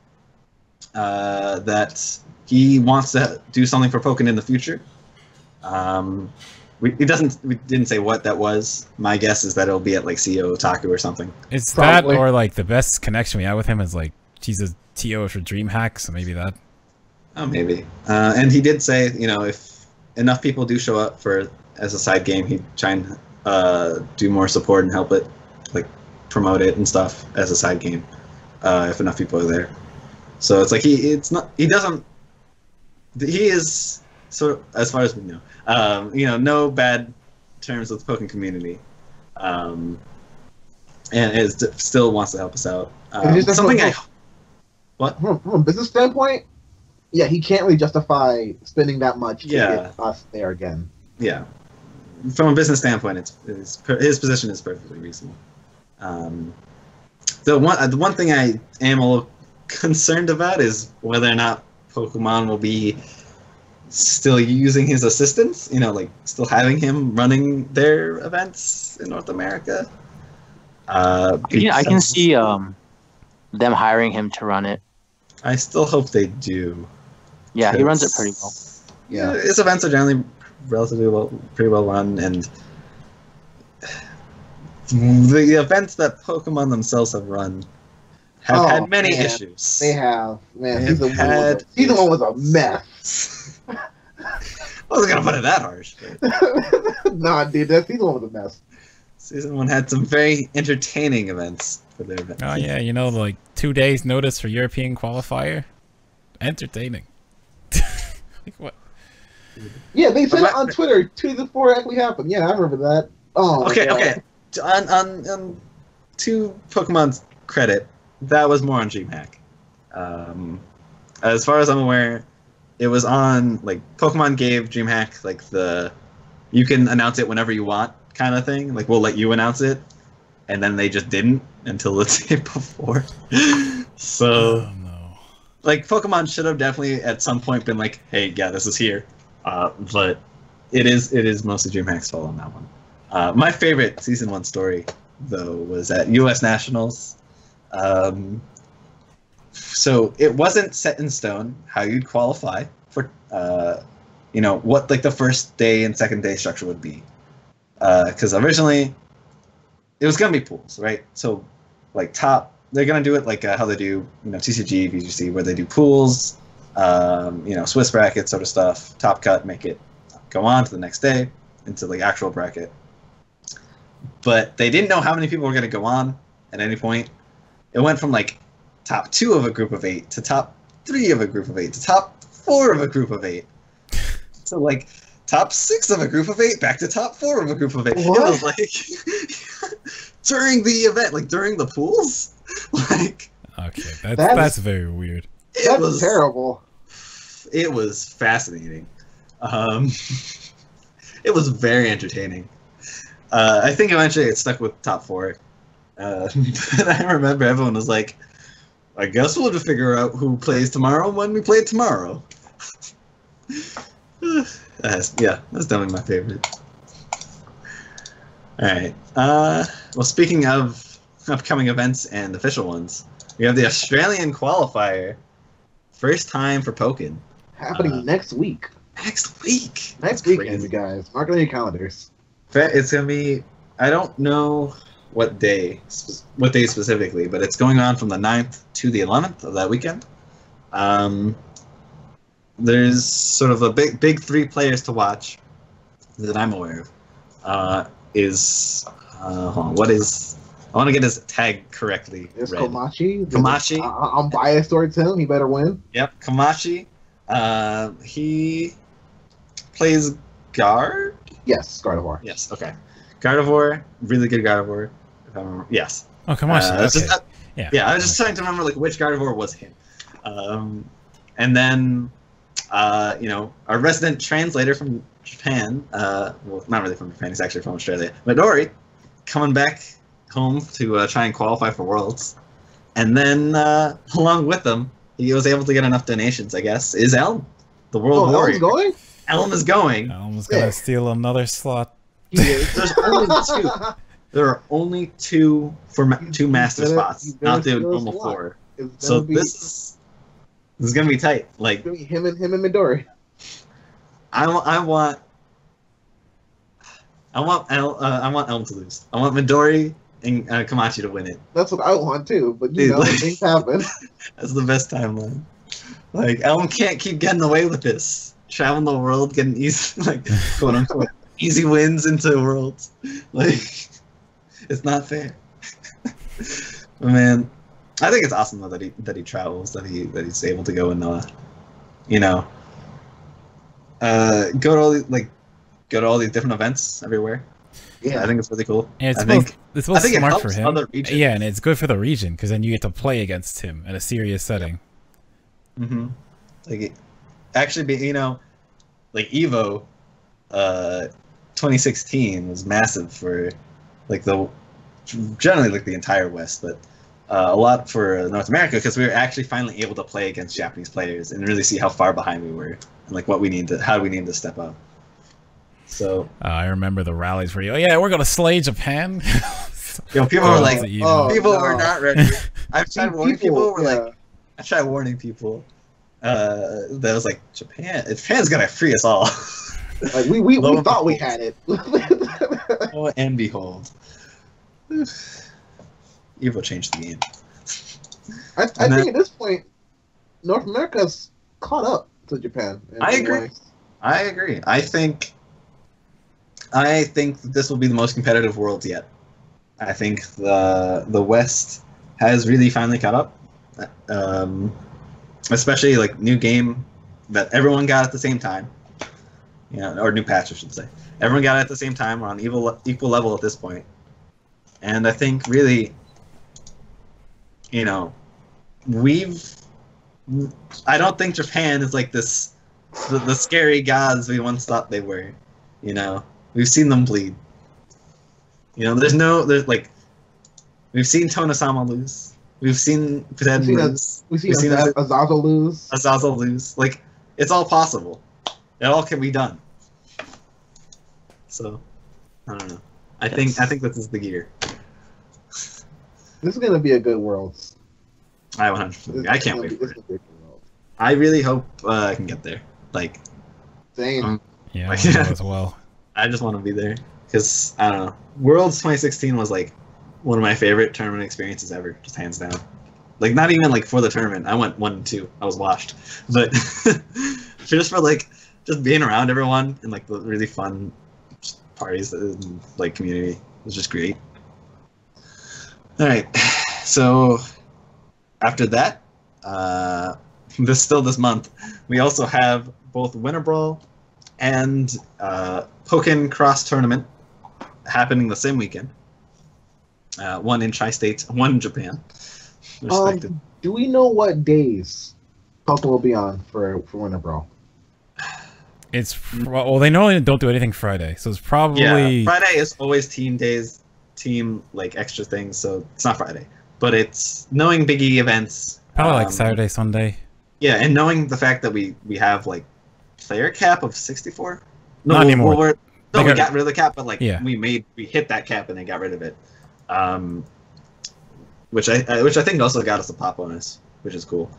A: that he wants to do something for Pokken in the future. We didn't say what that was. My guess is that it'll be at like CO Otaku or something.
D: It's probably that, or like the best connection we have with him is like he's a TO for DreamHack, so maybe that.
A: Oh, maybe. And he did say, you know, if enough people do show up for as a side game, he'd try and do more support and help it, like promote it and stuff as a side game, if enough people are there. So it's like he is sort of, as far as we know, you know, no bad terms with the Pokken community, and still wants to help us out. What?
C: From a business standpoint, yeah, he can't really justify spending that much to get us there again.
A: Yeah, from a business standpoint, his position is perfectly reasonable. The one thing I am a little concerned about is whether or not Pokemon will be still using his assistants, you know, like still having him running their events in North America.
B: Yeah, I can see them hiring him to run it.
A: I still hope they do.
B: Yeah, he runs it pretty well.
A: Yeah, his events are generally pretty well run, and the events that Pokemon themselves have run have had many issues.
C: They have. Man, season one was a mess.
A: I wasn't gonna put it that harsh.
C: Nah, dude, that season one was a mess.
A: Season one had some very entertaining events for their events.
D: Oh yeah, you know, like 2 days notice for European qualifier. Entertaining. Like what?
C: Yeah, they said it on Twitter 2 days before it actually happened. Yeah, I remember that. Oh.
A: Okay. On to Pokemon's credit, that was more on DreamHack. As far as I'm aware, it was on, like, Pokemon gave DreamHack like the you can announce it whenever you want kind of thing. Like, we'll let you announce it, and then they just didn't until the day before. So, like, Pokemon should have definitely at some point been like, hey, yeah, this is here. But it is mostly DreamHack's fault on that one. My favorite Season 1 story, though, was at US Nationals. So it wasn't set in stone how you'd qualify for, you know, what like the first day and second day structure would be. Because originally it was going to be pools, right? So like they're going to do it like how they do, you know, TCG, VGC, where they do pools, you know, Swiss bracket sort of stuff, top cut, make it go on to the next day into the actual bracket. But they didn't know how many people were going to go on at any point. It went from like top 2 of a group of 8 to top 3 of a group of 8 to top 4 of a group of 8. So like top 6 of a group of 8 back to top 4 of a group of 8. What? It was like during the event, like during the pools. Like,
D: okay, that's very weird.
C: That was terrible.
A: It was fascinating. Um, it was very entertaining. I think eventually it stuck with top 4. But I remember everyone was like, I guess we'll just figure out who plays tomorrow when we play tomorrow. That's definitely my favorite. Alright. Well, speaking of upcoming events and official ones, we have the Australian qualifier. First time for Pokken.
C: Happening next week.
A: Next week.
C: Next weekend, you guys. Mark it on your calendars.
A: It's gonna be. I don't know what day specifically, but it's going on from the 9th to the 11th of that weekend. There's sort of a big 3 players to watch that I'm aware of. Hold on, what is? I want to get his tag correctly.
C: It's
A: read.
C: Komachi.
A: Komachi.
C: I'm biased towards him. He better win.
A: Yep, Komachi. He plays guard.
C: Yes, Gardevoir.
A: Yes. Okay. Gardevoir, really good Gardevoir. If I remember. Yes.
D: Oh, Komachi. Okay.
A: Yeah. I was just trying to remember like which Gardevoir was him. And then, our resident translator from Japan. Well, not really from Japan. He's actually from Australia. Midori, coming back home to try and qualify for Worlds, and then along with them, he was able to get enough donations. I guess is Elm, the World Warrior.
C: Elm's going.
A: Elm is going.
D: Elm's gonna steal another slot.
A: There's only 2. There are only 2 for 2 master spots, not the normal 4. So this is gonna be tight. Like
C: him and Midori.
A: I want Elm to lose. I want Midori and Komachi to win it.
C: That's what I want too. But things happen.
A: That's the best timeline. Like Elm can't keep getting away with this. Traveling the world, getting easy, like quote unquote, easy wins into Worlds. Like it's not fair. But man, I think it's awesome though that he travels, that he's able to go and go to all these different events everywhere. Yeah, I think it's really cool.
D: And it's both smart for him. Yeah, and it's good for the region because then you get to play against him in a serious setting.
A: Mm-hmm. Like, actually, like Evo, 2016 was massive for, like generally like the entire West, but a lot for North America because we were actually finally able to play against Japanese players and really see how far behind we were and like how we need to step up. So
D: I remember the rallies where we're gonna slay Japan.
A: People were like, people were not ready. I've tried warning people. I tried warning people. That was like Japan's gonna free us all.
C: Like we thought we had it.
A: Oh, and behold, Evo changed the game.
C: I think at this point, North America's caught up to Japan.
A: I agree. I think that this will be the most competitive Worlds yet. I think the West has really finally caught up. Especially like new game that everyone got at the same time. Or new patch, I should say. Everyone got it at the same time. We're on equal level at this point. And I think really, I don't think Japan is like this, the scary gods we once thought they were. We've seen them bleed. We've seen Tonosama lose. We've seen Puden lose.
C: We've seen Azazel lose.
A: Azazel lose. Like, it's all possible. It all can be done. So, I don't know. I think this is the gear.
C: This is gonna be a good Worlds.
A: I 100%. I can't wait for it. I really hope I can get there. Like,
C: same.
D: Yeah, as well.
A: I just want to be there because I don't know. Worlds 2016 was like one of my favorite tournament experiences ever, just hands down. Like not even like for the tournament. I went 1 and 2. I was washed, but just for like just being around everyone and like the really fun parties and like community was just great. All right, so after that, this month, we also have both Winter Brawl and Pokken Cross Tournament happening the same weekend. One in Tri-State, one in Japan.
C: Do we know what days Pokken will be on for Winter Brawl?
D: well, they normally don't do anything Friday, so it's probably
A: Friday is always team days, team like extra things, so it's not Friday. But it's knowing Big E events.
D: probably like Saturday, Sunday.
A: Yeah, and knowing the fact that we have like player cap of 64. No,
D: Not anymore.
A: We got rid of the cap, but like
D: Yeah.
A: we hit that cap and they got rid of it. Which I think also got us a pop bonus, which is cool.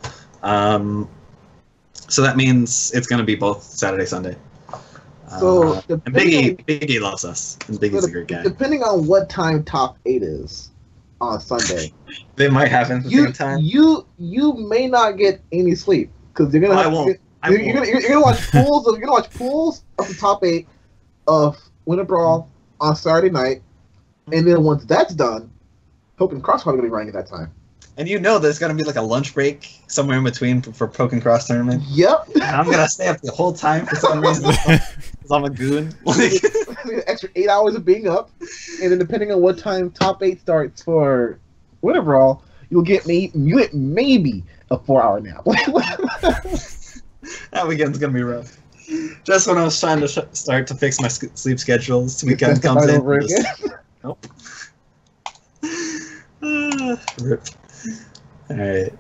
A: So that means it's gonna be both Saturday, Sunday.
C: So
A: and Big E loves us, and Big E's a great guy.
C: Depending on what time top 8 is on Sunday,
A: They might happen at the same time.
C: You may not get any sleep because you're gonna.
A: I won't.
C: You're gonna watch pools of the top 8 of Winter Brawl on Saturday night, and then once that's done, Pokken Cross probably gonna be running at that time.
A: And you know there's gonna be like a lunch break somewhere in between for Pokken Cross tournament.
C: Yep.
A: And I'm gonna stay up the whole time for some reason because I'm a goon. Like,
C: An extra 8 hours of being up, and then depending on what time top 8 starts for Winter Brawl, you'll get maybe a 4-hour nap.
A: that weekend's gonna be rough. Just when I was trying to start to fix my sleep schedules, this weekend comes in.
C: Over again.
A: Nope. Rip. All right.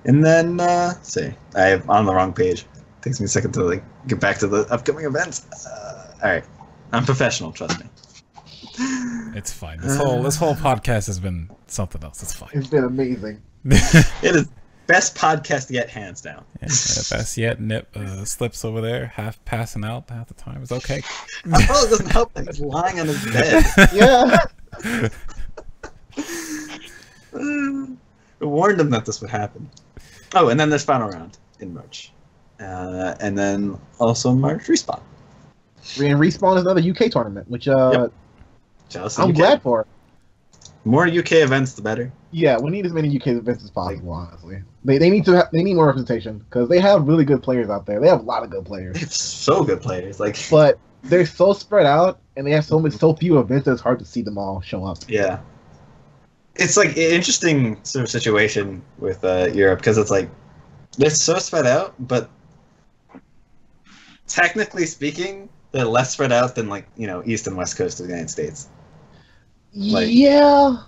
A: And then, see, I'm on the wrong page. Takes me a second to like get back to the upcoming events. All right, I'm professional. Trust me.
D: It's fine. This whole podcast has been something else. It's fine.
C: It's been amazing.
A: It is best podcast yet, hands down.
D: Yeah, best yet. Nip slips over there, half passing out half the time. It's okay.
A: I probably doesn't help that he's lying on his bed.
C: Yeah.
A: I warned him that this would happen. Oh, and then there's final round in March, and then also March respawn.
C: And Respawn is another UK tournament, which
A: Yep.
C: I'm glad for.
A: More UK events, the better.
C: Yeah, we need as many UK events as possible. Honestly, they need more representation because they have really good players out there. They have a lot of good players.
A: They have so good players, like.
C: But they're so spread out, and they have so few events that it's hard to see them all show up.
A: Yeah. It's like an interesting sort of situation with Europe because it's like they're so spread out, but technically speaking, they're less spread out than like East and West Coast of the United States. Like,
C: yeah.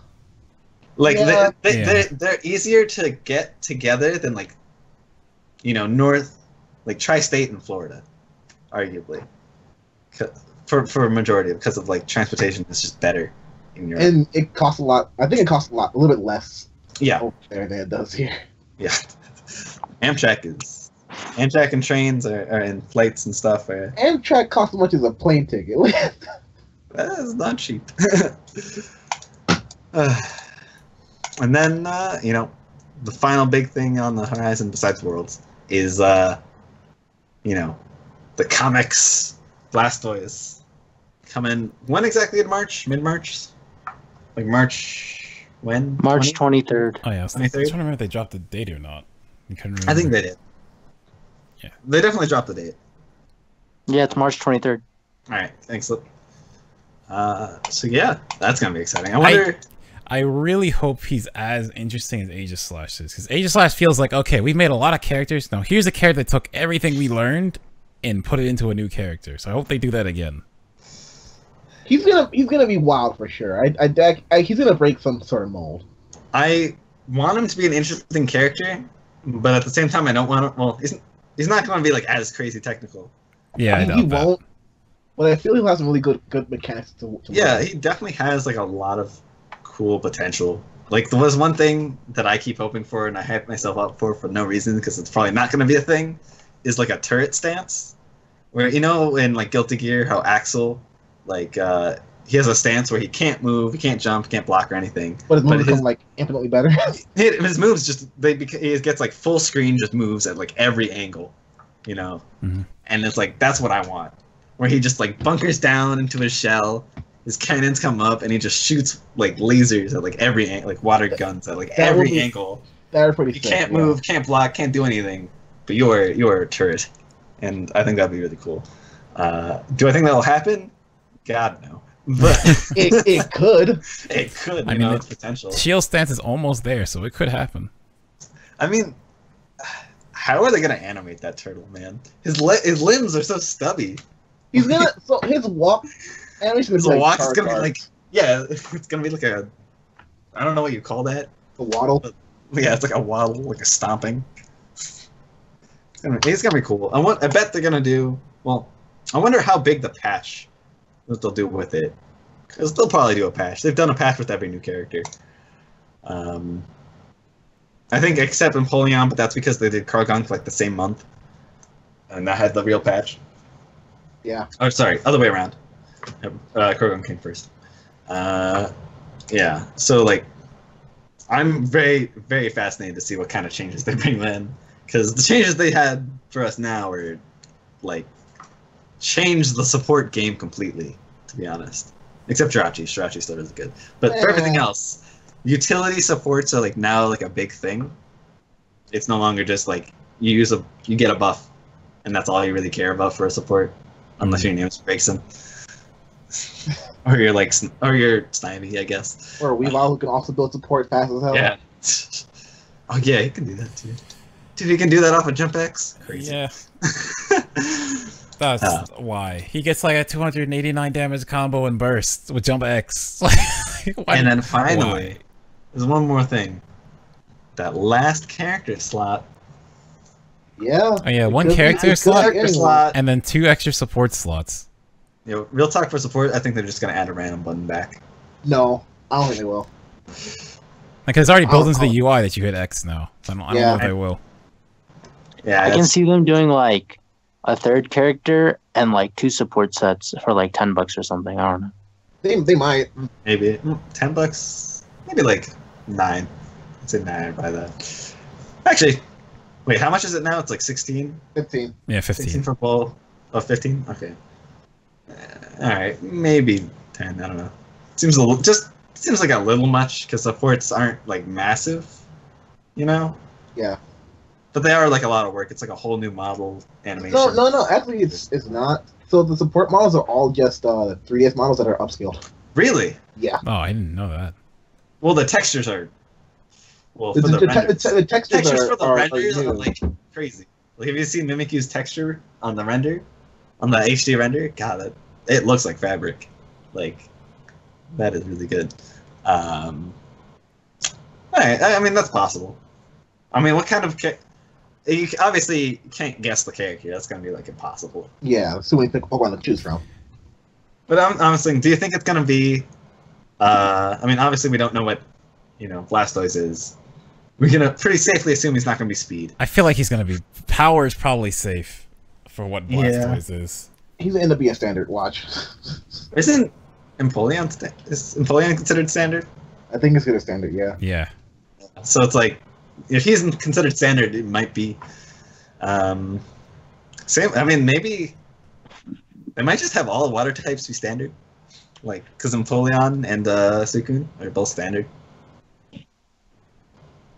A: Like
C: Yeah.
A: they're easier to get together than like North, like Tri-State in Florida, arguably, for a majority because of like transportation is just better.
C: And it costs a lot. I think it costs a little bit less.
A: Yeah,
C: over there than it does here.
A: Yeah, Amtrak and trains are and flights and stuff.
C: Amtrak costs as much as a plane ticket.
A: That's not cheap. And then the final big thing on the horizon besides Worlds is the comics Blastoise coming. When exactly in March? Mid-March? Like March when?
B: March 23rd.
D: Oh yeah, I was trying to remember if they dropped the date or not.
A: I think they did.
D: Yeah,
A: they definitely dropped the date.
B: Yeah, it's March 23rd.
A: All right, thanks. So yeah, that's gonna be exciting. I wonder.
D: I really hope he's as interesting as Aegislash is, because Aegislash feels like, okay, we've made a lot of characters. Now here's a character that took everything we learned and put it into a new character. So I hope they do that again.
C: He's gonna be wild for sure. He's gonna break some sort of mold.
A: I want him to be an interesting character, but at the same time, I don't want him. Well, he's not going to be like as crazy technical.
D: Yeah,
C: he won't. But I feel he has some really good mechanics to
A: yeah,
C: work.
A: he definitely has like a lot of cool potential. Like there was one thing that I keep hoping for, and I hype myself up for no reason because it's probably not going to be a thing. Is like a turret stance, where in like Guilty Gear how Axel. Like, he has a stance where he can't move, he can't jump, he can't block or anything.
C: But his moves become, like, infinitely better.
A: His moves just, he gets, like, full screen just moves at, like, every angle,
D: Mm-hmm.
A: And it's like, that's what I want. Where he just, like, bunkers down into his shell, his cannons come up, and he just shoots, like, lasers at, like, every angle, like, water guns at, like, every angle.
C: That are pretty
A: You
C: sick,
A: can't move, can't block, can't do anything, but you're a turret. And I think that'd be really cool. Do I think that'll happen? God no, but
C: it could.
A: It could.
D: I mean,
A: it's potential.
D: Shield stance is almost there, so it could happen.
A: I mean, how are they gonna animate that turtle, man? His limbs are so stubby.
C: He's gonna so his walk animation is
A: His
C: like
A: walk is gonna be
C: Charizard.
A: like, yeah, it's gonna be like a, I don't know what you call that.
C: The waddle.
A: Yeah, it's like a waddle, like a stomping. It's gonna be cool. I bet they're gonna do. Well, I wonder how big the patch, what they'll do with it, because they'll probably do a patch. They've done a patch with every new character. I think except Empoleon, but that's because they did Kargunk like the same month, and that had the real patch.
C: Yeah.
A: Oh, sorry, other way around. Kargunk came first. Yeah. So like, I'm very, very fascinated to see what kind of changes they bring in, because the changes they had for us now are like changed the support game completely. To be honest, except Jirachi. Jirachi still is good, but for everything else. Utility supports are like now like a big thing. It's no longer just like you get a buff, and that's all you really care about for a support, unless your name breaks them, or you're Snivy, I guess.
C: Or a Weavile who can also build support fast as hell.
A: Yeah. Oh yeah, he can do that too. Dude, he can do that off of Jump X. Crazy.
D: Yeah. That's why. He gets like a 289 damage combo and burst with Jump X.
A: And then finally, there's one more thing. That last character slot.
C: Yeah.
D: Oh yeah, one
C: Because
D: character
C: it's
D: slot,
C: anyway.
D: and then 2 extra support slots.
A: You know, real talk for support, I think they're just gonna add a random button back.
C: No, I don't think they will.
D: Like it's already built into the UI that you hit X now. So I don't know
C: Yeah.
D: if they will.
A: Yeah,
B: I can see them doing like a 3rd character and like 2 support sets for like $10 or something. I don't know.
C: They might.
A: maybe $10, maybe like 9. I'd say 9. I'd buy that. Actually, wait, how much is it now? It's like 16.
C: 15.
D: Yeah,
A: 16
D: 15.
A: for both. Oh, 15. Okay. All right, maybe 10. I don't know. Seems like a little much because supports aren't like massive, you know.
C: Yeah.
A: But they are like a lot of work. It's like a whole new model animation.
C: No. Actually, it's not. So the support models are all just 3DS models that are upscaled.
A: Really?
C: Yeah.
D: Oh, I didn't know that.
A: Well, the textures are. Well,
C: The,
A: for the, renders.
C: the textures
A: Textures for the renders
C: new.
A: are like crazy. Like, have you seen Mimikyu's texture on the render, on the HD render? God, it looks like fabric. Like, that is really good. Alright, I mean that's possible. I mean, what kind of you obviously can't guess the character. That's gonna be like impossible.
C: Yeah, so we pick Pokemon to choose from.
A: But I'm saying, do you think it's gonna be? I mean, obviously we don't know what Blastoise is. We're gonna pretty safely assume he's not gonna be Speed.
D: I feel like he's gonna be. Power is probably safe for what Blastoise is.
C: He's gonna end up being a standard. Watch.
A: Isn't Empoleon is Empoleon considered standard?
C: I think it's gonna standard. Yeah.
D: Yeah.
A: So it's like, if he's considered standard, it might be. Same. I mean, maybe they might just have all water types be standard, like because Empoleon and Suicune are both standard.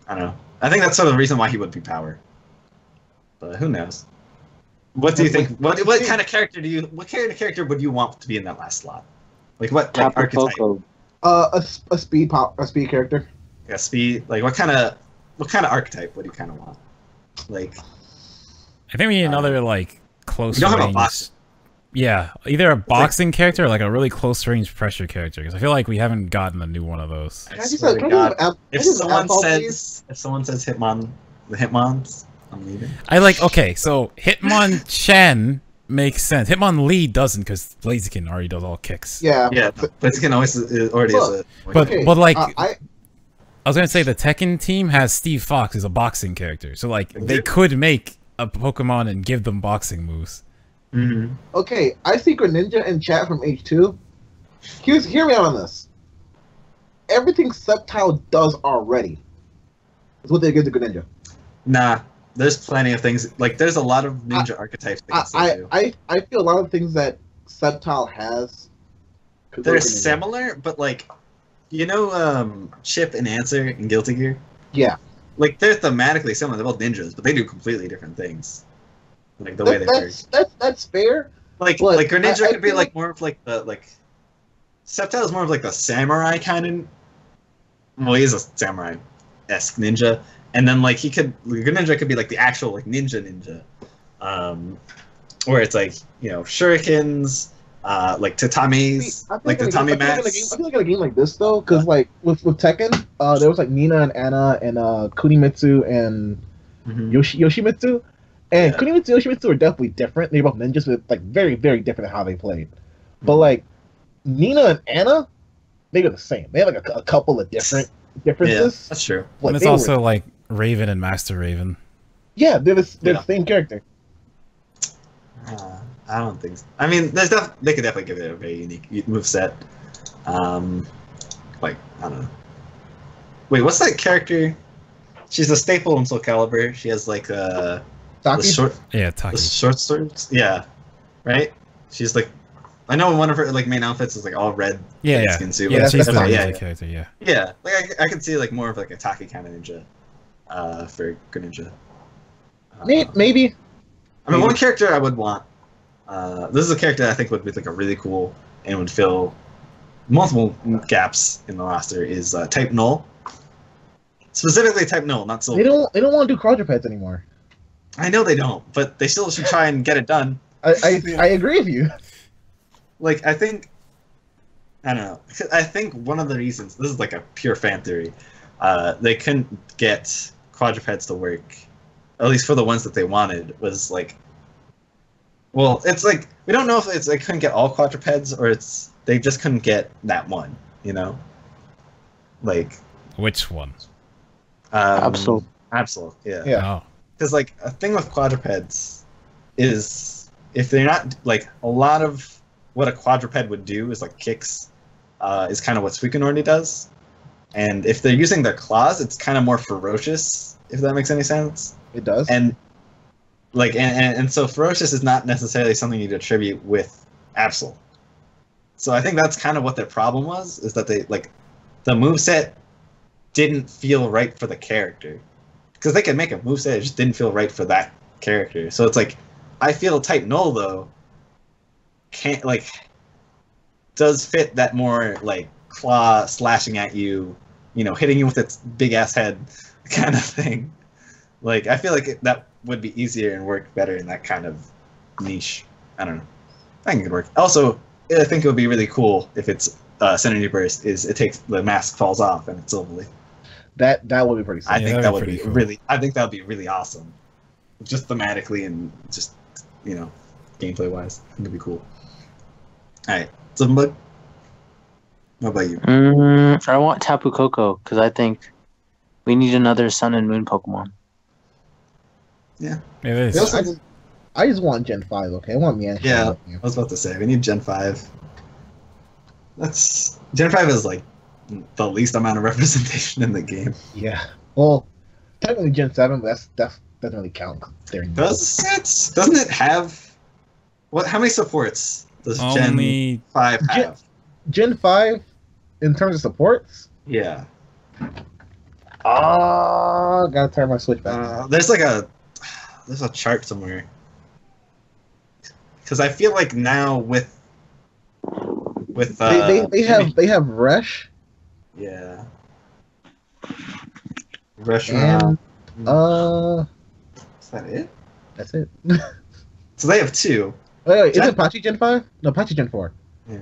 A: I don't know. I think that's sort of the reason why he would be power. But who knows? What do you think? What kind of character What kind of character would you want to be in that last slot? Like what like
B: Tapu
A: archetype?
B: Koko.
C: A speed character.
A: Yeah, speed. Like what kind of archetype would you kind of want? Like
D: I think we need another like close
A: you don't
D: range.
A: have a box.
D: Yeah, either a boxing character or like a really close range pressure character. Because I feel like we haven't gotten a new one of those.
A: I
C: Can I just
A: swear
C: say-
A: to
C: can I
A: God,
C: just
A: if
C: have
A: someone
C: Apple,
A: says Hitmon, the Hitmons, I'm leaving.
D: I like okay, so Hitmonchan makes sense. Hitmonlee doesn't because Blaziken already does all kicks.
C: Yeah.
A: Yeah, Blaziken always already is a.
D: But
C: Okay,
D: but like
C: I
D: I was gonna say the Tekken team has Steve Fox as a boxing character, so like they could make a Pokemon and give them boxing moves.
A: Mm-hmm.
C: okay. I see Greninja in chat from H2. Hear me out on this. Everything Sceptile does already is what they give to Greninja.
A: Nah, there's plenty of things. Like, there's a lot of ninja archetypes they can still do.
C: I feel a lot of things that Sceptile has. could
A: They're
C: work in Greninja.
A: similar, but like, Chip and Answer in Guilty Gear?
C: Yeah.
A: Like, they're thematically similar. They're both ninjas, but they do completely different things. Like, the way they work.
C: That's fair.
A: Like
C: but
A: Greninja
C: I
A: could be
C: feel
A: like more of like the Sceptile is more of like the samurai kind of. Well, he is a samurai-esque ninja, and then like Greninja could be like the actual like ninja, where it's like shurikens, like tatamis, like tatami mats.
C: I feel like in a game like this though, because like with Tekken, there was like Nina and Anna and Kunimitsu and Yoshimitsu, and Kunimitsu and Yoshimitsu are definitely different. They're both ninjas, but like very very different in how they played. But like Nina and Anna, they were the same. They have like a couple of differences.
A: Yeah, that's true.
D: And it's also like Raven and Master Raven.
C: Yeah, they're the same character.
A: I don't think so. I mean, they could definitely give it a very unique moveset. Like, I don't know. Wait, what's that character? She's a staple in Soul Calibur. She has like the short,
D: Taki.
A: the short swords. Yeah, right. She's like, I know one of her like main outfits is like all red. Skin suit.
D: Yeah, she's the
A: character.
D: Yeah.
A: Yeah, like I could see like more of like a Taki kind of ninja, for Greninja.
C: Maybe.
A: I mean, one character I would want. This is a character I think would be like a really cool and would fill multiple gaps in the roster. Is Type Null. Specifically Type Null, not Silver.
C: They don't want to do quadrupeds anymore.
A: I know they don't, but they still should try and get it done.
C: I agree with you.
A: Like I don't know. I think one of the reasons, this is like a pure fan theory, they couldn't get quadrupeds to work, at least for the ones that they wanted, was like, well, it's like we don't know if it's they couldn't get all quadrupeds or it's they just couldn't get that one, like
D: Which one?
B: Absol,
A: yeah.
D: Oh.
A: Because like a thing with quadrupeds is if they're not like a lot of what a quadruped would do is like kicks, is kind of what Suikanori does, and if they're using their claws, it's kind of more ferocious. If that makes any sense.
C: It does.
A: And like and so ferocious is not necessarily something you'd attribute with Absol. So I think that's kind of what their problem was, is that they like the moveset didn't feel right for the character. Because they could make a moveset, it just didn't feel right for that character. So it's like I feel Type Null though does fit that more like claw slashing at you, hitting you with its big ass head kind of thing. Like I feel like that would be easier and work better in that kind of niche. I don't know. I think it could work. Also, I think it would be really cool if its Synergy Burst is the mask falls off and it's Silverly.
C: That would be pretty sick.
A: I think that would be
D: cool.
A: I think that would be really awesome. Just thematically and just gameplay wise. I think it'd be cool. Alright. Slippingbug? What about you?
B: I want Tapu Koko because I think we need another Sun and Moon Pokemon.
A: Yeah.
D: It is.
C: I just want Gen 5, okay? I want Mian.
A: Yeah, I was about to say, we need Gen 5. Gen 5 is like the least amount of representation in the game.
C: Yeah. Well, technically Gen 7, but that doesn't really count.
A: Doesn't it have... How many supports does Gen 5 have?
C: Gen 5, in terms of supports?
A: Yeah.
C: Gotta turn my Switch back.
A: There's a chart somewhere. Because I feel like now with
C: they have Resh.
A: Yeah. Resh
C: and
A: is that it?
C: That's it.
A: So they have two.
C: Wait, is it Pachi Gen 5? No, Pachi Gen 4.
A: Yeah.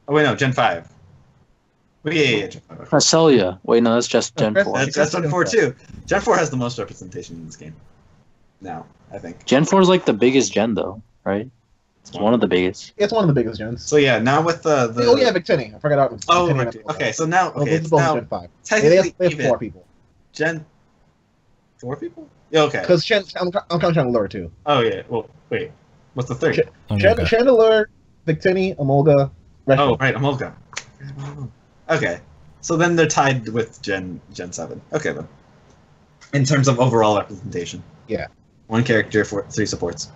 A: Oh wait, no, Gen 5. Well, yeah, Gen 5.
B: Celia. Wait, no, that's just Gen 4.
A: That's Gen 4 too. Gen 4 has the most representation in this game. Now, I think.
B: Gen 4 is like the biggest gen, though, right? It's one of the biggest.
C: It's one of the biggest gens.
A: So yeah, now with the
C: Oh yeah, Victini. I forgot about Victini.
A: Oh, okay. So now, it's now
C: Gen 5.
A: technically
C: they have 4 people.
A: Gen 4 people? Yeah, okay.
C: Because I'm counting Chandelure too.
A: Oh yeah. Well, wait. What's the third?
C: Chandelure, Victini, Emolga.
A: Oh right, Emolga. Okay. So then they're tied with Gen 7. Okay then. In terms of overall representation.
C: Yeah.
A: 1 character for 3 supports.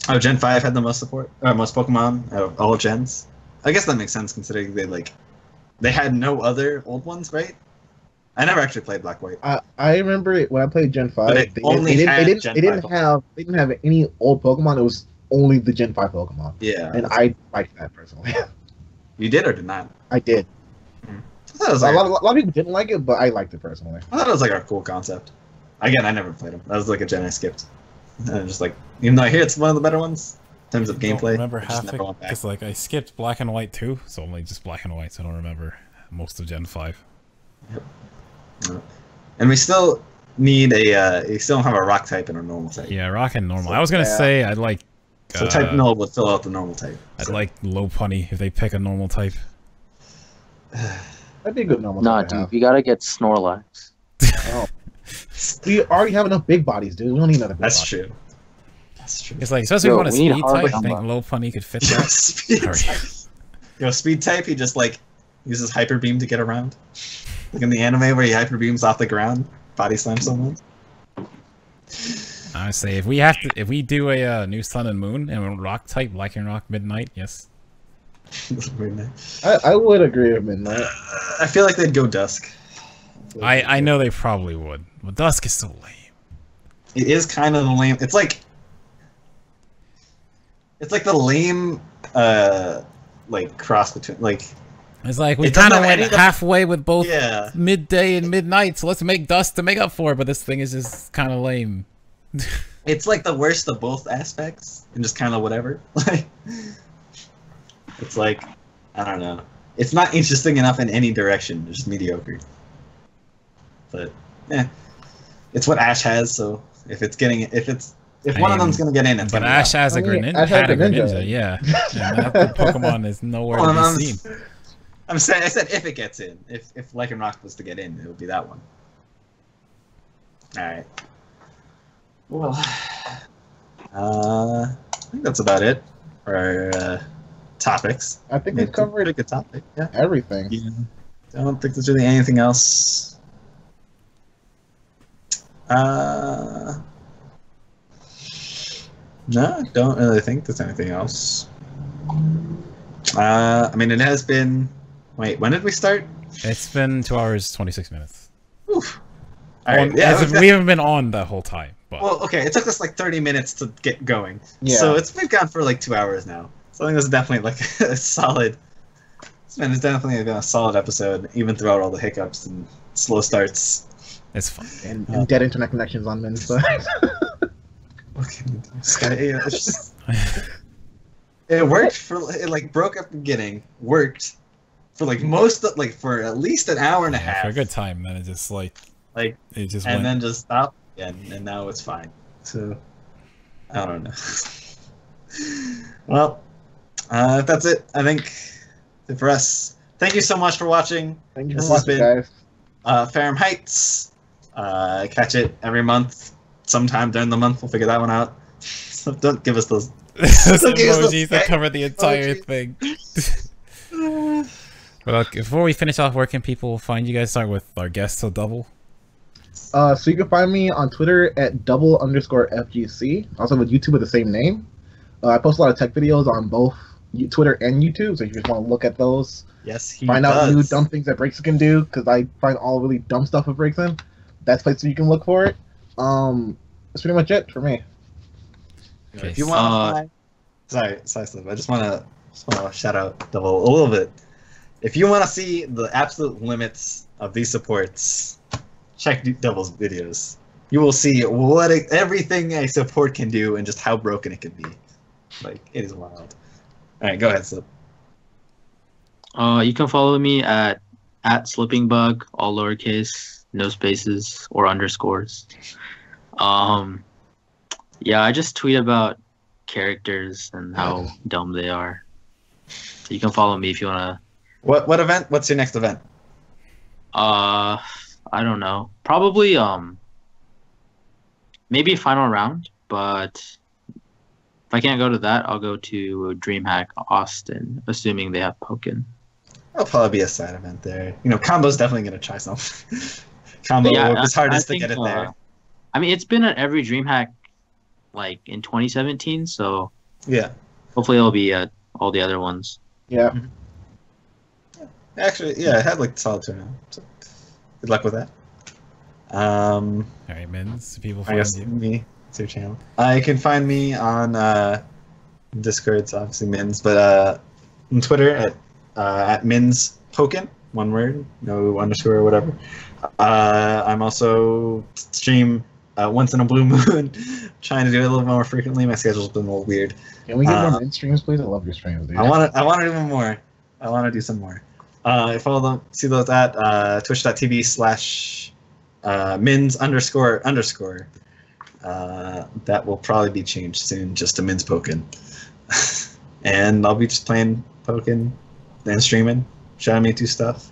A: Oh, Gen 5 had the most most Pokemon out of all gens. I guess that makes sense considering they had no other old ones, right? I never actually played Black White.
C: I remember it when I played Gen 5.
A: But they didn't
C: have any old Pokemon. It was only the Gen 5 Pokemon.
A: Yeah.
C: And I liked that personally.
A: You did or did not?
C: I did.
A: I thought it was
C: A
A: like,
C: lot of people didn't like it, but I liked it personally.
A: I thought it was like a cool concept. Again, I never played them. That was like a gen I skipped. And just like, even though I hear it's one of the better ones in terms of
D: I don't
A: gameplay,
D: remember
A: I just
D: half
A: never went back.
D: because like I skipped Black and White too, so only just Black and White. So I don't remember most of Gen 5.
A: And we still need a. We still don't have a rock type and a normal type.
D: Yeah, Rock and normal.
A: So,
D: I was gonna
C: yeah.
D: say I'd like.
A: So type null would fill out the normal type.
D: I'd
A: So.
D: like low punny if they pick a normal type.
C: That'd be a good normal.
B: Nah,
C: type to
B: dude,
C: have.
B: you gotta get Snorlax.
C: Oh. We already have enough big bodies, dude. We don't need another big
A: That's
C: body.
A: true. That's true.
D: It's like, especially
B: Yo,
D: if you want a
B: we need
D: speed
B: hard
D: type, I think
B: combo.
D: low punny could fit
A: Yo,
D: that.
A: speed
D: Sorry.
A: type. Yo, speed type. He just like uses hyper beam to get around. Like in the anime where he hyper beams off the ground, body slams someone.
D: I say if we do a new Sun and Moon and rock type, Black and Rock Midnight, yes.
C: I would agree with Midnight.
A: I feel like they'd go dusk.
D: I know they probably would, but Dusk is so lame.
A: It is kind of the lame. It's like the lame like cross between like
D: It's like we
A: It doesn't
D: kind of
A: have
D: went
A: any of the-
D: halfway with both
A: yeah.
D: midday and midnight, so let's make Dusk to make up for it. But this thing is just kind of lame.
A: It's like the worst of both aspects and just kind of whatever. Like it's like I don't know. It's not interesting enough in any direction. It's just mediocre. But it's what Ash has. So if one of them's gonna get in, it's
D: But
A: gonna be
D: Ash has a
C: I mean,
D: Greninja.
C: Ash has
D: Had a
C: a Greninja.
D: Greninja, yeah. And that Pokemon is nowhere
A: Well,
D: to be seen.
A: I'm saying I said if it gets in. If Lycanroc was to get in, it would be that one. All right. Well, I think that's about it for our topics.
C: I think
A: It's
C: we've
A: a
C: covered
A: pretty good topic. Yeah.
C: everything.
A: Yeah. I don't think there's really anything else. No, I don't really think there's anything else. I mean, it has been. Wait, when did we start?
D: It's been 2 hours 26 minutes.
A: Oof. All right, yeah.
D: As if we haven't been on the whole time. But
A: Well, okay, it took us like 30 minutes to get going.
C: Yeah.
A: So we've gone for like 2 hours now. So I think this is definitely like a solid. It's definitely a solid episode, even throughout all the hiccups and slow starts.
D: it's fun.
C: And dead internet connections on Min's side.
A: It worked it like broke up the beginning, worked for like for at least an hour and a half.
D: For a good time, then it just like
A: Like
D: it just
A: and
D: went.
A: then just stopped again, and now it's fine. So I don't know. Well, that's it. I think for us. Thank you so much for watching.
C: Thank you
A: This
C: for
A: has
C: watching,
A: been-
C: guys.
A: Ferrum Heights. Catch it every month, sometime during the month. We'll figure that one out. So don't give us those.
D: Those
A: Look at
D: emojis that
A: those
D: cover the entire
A: emojis.
D: thing. Well, before we finish off, where can people find you guys? Start with our guest, so double.
C: So you can find me on Twitter at @double_FGC. Also with YouTube with the same name. I post a lot of tech videos on both Twitter and YouTube, so if you just want to look at those,
A: Yes, he
C: find
A: does.
C: out new dumb things that Breakson can do, because I find all really dumb stuff with Breakson. That's places you can look for it. That's pretty much it for me.
D: Okay,
A: If you want to sorry, Slim. I just want to shout out Double a little bit. If you want to see the absolute limits of these supports, check Double's videos. You will see everything a support can do and just how broken it can be. Like, it is wild. All right, go ahead, Slip.
B: You can follow me at Slippingbug, all lowercase, no spaces or underscores. Yeah, I just tweet about characters and how dumb they are. So you can follow me if you wanna.
A: What event? What's your next event?
B: I don't know. Probably maybe final round, but if I can't go to that, I'll go to DreamHack Austin, assuming they have Pokken.
A: That'll probably be a side event there. You know, Combo's definitely gonna try something. Combo is hardest to get it there.
B: I mean, it's been at every DreamHack like in 2017, so
A: Yeah.
B: hopefully it'll be at all the other ones.
C: Yeah.
A: Actually, yeah, it had like solid turnout. So good luck with that.
D: All right, Mins. People
A: I
D: find
A: guess
D: you.
A: me, it's your channel. You can find me on Discord, it's obviously Mins, but on Twitter at Mins Pokken, one word, no underscore or whatever. I'm also stream once in a blue moon, trying to do it a little more frequently. My schedule's been a little weird.
C: Can we get more min streams, please? I love your streams, dude.
A: I want to do more. I want to do some more. Follow them. See those at twitch.tv/mins__. That will probably be changed soon, just to Mins Pokken. And I'll be just playing Pokken and streaming, showing me 2 stuff.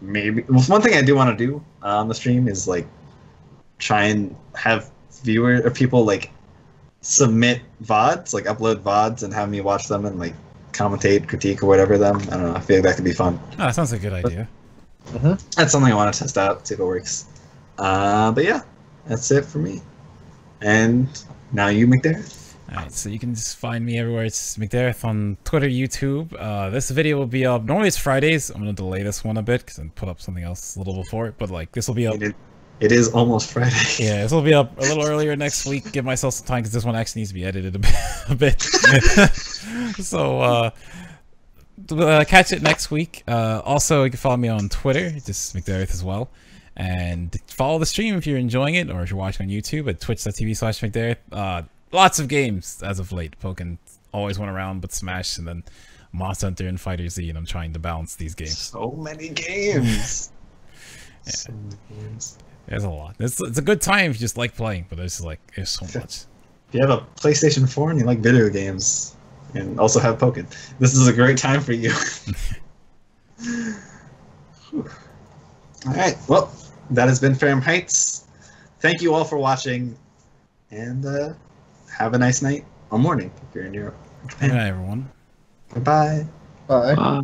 A: Maybe one thing I do want to do on the stream is like try and have viewers or people like submit VODs, like upload VODs and have me watch them and like commentate, critique, or whatever them. I don't know. I feel like that could be fun.
D: Oh, that sounds like a good idea.
A: That's something I want to test out, see if it works. But yeah, that's it for me. And now you, McDareth.
D: Alright, so you can just find me everywhere. It's McDareth on Twitter, YouTube. This video will be up. Normally it's Fridays. I'm going to delay this one a bit because I put up something else a little before it. But like this will be up.
A: It is almost Friday.
D: Yeah, this will be up a little earlier next week. Give myself some time because this one actually needs to be edited a bit. So catch it next week. Also, you can follow me on Twitter, just McDareth as well. And follow the stream if you're enjoying it, or if you're watching on YouTube at twitch.tv/McDareth. Lots of games as of late. Pokken always went around, but Smash, and then Monster Hunter and Fighter Z, and I'm trying to balance these games.
A: So many games.
D: Yeah.
A: So many games.
D: There's a lot. It's a good time if you just like playing, but there's so much.
A: If you have a PlayStation 4 and you like video games, and also have Pokken, this is a great time for you. Alright, well, that has been Ferrum Heights. Thank you all for watching, and have a nice night or morning if you're in Europe.
D: Good night, everyone.
A: Bye-bye.
C: Bye.